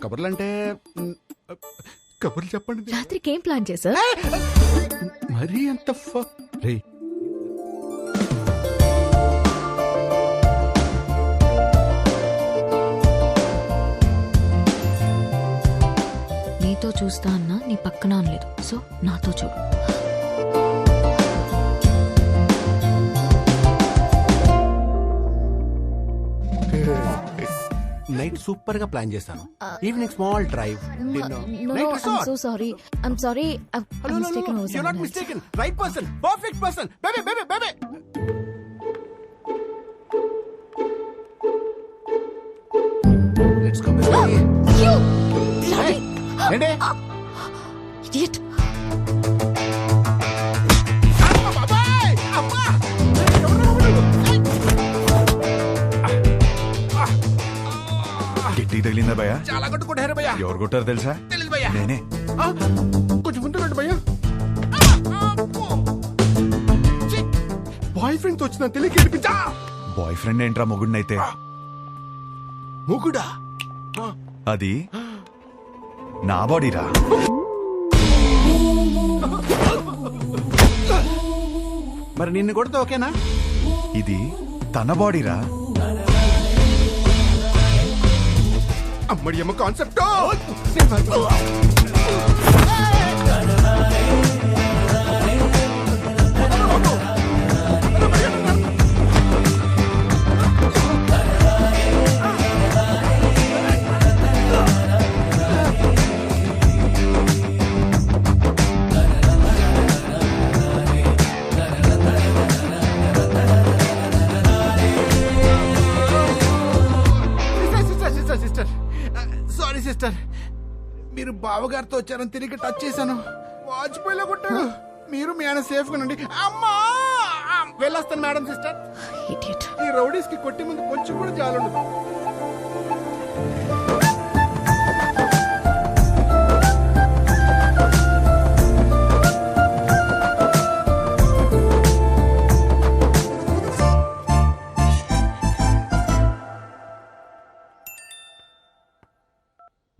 S5: కబుర్లు అంటే కబుర్లు చెప్పండి.
S1: రాత్రికి ఏం ప్లాన్ చేశా?
S5: మరీ అంత రే,
S1: నీతో చూస్తా అన్నా నీ పక్కన అనలేదు. సో నాతో చూడు.
S5: నైట్ సూపర్ గా ప్లాన్ చేశాను. Evening small drive.
S1: So sorry. I'm sorry.
S5: Right person, perfect person. Baby baby baby. Let's go baby. ఏంటి?
S1: ఇడియట్.
S4: గిట్టి తగిలిందా భయ్యా?
S5: చాలా కొట్టుకుంటారు భయ్యా.
S4: ఎవరు కొట్టారు తెలుసా?
S5: తెలీదు భయ్యా.
S4: నేనే.
S5: కొంచెం ముందు రండి భయ్యా. బాయ్ బాయ్ ఫ్రెండ్ తో వచ్చిన తెలియక ఏడిపించా.
S4: బాయ్ ఫ్రెండ్ ఏంట్రా మొగుడినైతే?
S5: మొగుడా?
S4: అది నా బాడీరా.
S5: మరి నిన్ను కొడితే ఓకేనా?
S4: ఇది తన బాడీరా.
S5: అమ్మడి అమ్మ కాన్సెప్ట్. సిస్టర్ సారీ సిస్టర్, మీరు బావగారితో వచ్చారని తిరిగి టచ్ చేశాను. వాజ్పేయిలో కొట్టాడు. మీరు మీ ఆయన సేఫ్ గా నుండి. అమ్మా వెళ్ళొస్తాను మేడం. సిస్టర్, ఈ రౌడీస్ కి కొట్టి ముందు కొంచెం కూడా జాలుండదు.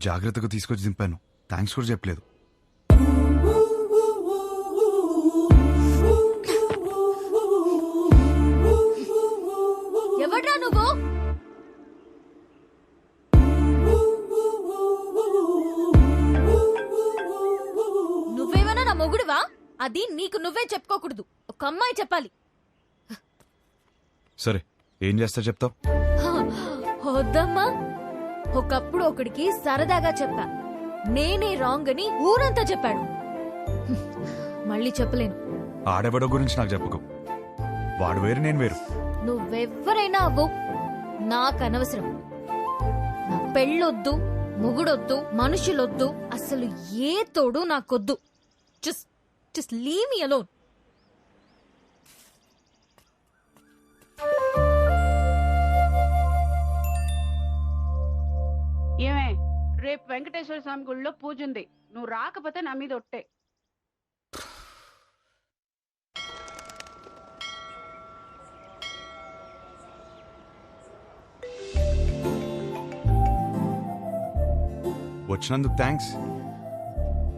S4: జాగ్రత్తగా తీసుకొచ్చి దింపాను. థ్యాంక్స్ కూడా చెప్పలేదు.
S1: ఎవడ్రా నువ్వు? నువ్వేమైనా నా మొగుడువా? అది నీకు నువ్వే చెప్పుకోకూడదు, ఒక అమ్మాయి చెప్పాలి.
S4: సరే, ఏం చేస్తా చెప్తావు?
S1: వద్దమ్మా. ఒకప్పుడు ఒకడికి సరదాగా చెప్పా, నేనే రాంగ్ అని ఊరంతా చెప్పాడు. మళ్ళీ చెప్పలేను.
S4: ఆడెవడో గురించి నాకు చెప్పుకో. వాడు వేరు, నేను వేరు.
S1: నువ్వెవ్వరైనా అవ్వు, నాకు అనవసరం. నా పెళ్ళొద్దు, మొగుడొద్దు, మనుషులొద్దు, అసలు ఏ తోడు నాకొద్దు. Just leave me alone.
S8: ఏమే, రేపు వెంకటేశ్వర స్వామి గుడిలో పూజ ఉంది. నువ్వు రాకపోతే నా మీద ఒట్టే.
S4: వచ్చినందుకు థ్యాంక్స్.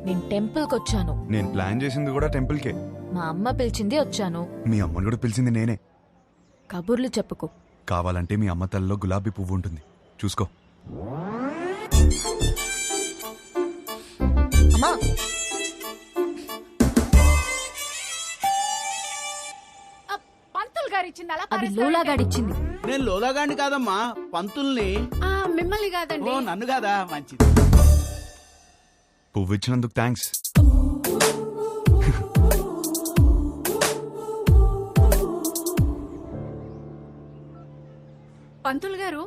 S1: నేను టెంపుల్కి వచ్చాను.
S4: నేను ప్లాన్ చేసింది కూడా టెంపుల్కే.
S1: మా అమ్మ పిలిచింది వచ్చాను.
S4: మీ అమ్మని కూడా పిలిచింది నేనే.
S1: కబుర్లు చెప్పుకో.
S4: కావాలంటే మీ అమ్మ తల్లిలో గులాబీ పువ్వు ఉంటుంది, చూసుకో.
S1: అమ్మా,
S8: పంతులు గారు ఇచ్చింది అలా
S1: అది లోలాగాడిచ్చింది.
S16: నేను లోలాగాండి కాదమ్మా, పంతుల్ని.
S8: మిమ్మల్ని కాదండి.
S16: నన్ను కాదా? మంచిది.
S4: పువ్వు ఇచ్చినందుకు థ్యాంక్స్.
S8: పంతులు గారు,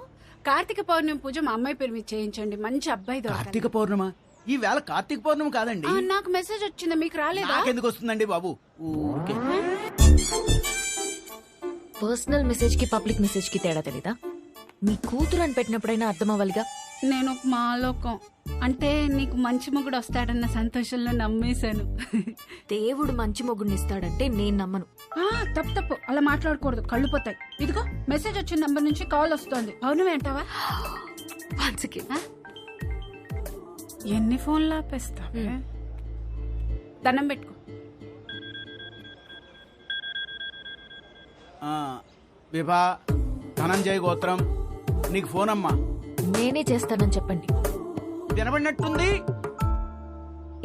S8: కార్తీక పౌర్ణమి పూజ మా అమ్మాయి పేరు మీద చేయించండి. మంచి అబ్బాయి దొరకాలి.
S16: కార్తీక పౌర్ణమ? ఈ వేళ కార్తీక పౌర్ణమి కాదండి.
S8: నాకు మెసేజ్ వచ్చింది, మీకు రాలేదా?
S16: నాకెందుకు వస్తుందండి బాబు? ఊరికే.
S1: పర్సనల్ మెసేజ్ కి పబ్లిక్ మెసేజ్ కి తేడా తెలీదా? మీ కూతురు అని పెట్టినప్పుడైనా అర్థం అవ్వాలిగా.
S8: నేను ఒక మాలోకం అంటే నీకు మంచి మొగుడు వస్తాడన్న సంతోషంలో నమ్మేశాను.
S1: దేవుడు మంచి మొగుడిని ఇస్తాడంటే నేను నమ్మను.
S8: తప్పు అలా మాట్లాడకూడదు, కళ్ళు పోతాయి. ఇదిగో మెసేజ్ వచ్చిన నంబర్ నుంచి కాల్ వస్తోంది. అవును అంటావా? ఎన్ని ఫోన్లు ఆపేస్తా? దండం పెట్టుకో.
S16: విభా ధనంజయ గోత్రం, నీకు ఫోన్ అమ్మా.
S1: నేనే చేస్తానని చెప్పండి.
S16: వినబడినట్టుంది.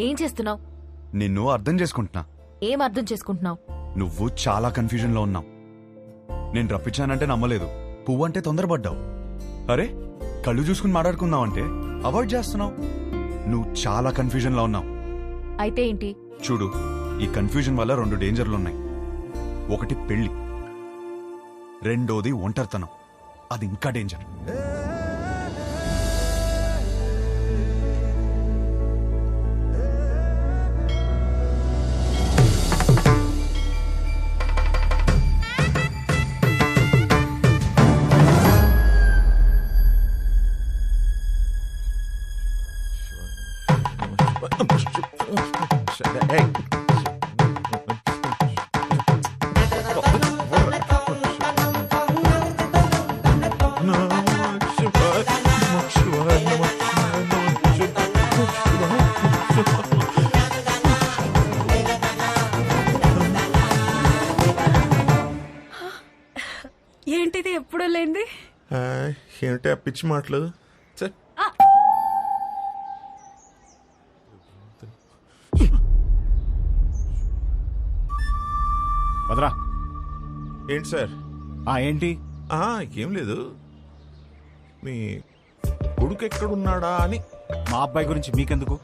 S1: ఏం చేస్తున్నావు?
S4: నిన్ను అర్థం చేసుకుంటున్నా.
S1: ఏం అర్థం చేసుకుంటున్నావు?
S4: నువ్వు చాలా కన్ఫ్యూజన్ లో ఉన్నావు. నేను రప్పించానంటే నమ్మలేదు, పువ్వు అంటే తొందరపడ్డావు. అరే, కళ్ళు చూసుకుని మాట్లాడుకుందాం అంటే అవాయిడ్ చేస్తున్నావు. నువ్వు చాలా కన్ఫ్యూజన్ లో ఉన్నావు.
S1: అయితే ఏంటి?
S4: చూడు, ఈ కన్ఫ్యూజన్ వల్ల 2 డేంజర్లున్నాయి. ఒకటి పెళ్లి, రెండోది ఒంటరితనం. అది ఇంకా డేంజర్.
S8: ఏంటిది ఎప్పుడూ లేంది?
S7: ఏంటి ఆ పిచ్చి మాటలు?
S6: వదరా.
S7: ఏంటి సార్?
S6: ఏంటి?
S7: ఏం లేదు, మీ కొడుకు ఎక్కడున్నాడా అని.
S6: మా అబ్బాయి గురించి మీకెందుకు?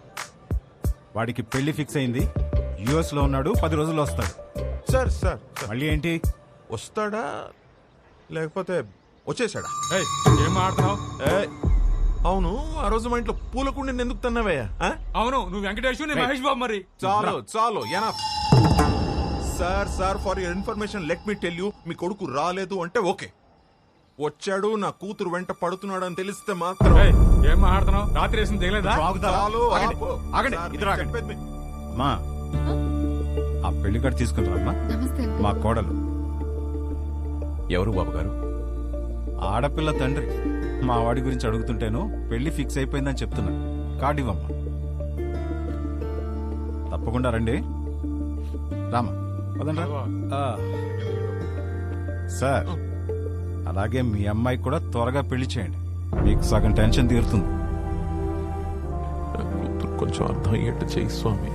S6: వాడికి పెళ్లి ఫిక్స్ అయింది, యుఎస్ లో ఉన్నాడు, 10 రోజుల్లో వస్తాడు.
S7: సార్ సార్
S6: మళ్ళీ ఏంటి?
S7: వస్తాడా లేకపోతే వచ్చేసాడా?
S18: ఏం మాట్లాడుతున్నావు?
S7: అవును, ఆ రోజు మా ఇంట్లో పూలకుండి ఎందుకు తన్నావయ్యా?
S18: అవును, నువ్వు వెంకటేష్, నేను మహేష్ బాబు. మరి
S7: చాలు enough. Sir for your information let me tell you, మీ కొడుకు రాలేదు అంటే ఓకే, వచ్చాడు నా కూతురు వెంట పడుతున్నాడు అని తెలిస్తే మాత్రం.
S18: ఏం మాట్లాడుతున్నావు? రాత్రి వేసిన తెగలేదా?
S6: అమ్మా, ఆ పెళ్లి కార్డు తీసుకుంటారమ్మా. మా కోడలు.
S7: ఎవరు బాబు గారు?
S6: ఆడపిల్ల తండ్రి. మా వాడి గురించి అడుగుతుంటేను పెళ్లి ఫిక్స్ అయిపోయిందని చెప్తున్నా. కార్డు ఇవ్వమ్మా. తప్పకుండా రండి. రామా పదండి. సార్, అలాగే మీ అమ్మాయి కూడా త్వరగా పెళ్లి చేయండి, మీకు సగం టెన్షన్ తీరుతుంది.
S7: కొంచెం అర్థం అయ్యేట్టు చేయి స్వామి.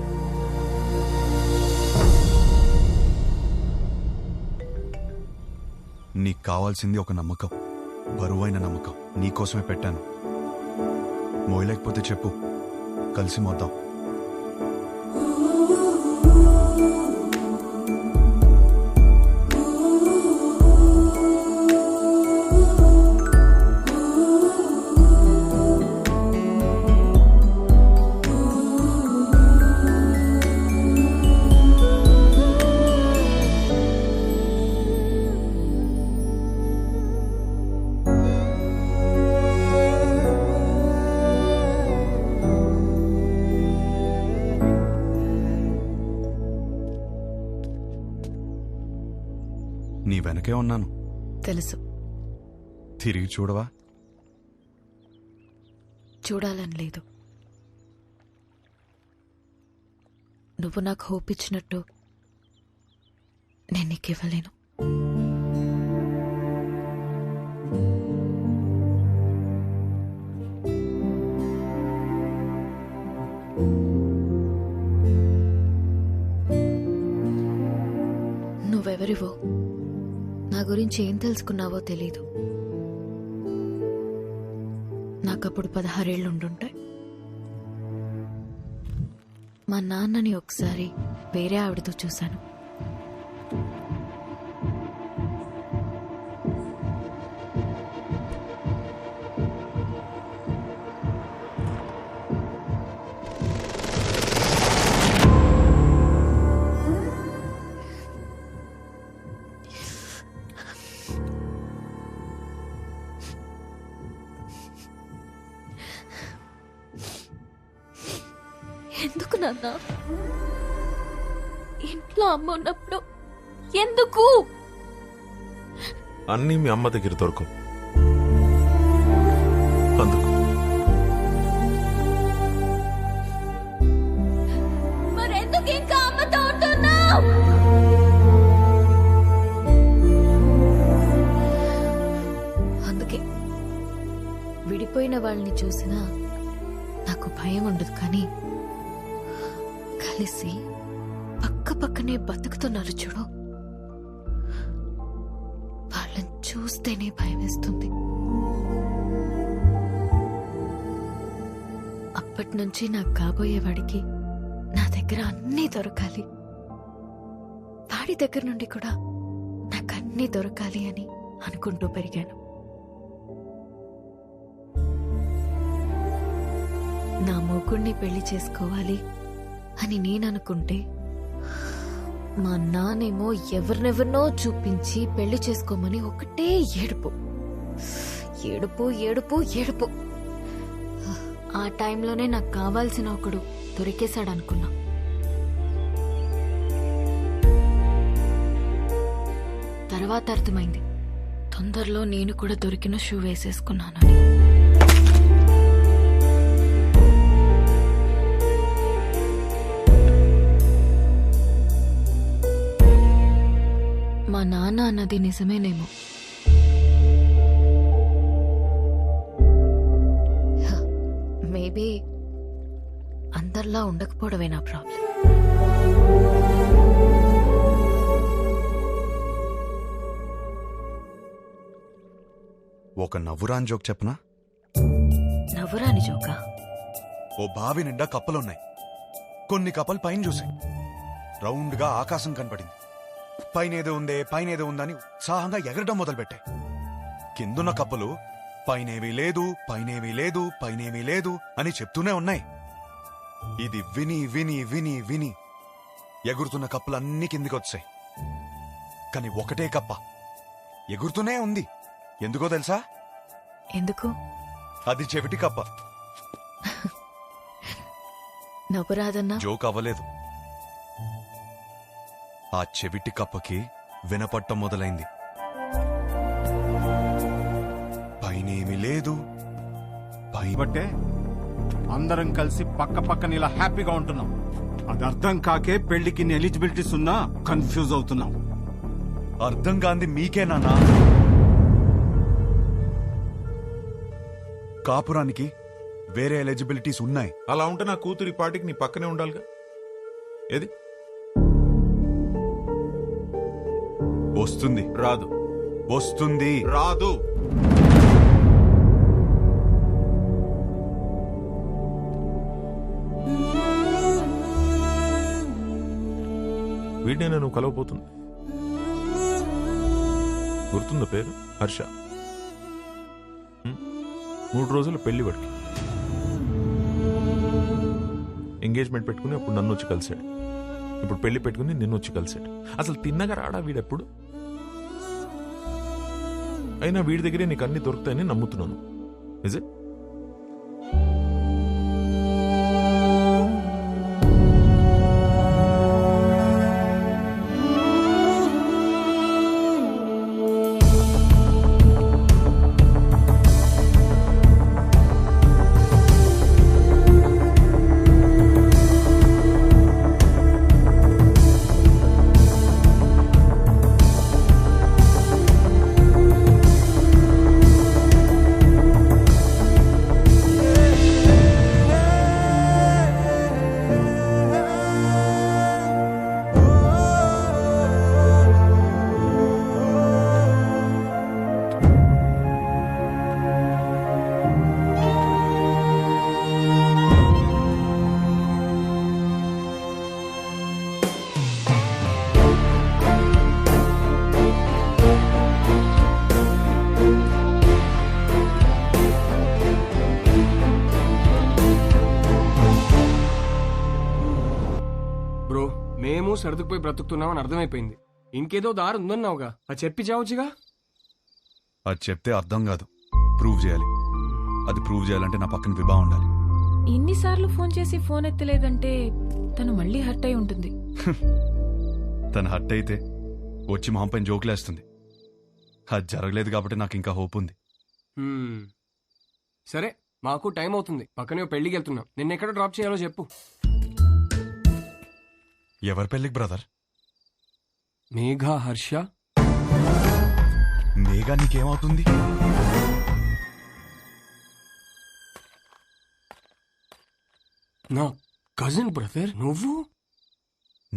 S4: నీకు కావాల్సింది ఒక నమ్మకం, బరువైన నమ్మకం. నీకోసమే పెట్టాను. మోయలేకపోతే చెప్పు, కలిసి మోద్దాం. నీ వెనకే ఉన్నాను.
S1: తెలుసు.
S4: తిరిగి చూడవా?
S1: చూడాలని లేదు. నువ్వు నాకు హోప్ ఇచ్చినట్టు నేను నీకు ఇవ్వలేను. నువ్వెవరివో, నా గురించి ఏం తెలుసుకున్నావో తెలీదు. నాకప్పుడు 16 ఏళ్ళు ఉండుంటాయి. మా నాన్నని ఒకసారి వేరే ఆవిడతో చూశాను. ఎందుకు నాన్న? ఇంట్లో అమ్మ ఉన్నప్పుడు ఎందుకు?
S7: అన్నీ మీ అమ్మ దగ్గర దొరకవు, అందుకు.
S1: మరెందుకు ఇంకా అమ్మతో ఉంటున్నావు? అందుకే విడిపోయిన వాళ్ళని చూసినా నాకు భయం ఉండదు, కానీ కలిసి పక్క పక్కనే బతుకుతున్నారు చూడు, వాళ్ళని చూస్తేనే భయం వేస్తుంది. అప్పటి నుంచి నాకు కాబోయేవాడికి నా దగ్గర అన్నీ దొరకాలి, వాడి దగ్గర నుండి కూడా నాకు అన్నీ దొరకాలి అని అనుకుంటూ పెరిగాను. నా మొగుణ్ణి పెళ్లి చేసుకోవాలి అని నేననుకుంటే మా నాన్నేమో ఎవరినెవరినో చూపించి పెళ్లి చేసుకోమని ఒకటే ఏడుపు ఏడుపు ఏడుపు ఏడుపు. ఆ టైంలోనే నాకు కావాల్సిన ఒకడు దొరికేశాడనుకున్నా. తర్వాత అర్థమైంది, తొందరలో నేను కూడా దొరికిన షూ వేసేసుకున్నానని. మా నాన్న అన్నది నిజమేనేమో, మేబీ అందరిలా ఉండకపోవడమే నా ప్రాబ్లం.
S4: ఒక నవ్వురాని జోక్ చెప్పనా?
S1: నవ్వురాని జోకా?
S4: ఓ బావి నిండా కప్పలున్నాయి. కొన్ని కప్పలు పైన చూసాయి. రౌండ్ గా ఆకాశం కనపడింది. పైనేదో ఉందని ఉత్సాహంగా ఎగరడం మొదలుపెట్టాయి. కిందున్న కప్పలు పైనేమీ లేదు అని చెప్తూనే ఉన్నాయి. ఇది విని విని విని విని ఎగురుతున్న కప్పలన్నీ కిందికొచ్చాయి. కాని ఒకటే కప్ప ఎగురుతూనే ఉంది. ఎందుకో తెలుసా?
S1: ఎందుకు?
S4: అది చెవిటి కప్ప.
S1: నవ్వు రాదన్నా?
S4: జోక్ అవ్వలేదు. ఆ చెవిటి కప్పకి వినపట్టం మొదలైంది. పైనేమీ లేదు.
S6: బట్టే అందరం కలిసి పక్క పక్కన ఇలా హ్యాపీగా ఉంటున్నాం. అది అర్థం కాకే పెళ్లికి ఎలిజిబిలిటీస్ ఉన్నా కన్ఫ్యూజ్ అవుతున్నాం.
S4: అర్థం కాంది మీకేనా? కాపురానికి వేరే ఎలిజిబిలిటీస్ ఉన్నాయి.
S7: అలా ఉంటే నా కూతురి పాటికి నీ పక్కనే ఉండాలిగా. ఏది
S4: వస్తుంది?
S7: రాదు.
S4: వస్తుంది?
S7: రాదు. వీడినే నువ్వు కలవబోతుంది. గుర్తుందా పేరు? హర్ష. 3 రోజుల పెళ్లి వాడికి. ఎంగేజ్మెంట్ పెట్టుకుని అప్పుడు నన్ను వచ్చి కలిశాడు. ఇప్పుడు పెళ్లి పెట్టుకుని నిన్ను వచ్చి కలిశాడు. అసలు తిన్నగా రాడా వీడెప్పుడు? అయినా వీడి దగ్గరే నీకు అన్ని దొరుకుతాయని నమ్ముతున్నాను. Is it?
S2: మేము సర్దుకుపోయి బ్రతుకుతున్నామని అర్థమైపోయింది. ఇంకేదో దారి ఉందన్నావుగా, అది చెప్పి చావచ్చుగా.
S4: అది చెప్తే అర్థం కాదు, ప్రూవ్ చేయాలి. అది ప్రూవ్ చేయాలంటే నా పక్కన విభా ఉండాలి.
S22: ఇన్నిసార్లు ఫోన్ చేసి ఫోన్ ఎత్తలేదంటే తను మళ్ళీ హర్ట్ అయి ఉంటుంది.
S4: తను హర్ట్ అయితే వచ్చి మొహం పైన జోకులేస్తుంది. అది జరగలేదు కాబట్టి నాకు ఇంకా హోప్ ఉంది.
S2: సరే, మాకు టైం అవుతుంది. పక్కనే పెళ్లికి వెళ్తున్నాం. నిన్నెక్కడ డ్రాప్ చేయాలో చెప్పు.
S4: ఎవరి పెళ్లికి బ్రదర్?
S2: మేఘా, హర్ష.
S4: మేఘా నీకేమవుతుంది?
S2: నా కజిన్ బ్రదర్. నువ్వు?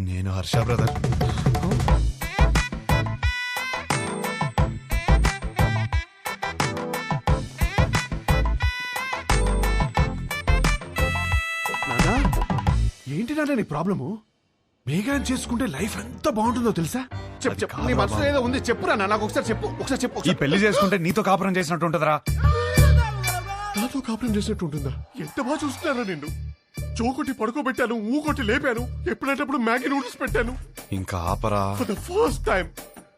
S4: నేను హర్ష బ్రదర్.
S5: నానా, ఏంటి నాన్న నీ ప్రాబ్లము? మేఘాన్ని చేసుకుంటే లైఫ్ ఎంత బాగుంటుందో తెలుసా? చెప్పు, నీ మనసులో ఏదో ఉంది, చెప్పురా నాకు ఒకసారి చెప్పు.
S4: ఈ పెళ్లి చేసుకుంటే నీతో కాపురం చేసినట్టు ఉంటుందిరా.
S5: నాతో కాపురం చేసినట్టు ఉంటుందా? ఎంత బాగా చూస్తున్నారా నిన్ను. చోకొట్టి పడుకోబెట్టాను, ఊకొట్టి లేపాను, ఎప్పుడంటప్పుడు మ్యాగీ నూడిల్స్ పెట్టాను.
S4: ఇంకా ఆపరా.
S5: For the first time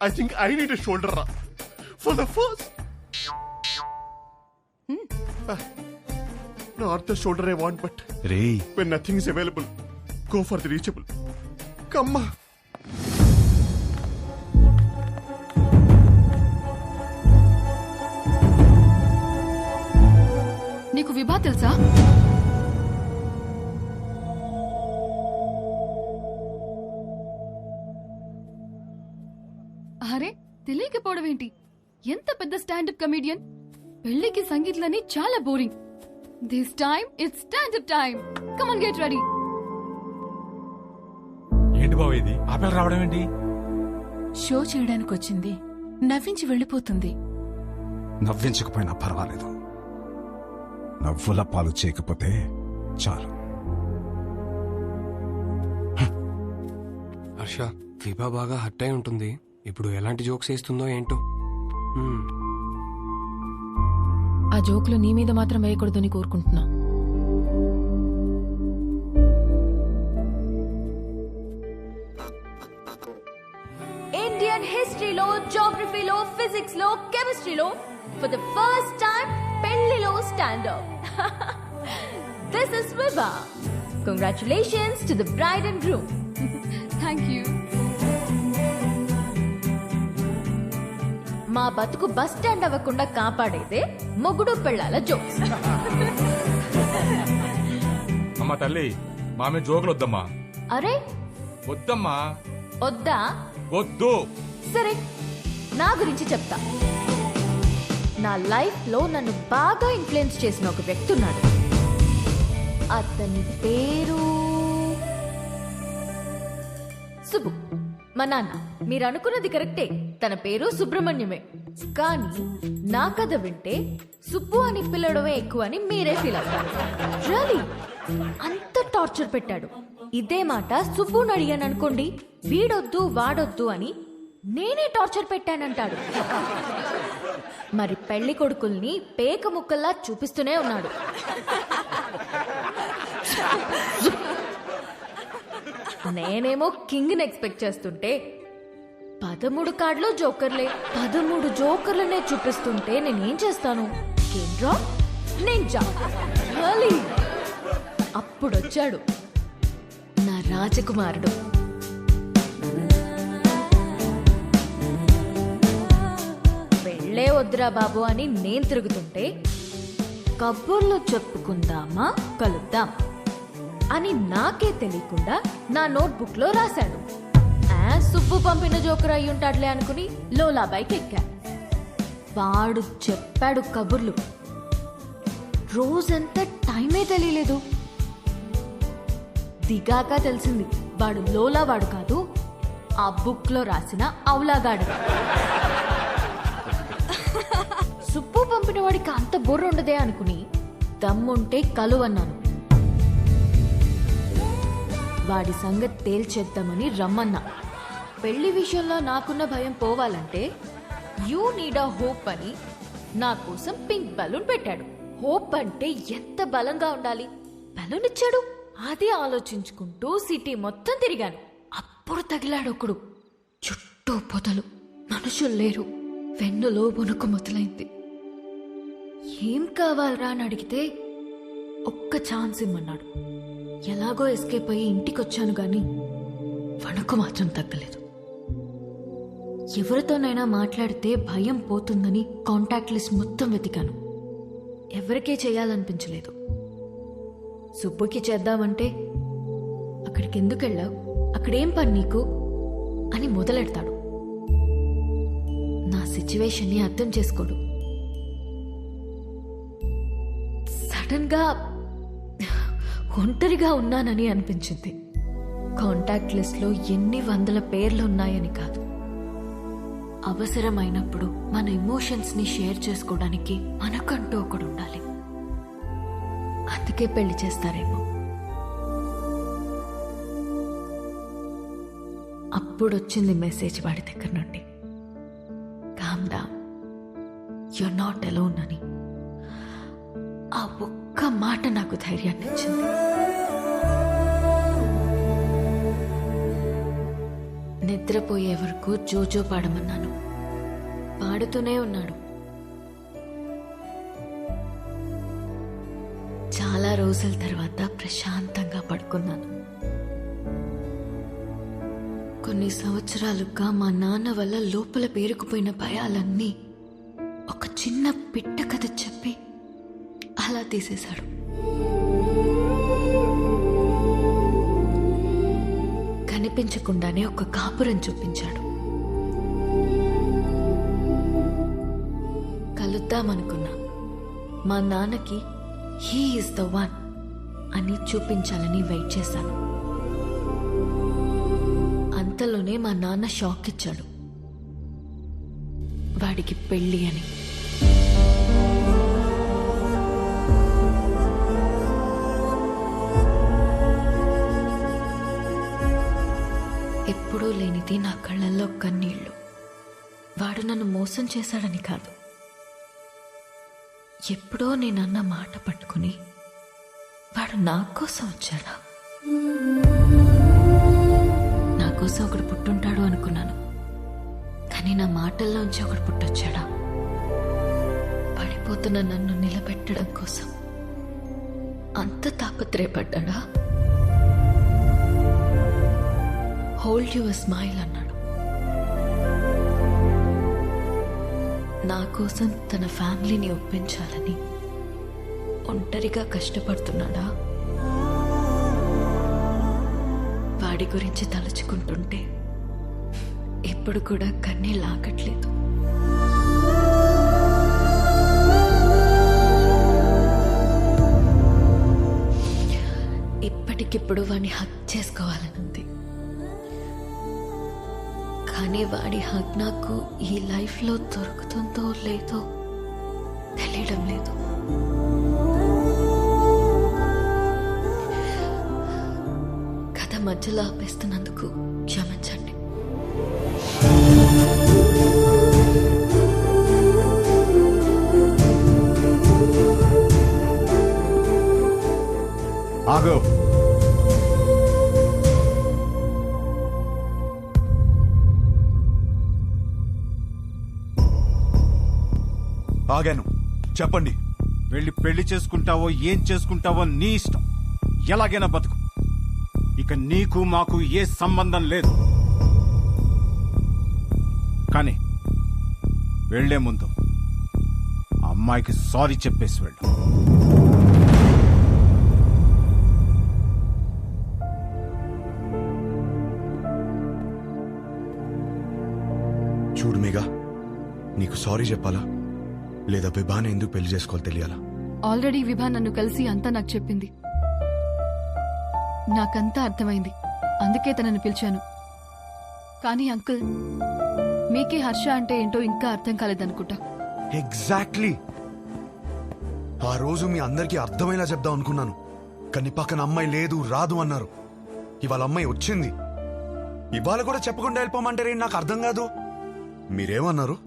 S5: I think I need a shoulder రా. For the first not the shoulder I want, but
S4: రేయ్,
S5: when nothing is available, go for the reachable. Come on.
S22: నీకు విభా తెలుసా? అరే, తెలియకపోవడం ఏంటి? ఎంత పెద్ద స్టాండప్ కమీడియన్. పెళ్లికి సంగీత్లని చాలా boring. This time, it's stand-up time. Come on, get ready.
S18: ఏంటి బావ ఇది ఆ పిల్ల రావడం ఏంటి?
S17: షో చేయడానికి వచ్చింది, నవ్వించి వెళ్ళిపోతుంది.
S4: నవ్వించకపోయినా పర్వాలేదు, నవ్వుల పాలు చేయకపోతే చాలు.
S2: హర్ష, విభా బాగా హర్ట్ అయి ఉంటుంది. ఇప్పుడు ఎలాంటి జోక్స్ వేస్తుందో ఏంటో.
S22: ఆ జోకులు నీ మీద మాత్రం వేయకూడదని కోరుకుంటున్నా.
S1: ఇండియన్ హిస్టరీలో, జాగ్రఫీలో, ఫిజిక్స్ లో, కెమిస్ట్రీలో ఫర్ ద ఫస్ట్ టైం పెళ్లిలో stand up. This is Vibha. Congratulations to the bride and groom.
S22: Thank you.
S1: మా బతుకు బస్ స్టాండ్ అవ్వకుండా కాపాడేదే మొగుడు పెళ్ళాల జోక్స్.
S18: అమ్మా తల్లి, మామే జోకులు వద్దమ్మా.
S1: అరే
S18: వద్దమ్మా.
S1: వద్దా?
S18: వద్దు.
S1: సరే, నా గురించి చెప్తా. నా లైఫ్ లో నన్ను బాగా ఇన్ఫ్లుయెన్స్ చేసిన ఒక వ్యక్తి ఉన్నాడు. అతని పేరు సుబ్బు. మా నాన్న. మీరు అనుకున్నది కరెక్టే, తన పేరు సుబ్రహ్మణ్యమే. కానీ నా కథ వింటే సుబ్బు అని పిలవడమే ఎక్కువ అని మీరే ఫీల్ అవుతారు. రియలీ అంత టార్చర్ పెట్టాడు. ఇదే మాట సుబ్బుని అడిగాను అనుకోండి, వీడొద్దు వాడొద్దు అని నేనే టార్చర్ పెట్టానంటాడు. మరి పెళ్లి కొడుకుల్ని పేక ముక్కల్లా చూపిస్తూనే ఉన్నాడు. నేనేమో కింగ్ ని ఎక్స్పెక్ట్ చేస్తుంటే 13 కార్డులో జోకర్లే. 13 జోకర్లనే చూపిస్తుంటే నేనేం చేస్తాను? కేంద్రా నింజా. అప్పుడొచ్చాడు నా రాజకుమారుడు. పెళ్ళే వద్దురా బాబు అని నేను తిరుగుతుంటే, కబుర్లు చెప్పుకుందామా, కలుద్దాం అని నాకే తెలియకుండా నా నోట్బుక్ లో రాశాడు. సుబ్బు పంపిన జోకర్ అయ్యుంటాడులే అనుకుని లోలాబాయికి ఎక్కా. వాడు చెప్పాడు కబుర్లు. రోజంతా టైమే తెలియలేదు. దిగాక తెలిసింది వాడు లోలా వాడు కాదు, ఆ బుక్ లో రాసిన అవులాగాడు. సుబ్బు పంపిన వాడికి అంత బుర్ర ఉండదే అనుకుని దమ్ముంటే కలువన్నాను. వాడి సంగతి తేల్చేద్దామని రమ్మన్నా. పెళ్లి విషయంలో నాకున్న భయం పోవాలంటే యూ నీడ్ అ హోప్ అని నా కోసం పింక్ బలూన్ పెట్టాడు. హోప్ అంటే ఎంత బలంగా ఉండాలి. బలూన్ ఇచ్చాడు. అది ఆలోచించుకుంటూ సిటీ మొత్తం తిరిగాను. అప్పుడు తగిలాడు ఒకడు. చుట్టూ పొదలు, మనుషులు లేరు. వెన్నులో వణుకు మొదలైంది. ఏం కావాలరా అని అడిగితే ఒక్క ఛాన్స్ ఇమ్మన్నాడు. ఎలాగో ఎస్కేప్ అయ్యి ఇంటికొచ్చాను గాని వణుకు మాత్రం తగ్గలేదు. ఎవరితోనైనా మాట్లాడితే భయం పోతుందని కాంటాక్ట్ లిస్ట్ మొత్తం వెతికాను. ఎవరికే చేయాలనిపించలేదు. సుబ్బుకి చేద్దామంటే అక్కడికి ఎందుకు వెళ్ళావు, అక్కడేం పని నీకు అని మొదలెడతాడు. నా సిచ్యువేషన్ని అర్థం చేసుకోడు. సడన్ గా ఒంటరిగా ఉన్నానని అనిపించింది. కాంటాక్ట్ లిస్ట్ లో ఎన్ని వందల పేర్లు ఉన్నాయని కాదు, అవసరమైనప్పుడు మన ఎమోషన్స్ ని షేర్ చేసుకోవడానికి మనకంటూ ఒకడు ఉండాలి. అందుకే పెళ్లి చేస్తారేమో. అప్పుడొచ్చింది మెసేజ్ వాడి దగ్గర నుండి, calm down, you're not alone అని. ఆ ఒక్క మాట నాకు ధైర్యాన్ని ఇచ్చింది. నిద్రపోయే వరకు జోజో పాడమన్నాను. పాడుతూనే ఉన్నాడు. చాలా రోజుల తర్వాత ప్రశాంతంగా పడుకున్నాను. కొన్ని సంవత్సరాలుగా మా నాన్న వల్ల లోపల పేరుకుపోయిన భయాలన్నీ ఒక చిన్న పిట్ట కథ చెప్పి అలా తీసేశాడు. కనిపించకుండానే ఒక కాపురం చూపించాడు. కలుద్దామనుకున్నా. మా నాన్నకి హీ ఈస్ ద వన్ అని చూపించాలని వెయిట్ చేశాను. అంతలోనే మా నాన్న షాక్ ఇచ్చాడు, వాడికి పెళ్ళి అని. ఎప్పుడూ లేనిది నా కళ్ళల్లో కన్నీళ్లు. వాడు నన్ను మోసం చేశాడని కాదు, ఎప్పుడో నేనన్న మాట పట్టుకుని వాడు నా కోసం వచ్చాడా? నా కోసం ఒకడు పుట్టుంటాడు అనుకున్నాను, కానీ నా మాటల్లోంచి ఒకడు పుట్టొచ్చాడా? పడిపోతున్న నన్ను నిలబెట్టడం కోసం అంత తాపత్రయపడ్డా? హోల్డ్ యువర్ స్మైల్ అన్నాడు. నా కోసం తన ఫ్యామిలీని ఒప్పించాలని ఒంటరిగా కష్టపడుతున్నాడా? వాడి గురించి తలుచుకుంటుంటే ఇప్పుడు కూడా కన్నీళ్ళు ఆగట్లేదు. ఇప్పటికిప్పుడు వాడిని హక్ చేసుకోవాలనుంది, కానీ వాడి హక్ నాకు ఈ లైఫ్లో దొరుకుతుందో లేదో తెలియడం లేదు. కథ మధ్యలో ఆపేస్తున్నందుకు క్షమించండి.
S4: ఆగో, ఆగాను. చెప్పండి.
S6: వెళ్ళి పెళ్లి చేసుకుంటావో ఏం చేసుకుంటావో నీ ఇష్టం, ఎలాగైనా బతుకు. ఇక నీకు మాకు ఏ సంబంధం లేదు. కానీ వెళ్లే ముందు ఆ అమ్మాయికి సారీ చెప్పేసి వెళ్ళు.
S4: చూడు మేఘా, నీకు సారీ చెప్పాలా లేదా విభాని ఎందుకు పెళ్లి చేసుకోవాలి తెలియాలా?
S22: ఆల్రెడీ విభా నన్ను కలిసి అంతా నాకు చెప్పింది. నాకంతా అర్థమైంది, అందుకే తనని పిలిచాను. కానీ అంకుల్, మీకే హర్ష అంటే ఏంటో ఇంకా అర్థం కాలేదనుకుంటా.
S4: ఎగ్జాక్ట్లీ. ఆ రోజు మీ అందరికీ అర్థమయ్యేలా చెప్దాం అనుకున్నాను, కానీ పక్కన అమ్మాయి లేదు, రాదు అన్నారు. ఇవాళ అమ్మాయి వచ్చింది, ఇవాళ కూడా చెప్పకుండా వెళ్ళిపోమంటారే, నాకు అర్థం కాదు. మీరేమన్నారు?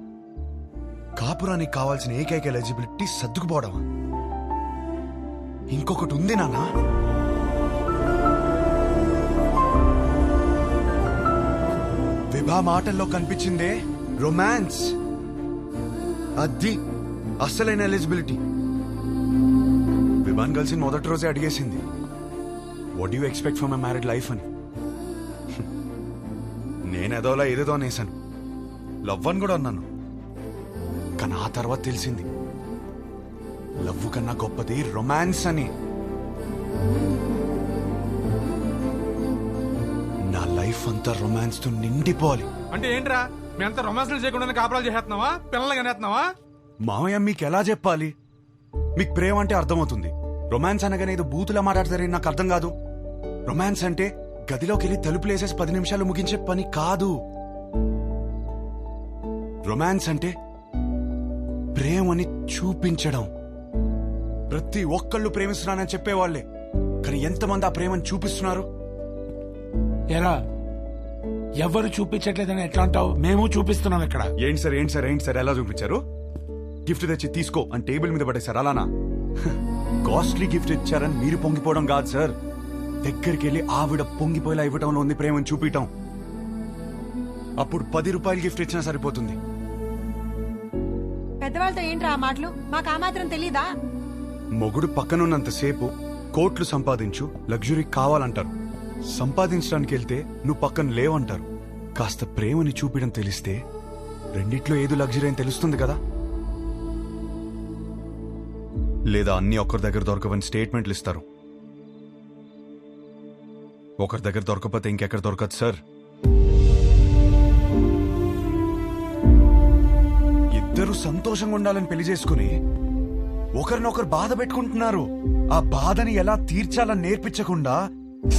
S4: కాపురానికి కావాల్సిన ఏకైక ఎలిజిబిలిటీ సర్దుకుపోవడమా? ఇంకొకటి ఉంది నాన్న. విభా మాటల్లో కనిపించిందే రొమాన్స్. అది అస్సలైన ఎలిజిబిలిటీ. విభాన్ కలిసి మొదటి రోజే అడిగేసింది, what you expect from a married life అని. నేనేదోలా ఏదేదో అనేసాను, లవ్ అని కూడా అన్నాను. కానీ ఆ తర్వాత తెలిసింది, లవ్ కన్నా గొప్పది రొమాన్స్ అని. నా లైఫ్ అంతా రొమాన్స్ తో నిండిపోవాలి.
S18: అంటే ఏంట్రా, మీ అంతా రొమాన్స్ చేయకుండా కాపురాలు చేస్తున్నావా, పిల్లలు కనేస్తున్నావా?
S4: మామయ్య, మీకు ఎలా చెప్పాలి? మీకు ప్రేమ అంటే అర్థమవుతుంది, రొమాన్స్ అనగానే ఏదో బూతులా మాట్లాడతారని నాకు అర్థం కాదు. రొమాన్స్ అంటే గదిలోకి వెళ్ళి తలుపులేసేసి 10 నిమిషాలు ముగించే పని కాదు. రొమాన్స్ అంటే ప్రేమని చూపించడం. ప్రతి ఒక్కళ్ళు ప్రేమిస్తున్నానని చెప్పేవాళ్లే, కానీ ఎంతమంది ఆ ప్రేమను చూపిస్తున్నారు?
S19: ఎరా, ఎవరు చూపించట్లేదని ఎట్లా అంటావు? మేము చూపిస్తున్నాం ఇక్కడ.
S4: ఏంటి సార్, ఏంటి సార్, ఏంటి సార్, ఎలా చూపించారు? గిఫ్ట్ తెచ్చి తీసుకో అని టేబుల్ మీద పడేశారు, అలానా? కాస్ట్లీ గిఫ్ట్ ఇచ్చారని మీరు పొంగిపోవడం కాదు సార్, దగ్గరికి వెళ్ళి ఆవిడ పొంగిపోయేలా ఇవ్వటంలో ఉంది ప్రేమను చూపించటం. అప్పుడు 10 రూపాయలు గిఫ్ట్ ఇచ్చినా సరిపోతుంది.
S21: పెద్దవాళ్ళతో ఏంట్రా ఆ మాటలు? మాకు ఆ మాత్రం తెలీదా?
S4: మొగుడు పక్కనున్నంతసేపు కోట్లు సంపాదించు, లగ్జరీ కావాలంటారు. సంపాదించడానికి వెళ్తే నువ్వు పక్కన లేవంటారు. కాస్త ప్రేమని చూపించడం తెలిస్తే రెండిట్లో ఏదో లగ్జరీ అని తెలుస్తుంది కదా. లేదా అన్ని ఒకరి దగ్గర దొరకవని స్టేట్మెంట్లు ఇస్తారు. ఒకరి దగ్గర దొరకపోతే ఇంకెక్కడ దొరకదు సార్. ఇద్దరు సంతోషంగా ఉండాలని పెళ్లి చేసుకుని ఒకరినొకరు బాధ పెట్టుకుంటున్నారు. ఆ బాధని ఎలా తీర్చాలని నేర్పించకుండా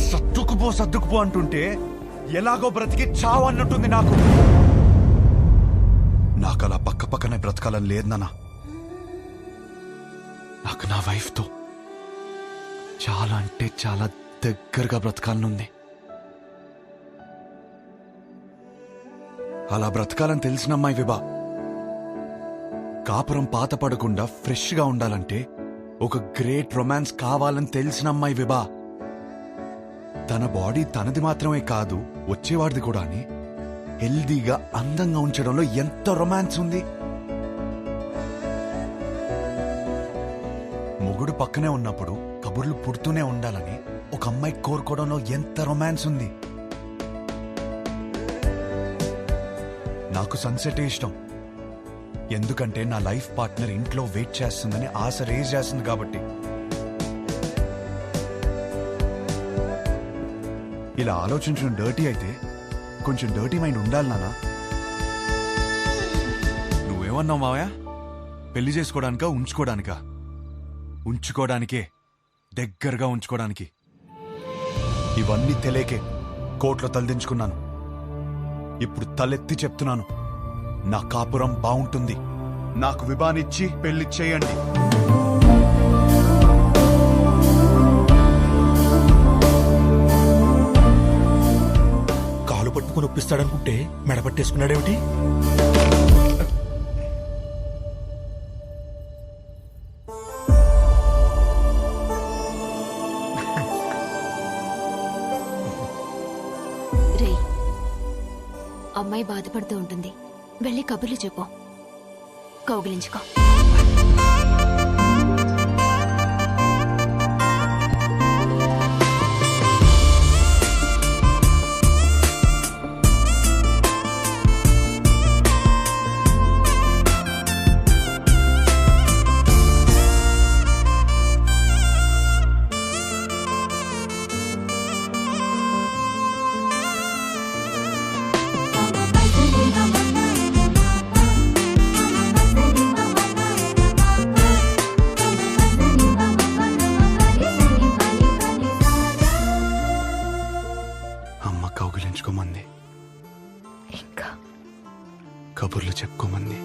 S4: సర్దుకుపో అంటుంటే ఎలాగో బ్రతికి చావు అన్నట్టుంది నాకు. నాకు అలా పక్కనే బ్రతకాలని లేదు నాన్న. నాకు నా వైఫ్తో చాలా అంటే చాలా దగ్గరగా బ్రతకాలనుంది. అలా బ్రతకాలని తెలిసిన అమ్మాయి విభా. కాపురం పాత పడకుండా ఫ్రెష్ గా ఉండాలంటే ఒక గ్రేట్ రొమాన్స్ కావాలని తెలిసిన అమ్మాయి విభా. తన బాడీ తనది మాత్రమే కాదు, వచ్చేవాడిది కూడా అని హెల్దీగా అందంగా ఉంచడంలో ఎంత రొమాన్స్ ఉంది. మొగుడు పక్కనే ఉన్నప్పుడు కబుర్లు పుడుతూనే ఉండాలని ఒక అమ్మాయి కోరుకోవడంలో ఎంత రొమాన్స్ ఉంది. నాకు సన్సెట్ ఇష్టం. ఎందుకంటే నా లైఫ్ పార్ట్నర్ ఇంట్లో వెయిట్ చేస్తుందని ఆశ రేజ్ చేస్తుంది కాబట్టి. ఇలా ఆలోచించడం డర్టీ అయితే కొంచెం డర్టీ మైండ్ ఉండాలి నాన్న. నువ్వేమన్నావు మావయ్య? పెళ్లి చేసుకోవడానికా ఉంచుకోవడానికా? ఉంచుకోవడానికే, దగ్గరగా ఉంచుకోవడానికి. ఇవన్నీ తెలియకే కోర్టులో తలదించుకున్నాను. ఇప్పుడు తలెత్తి చెప్తున్నాను, నా కాపురం బాగుంటుంది. నాకు విభానిచ్చి పెళ్లి చేయండి.
S11: కాలు పట్టుకుని ఒప్పిస్తాడనుకుంటే మెడపట్టేసుకున్నాడేమిటి?
S12: రే, అమ్మాయి బాధపడుతూ ఉంటుంది, వెళ్ళి కబుర్లు చెప్పు, కౌగిలించుకో.
S4: కౌగిలించుకోమంది,
S12: ఇంకా
S4: కబుర్లు చెప్పుకోమంది,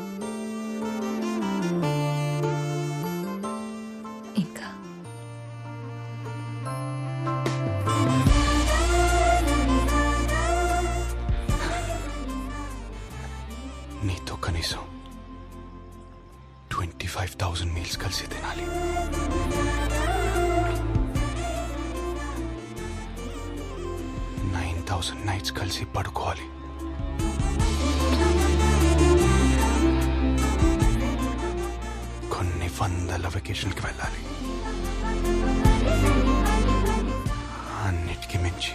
S12: ఇంకా
S4: నీతో కనీసం 25,000 మీల్స్ కలిసి తినాలి. 9,000 నైట్స్ కలిసి పడుకోవాలి. కొన్ని వందల వెకేషన్కి వెళ్ళాలి. అన్నిటికీ మించి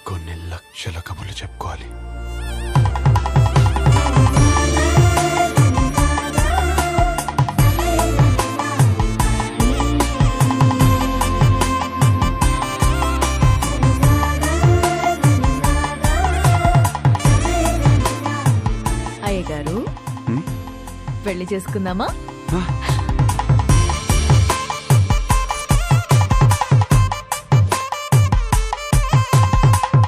S4: కొన్ని లక్షల కబుర్లు చెప్పుకోవాలి.
S1: అయ్య గారు, పెళ్లి చేసుకుందామా?